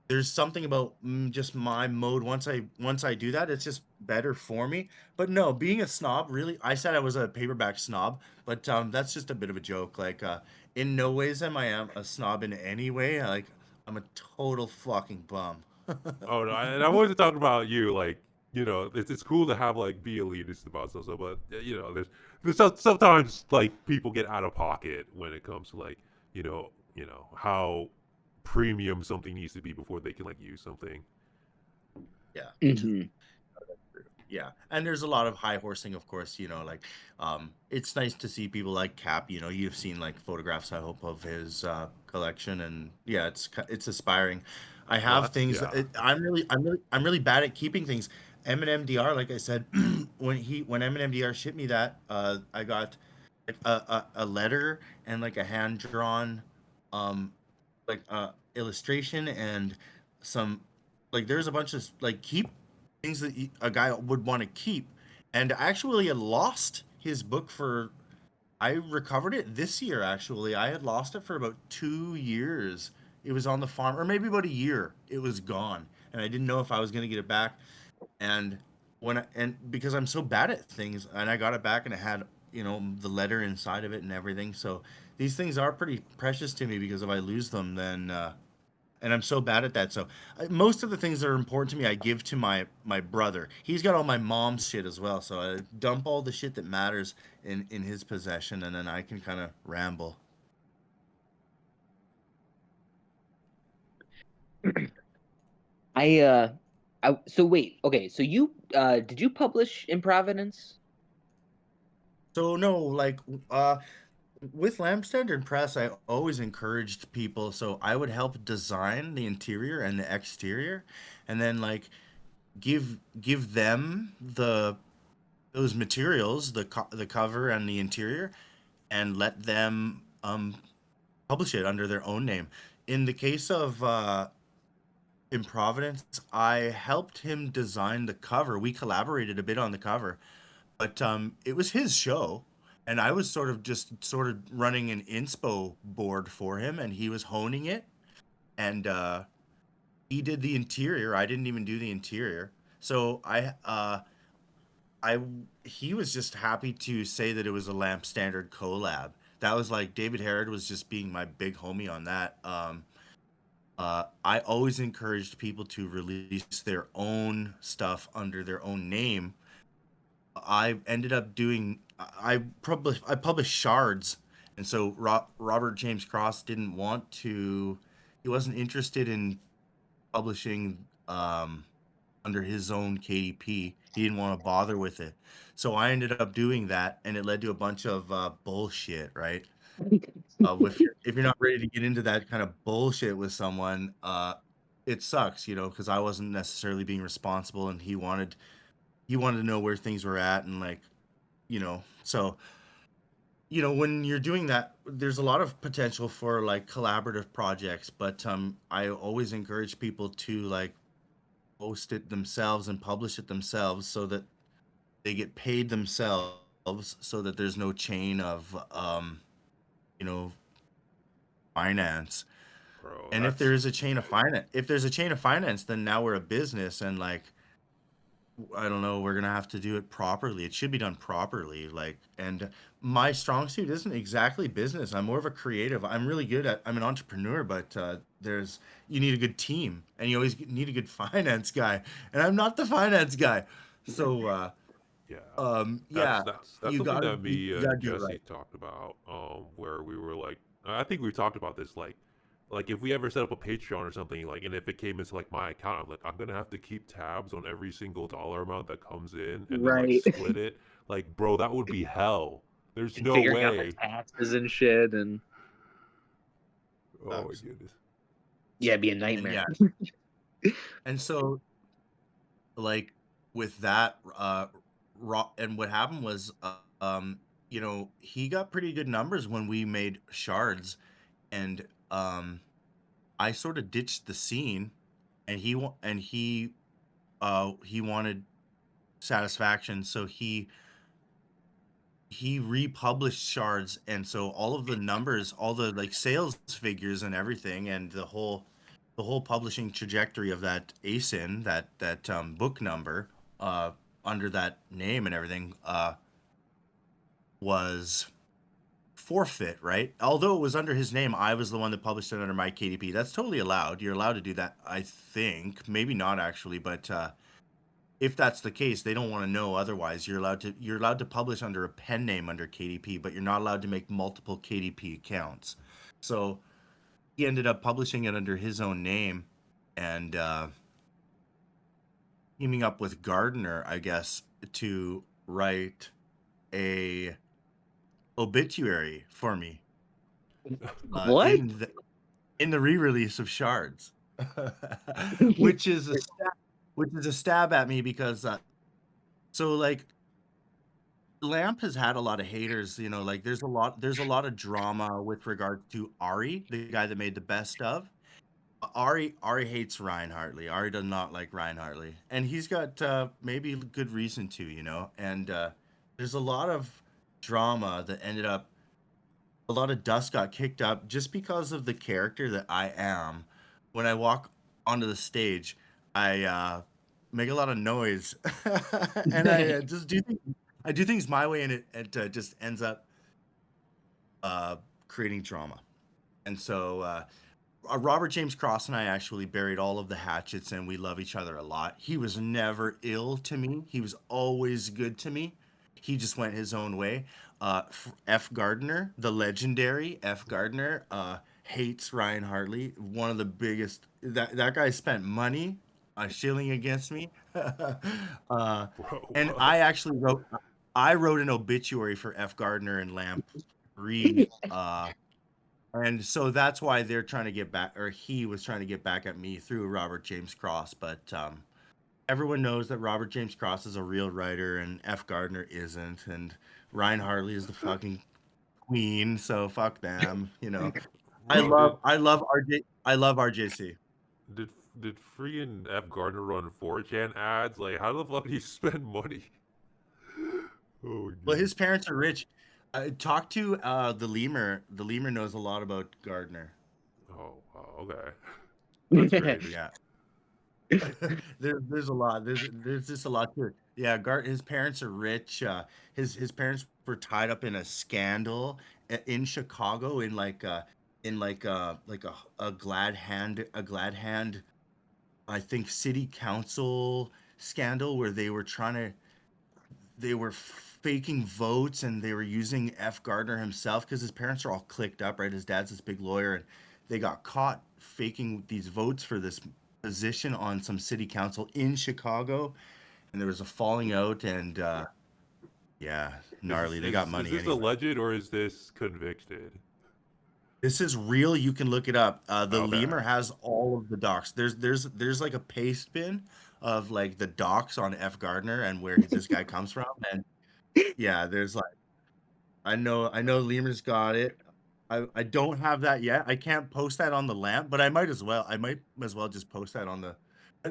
there's something about just my mode. Once I do that, it's just better for me. But no, being a snob, really, I said I was a paperback snob, but that's just a bit of a joke. Like, in no ways am a snob in any way. Like, I'm a total fucking bum. Oh no, and I wanted to talk about you. Like, it's cool to have like be elitist about stuff, but sometimes like people get out of pocket when it comes to like how premium something needs to be before they can like use something. Yeah. Hmm. Yeah, and there's a lot of high horsing, of course, like, it's nice to see people like Cap, you've seen like photographs, I hope, of his collection, and yeah, it's aspiring. I Well, have that's things that yeah. I'm really bad at keeping things. MNMDR, like I said, when MNMDR shipped me that, I got like a letter and like a hand drawn, um, like illustration and some like there's a bunch of like keep things that a guy would want to keep. And actually, I lost his book for. I recovered it this year. Actually, I had lost it for about 2 years. It was on the farm, or maybe about a year. It was gone, and I didn't know if I was gonna get it back. And because I'm so bad at things, and I got it back, and it had the letter inside of it and everything. So these things are pretty precious to me because if I lose them, then and I'm so bad at that. So most of the things that are important to me, I give to my brother. He's got all my mom's shit as well, so I dump all the shit that matters in his possession, and then I can kind of ramble. I so wait, okay, so you did you publish in Providence? So no, like with Lampstand Press, I always encouraged people. So I would help design the interior and the exterior, and then like give them those materials, the cover and the interior, and let them publish it under their own name. In the case of in Providence, I helped him design the cover. We collaborated a bit on the cover, but it was his show, and I was sort of running an inspo board for him, and he was honing it, and he did the interior. I didn't even do the interior, so I he was just happy to say that it was a Lamp Standard collab. That was like David Herod was just being my big homie on that. I always encouraged people to release their own stuff under their own name. I ended up doing I published shards, and so Robert James Cross didn't want to. He wasn't interested in publishing under his own KDP. He didn't want to bother with it. So I ended up doing that, and it led to a bunch of bullshit, right? If you're not ready to get into that kind of bullshit with someone, it sucks, because I wasn't necessarily being responsible, and he wanted to know where things were at, and like, so when you're doing that, there's a lot of potential for like collaborative projects, but I always encourage people to like post it themselves and publish it themselves so that they get paid themselves so that there's no chain of you know, finance. Bro, And if there is a chain of finance, then now we're a business, and like, I don't know, we're gonna have to do it properly. It should be done properly. Like, and my strong suit isn't exactly business. I'm more of a creative. I'm an entrepreneur, but you need a good team, and you always need a good finance guy. And I'm not the finance guy. So yeah. yeah, That's something that you me gotta and do it Jesse right. talked about, where we were like, I think we talked about this, like if we ever set up a Patreon or something, like, and if it came into like my account, I'm like, I'm gonna have to keep tabs on every single dollar amount that comes in, and then like Right. split it. Like, bro, that would be hell. There's And no figuring out the way. taxes and shit, and Oh my Sucks. goodness. yeah, it'd be a And nightmare. yeah, and so like with that, and what happened was, he got pretty good numbers when we made shards, and I sort of ditched the scene, and he wanted satisfaction, so he republished shards, and so all of the numbers, all the like sales figures and everything, and the whole publishing trajectory of that ASIN, that book number, uh under that name and everything, was forfeit, right? Although it was under his name, I was the one that published it under my KDP. That's totally allowed. You're allowed to do that, I think. Maybe not actually, but if that's the case, they don't want to know otherwise. You're allowed to publish under a pen name under KDP, but you're not allowed to make multiple KDP accounts. So he ended up publishing it under his own name, and teaming up with Gardner, I guess, to write a obituary for me, What? in the re-release of Shards, which is a stab at me because so like Lamp has had a lot of haters, like there's a lot of drama with regards to Ari, the guy that made the best of. Ari hates Ryan Hartley. Ari does not like Ryan Hartley, and he's got maybe good reason to, And there's a lot of drama that ended up. A lot of dust got kicked up just because of the character that I am. When I walk onto the stage, I make a lot of noise, and I do things my way, and it just ends up creating drama. And so Robert James Cross and I actually buried all of the hatchets, and we love each other a lot. He was never ill to me. He was always good to me. He just went his own way. F. Gardner, the legendary F. Gardner, hates Ryan Hartley. One of the biggest. That guy spent money on shilling against me. Bro, And what? I wrote an obituary for F. Gardner and Lamp 3. And so that's why they're trying to get back, or he was trying to get back at me through Robert James Cross. But everyone knows that Robert James Cross is a real writer and F. Gardner isn't. And Ryan Hartley is the fucking queen. So fuck them. I Bro, love I love RJ I love RJC. did did freaking F Gardner run 4chan ads? Like, how the fuck do you spend money? Oh my Well, goodness. his parents are rich. Talk to the lemur. The lemur knows a lot about Gardner. Oh, wow, okay. That's crazy. Yeah. There's a lot. There's just a lot to it. Yeah, his parents are rich. His parents were tied up in a scandal in Chicago, in like a glad hand, I think, city council scandal where they were faking votes, and they were using F. Gardner himself because his parents are all clicked up, right? His dad's this big lawyer, and they got caught faking these votes for this position on some city council in Chicago, and there was a falling out, and yeah, Is gnarly. this They got is money this anyway. alleged or is this convicted? This is real. You can look it up. The Okay. lemur has all of the docs. There's like a paste bin of like the docs on F. Gardner and where this guy comes from, and yeah, there's like I know Lemur's got it. I don't have that yet. I can't post that on the lamp, but I might as well. I might as well just post that on the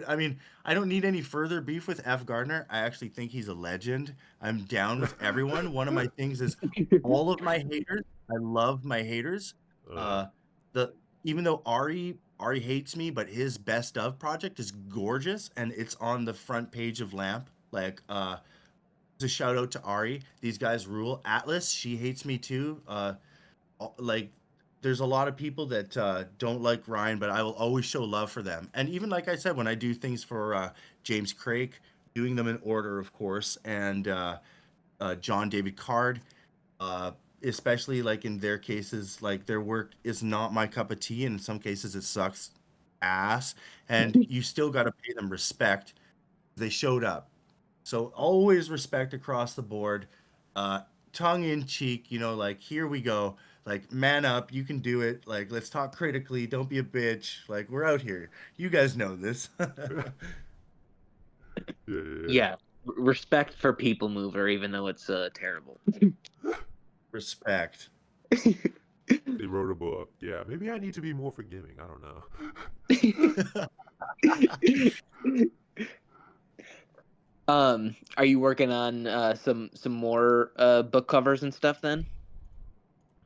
I mean, I don't need any further beef with F. Gardner. I actually think he's a legend. I'm down with everyone. One of my things is all of my haters. I love my haters. Uh, Uh, the even though Ari hates me, but his best of project is gorgeous, and it's on the front page of Lamp. Like, it's a shout out to Ari. These guys rule. Atlas, she hates me too. Like, there's a lot of people that don't like Ryan, but I will always show love for them. And even like I said, when I do things for James Craig, doing them in order, of course, and John David Card, uh, especially like in their cases, like their work is not my cup of tea. And in some cases, it sucks ass, and you still got to pay them respect. They showed up. So always respect across the board, uh, tongue in cheek, like here we go, like man up, you can do it. Like let's talk critically, don't be a bitch. Like we're out here. You guys know this. yeah. Yeah, respect for People Mover, even though it's terrible. Respect. They wrote a book. Yeah, maybe I need to be more forgiving. I don't know. Are you working on some more book covers and stuff then?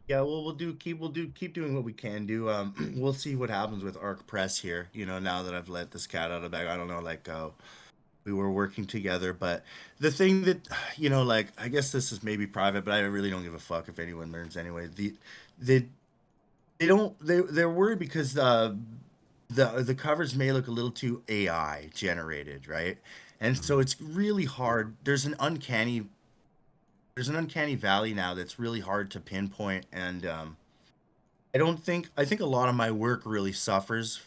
Yeah, well, we'll keep doing what we can do. We'll see what happens with Arc Press here. Now that I've let this cat out of the bag, I don't know, like we were working together, but the thing that like I guess this is maybe private, but I really don't give a fuck if anyone learns anyway. They're worried because the covers may look a little too AI generated, right? And so it's really hard. There's an uncanny valley now that's really hard to pinpoint, and I think a lot of my work really suffers,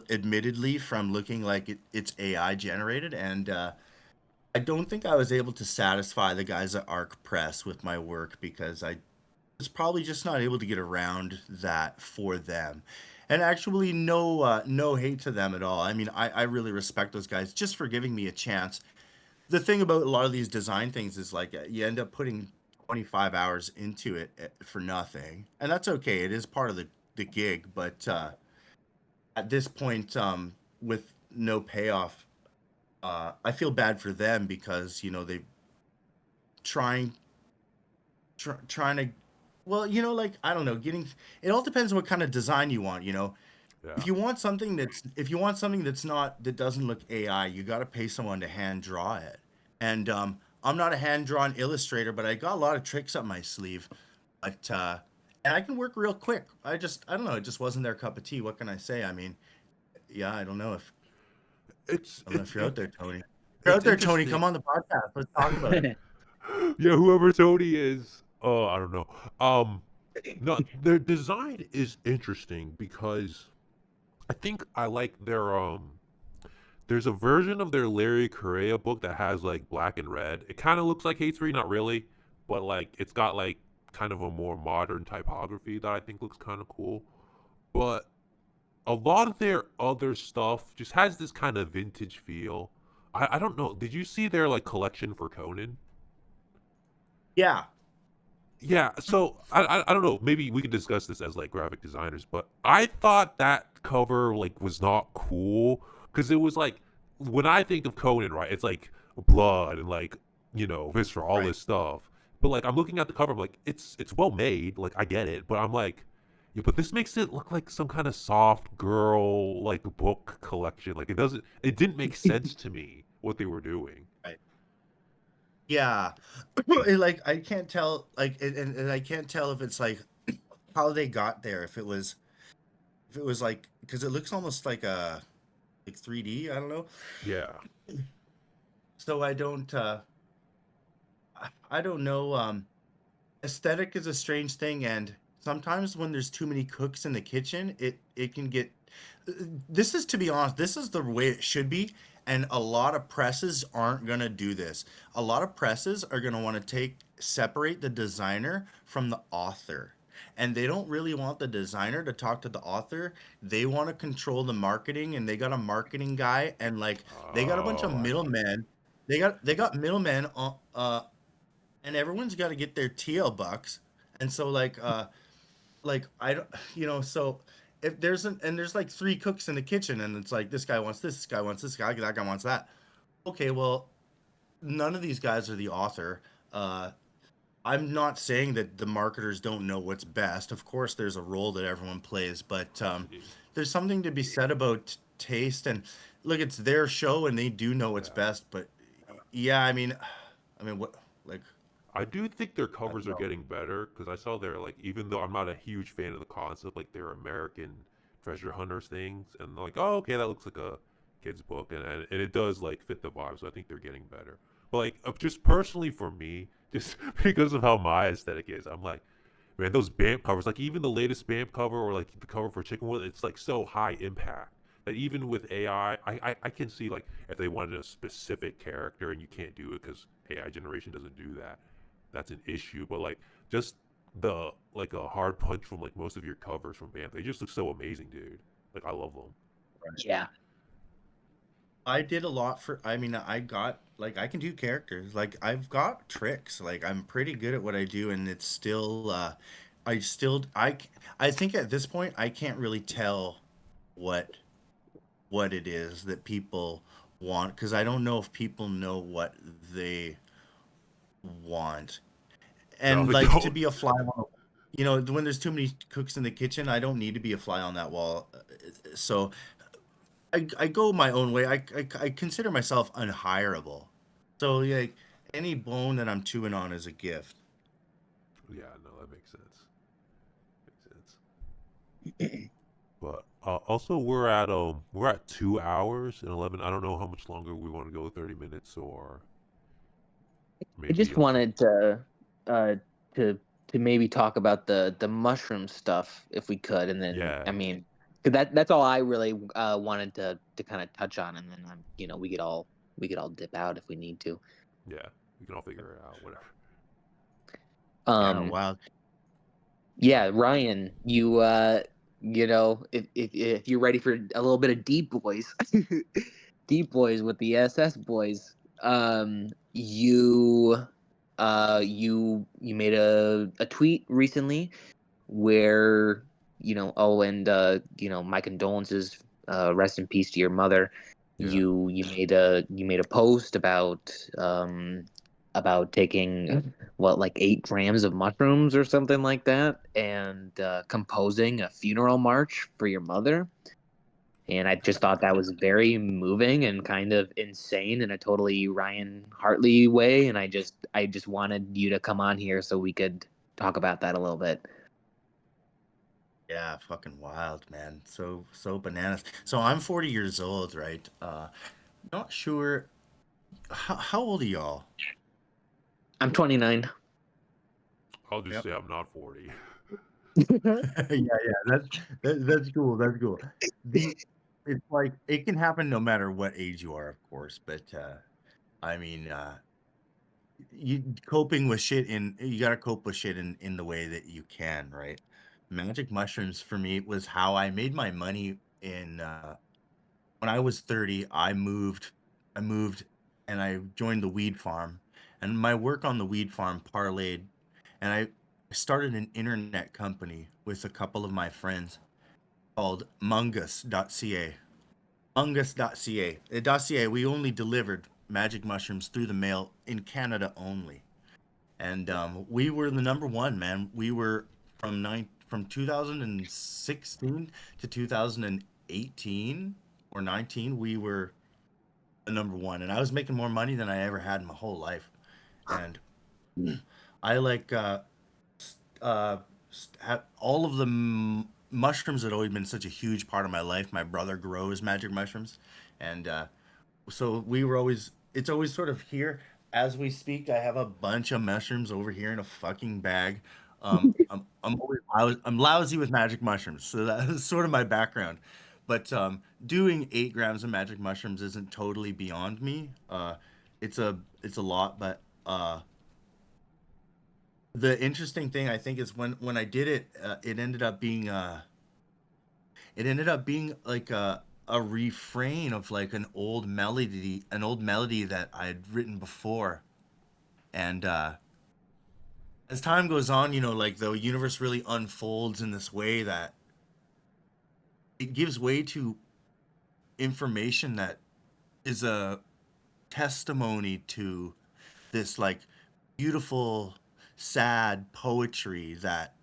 admittedly, from looking like it's AI generated, and I don't think I was able to satisfy the guys at Arc Press with my work because I was probably just not able to get around that for them. And actually, no hate to them at all. I mean, I really respect those guys just for giving me a chance. The thing about a lot of these design things is like you end up putting 25 hours into it for nothing, and that's okay. It is part of the gig, but at this point, with no payoff, I feel bad for them because they trying trying to, well, like I don't know, getting it all depends on what kind of design you want. Yeah. If you want something that doesn't look AI, you got to pay someone to hand draw it. And I'm not a hand drawn illustrator, but I got a lot of tricks up my sleeve. But and I can work real quick. I don't know, it just wasn't their cup of tea. What can I say? I mean, yeah, I don't know if you're out there, Tony. If you're out there, Tony, come on the podcast. Let's talk about it. Yeah, whoever Tony is. Oh, I don't know. No, their design is interesting because I think I like their There's a version of their Larry Correa book that has like black and red. It kind of looks like H3, not really, but like it's got like kind of a more modern typography that I think looks kind of cool. But a lot of their other stuff just has this kind of vintage feel. I don't know. Did you see their like collection for Conan? Yeah. Yeah, so I don't know. Maybe we could discuss this as like graphic designers, but I thought that cover like was not cool because it was like when I think of Conan, right? It's like blood and like viscera, all Right. this stuff. But like I'm looking at the cover, I'm like it's well made, like I get it, but I'm like, yeah, but this makes it look like some kind of soft girl like book collection. Like it didn't make sense to me what they were doing. Right. Yeah. Like I can't tell, like, and I can't tell if it's like how they got there. If it was like, because it looks almost like 3D. I don't know. Yeah. So I don't know. Aesthetic is a strange thing, and sometimes when there's too many cooks in the kitchen, it can get. This is, to be honest, this is the way it should be, and a lot of presses aren't gonna do this. A lot of presses are gonna want to separate the designer from the author. And they don't really want the designer to talk to the author. They want to control the marketing, and they got a marketing guy, and like they got a bunch of Oh, middlemen. They got middlemen and everyone's got to get their TL bucks. And so like I don't, so if there's like 3 cooks in the kitchen, and it's like this guy wants this guy wants this guy, that guy wants that. Okay, well, none of these guys are the author. I'm not saying that the marketers don't know what's best. Of course, there's a role that everyone plays, but there's something to be said about taste. And look, it's their show, and they do know what's best. But yeah, I mean, what like I do think their I don't covers are know. getting better because I saw their like even though I'm not a huge fan of the concept, like their American treasure hunters things, and they're like, oh, okay, that looks like a kid's book, and it does like fit the vibe. So I think they're getting better. But like just personally for me, just because of how my aesthetic is, I'm like, man, those BAMP covers, like even the latest BAMP cover or like the cover for CHICKENWORLD, it's like so high impact that even with AI, I can see like if they wanted a specific character and you can't do it because AI generation doesn't do that, that's an issue. But like just the like a hard punch from like most of your covers from BAMP, they just look so amazing, dude. Like I love them. Yeah. I did a lot for. I mean, I got like I can do characters. Like I've got tricks. Like I'm pretty good at what I do, and it's still. I still. I think at this point I can't really tell what what it is that people want because I don't know if people know what they want. No, And they like to don't. be a fly on a, when there's too many cooks in the kitchen, I don't need to be a fly on that wall. So I go my own way. I consider myself unhireable. So yeah, any bone that I'm chewing on is a gift. Yeah, no, that makes sense. Makes sense. But also we're at 2 hours and 11. I don't know how much longer we want to go. 30 minutes or I maybe just up to. wanted uh to to maybe talk about the mushroom stuff if we could, and then I Yeah, mean, 'cause that's all I really wanted to kind of touch on, and then we could all dip out if we need to. yeah. We can all figure it out. Whatever. Yeah, Um, wow. yeah, Ryan, if you're ready for a little bit of deep boys, deep boys with the SS boys, you made a tweet recently where my condolences, rest in peace to your mother. Yeah. You made a post about taking what, like 8 grams of mushrooms or something like that, and composing a funeral march for your mother. And I just thought that was very moving and kind of insane in a totally Ryan Hartley way. And I just wanted you to come on here so we could talk about that a little bit. Yeah, fucking wild, man. So bananas. So I'm 40 years old, right? Not sure how old are y'all? I'm 29. I'll just Yep. say I'm not 40. Yeah, that's cool. That's cool. The it's like it can happen no matter what age you are, of course, but I mean, you coping with shit in you gotta cope with shit in the way that you can, right? Magic mushrooms for me was how I made my money in when I was 30, I moved and I joined the weed farm. And my work on the weed farm parlayed and I started an internet company with a couple of my friends called mungus.ca. Mungus.ca. .ca, we only delivered magic mushrooms through the mail in Canada only. And we were the number one, man. We were from 2016 to 2018 or 19. We were the number one, and I was making more money than I ever had in my whole life. And I like uh, all of the mushrooms had always been such a huge part of my life. My brother grows magic mushrooms, and so we were always it's always sort of here as we speak. I have a bunch of mushrooms over here in a fucking bag. I'm lousy with magic mushrooms, so that's sort of my background. But doing 8 grams of magic mushrooms isn't totally beyond me. It's a lot, but the interesting thing I think is when I did it, it ended up being like a refrain of like an old melody that I had written before. And as time goes on, like the universe really unfolds in this way that it gives way to information that is a testimony to this like beautiful, sad poetry that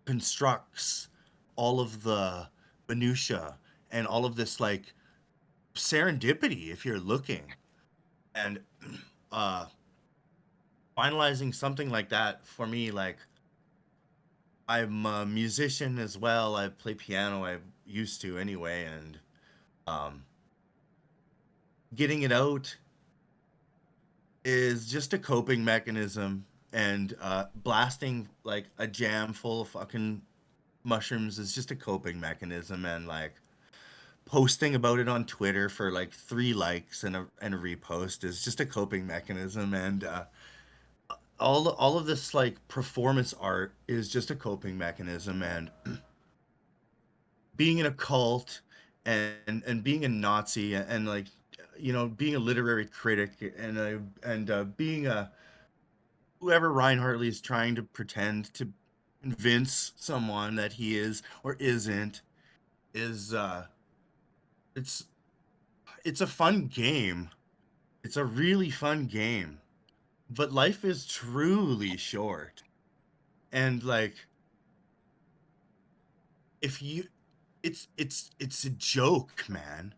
constructs all of the minutia and all of this like serendipity if you're looking. And uh finalizing something like that for me, like I'm a musician as well. I play piano, I used to anyway, and um getting it out is just a coping mechanism, and blasting like a jam full of fucking mushrooms is just a coping mechanism, and like posting about it on Twitter for like 3 likes and a repost is just a coping mechanism, and all of this like performance art is just a coping mechanism, and being in a cult and being a Nazi and like being a literary critic and being a whoever Ryan Hartley is trying to pretend to convince someone that he is or isn't is it's it's a fun game. It's a really fun game. But life is truly short. And like if you it's a joke, man.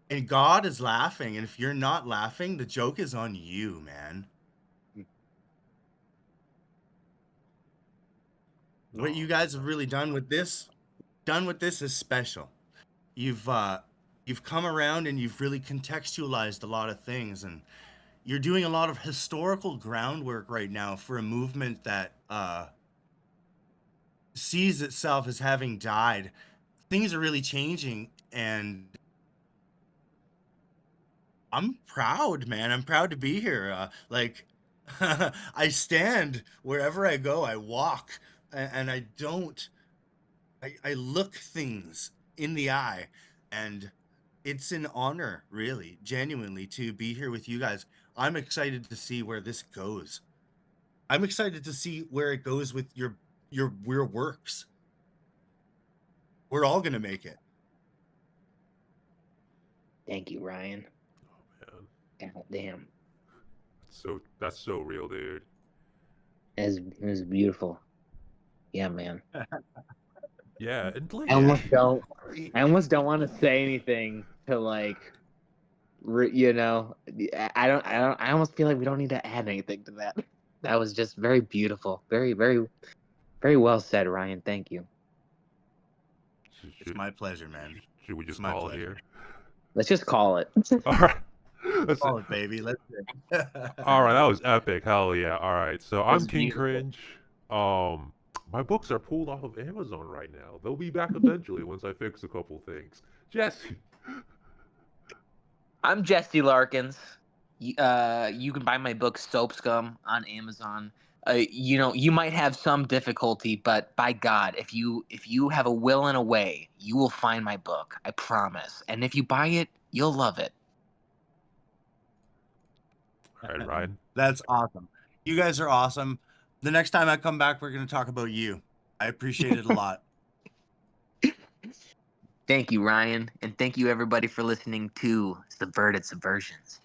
And God is laughing, and if you're not laughing, the joke is on you, man. What you guys have really done with this is special. You've come around and you've really contextualized a lot of things, and you're doing a lot of historical groundwork right now for a movement that sees itself as having died. Things are really changing, and I'm proud, man. I'm proud to be here. Like, I stand wherever I go. I walk, and I don't. I look things in the eye, and it's an honor, really, genuinely, to be here with you guys. I'm excited to see where this goes. I'm excited to see where it goes with your works. We're all gonna make it. Thank you, Ryan. Man, God damn. that's so real, dude. It was beautiful. Yeah, man. Yeah, and like, I almost don't want to say anything to like, I almost feel like we don't need to add anything to that. That was just very beautiful. Very, very, very well said, Ryan. Thank you. It's my pleasure, man. Should we It's just my call it pleasure. here? Let's just call it. All right. Call it, baby. Let's All right, that was epic. Hell yeah. All right. So I'm was King beautiful. Cringe. My books are pulled off of Amazon right now. They'll be back eventually once I fix a couple things. Jesse. I'm Jesse Larkins. You can buy my book Soap Scum on Amazon. You might have some difficulty, but by God, if you have a will and a way, you will find my book. I promise. And if you buy it, you'll love it. All right, Ryan. That's awesome. You guys are awesome. The next time I come back, we're going to talk about you. I appreciate it a lot. Thank you, Ryan, and thank you everybody for listening to Subverted Subversions.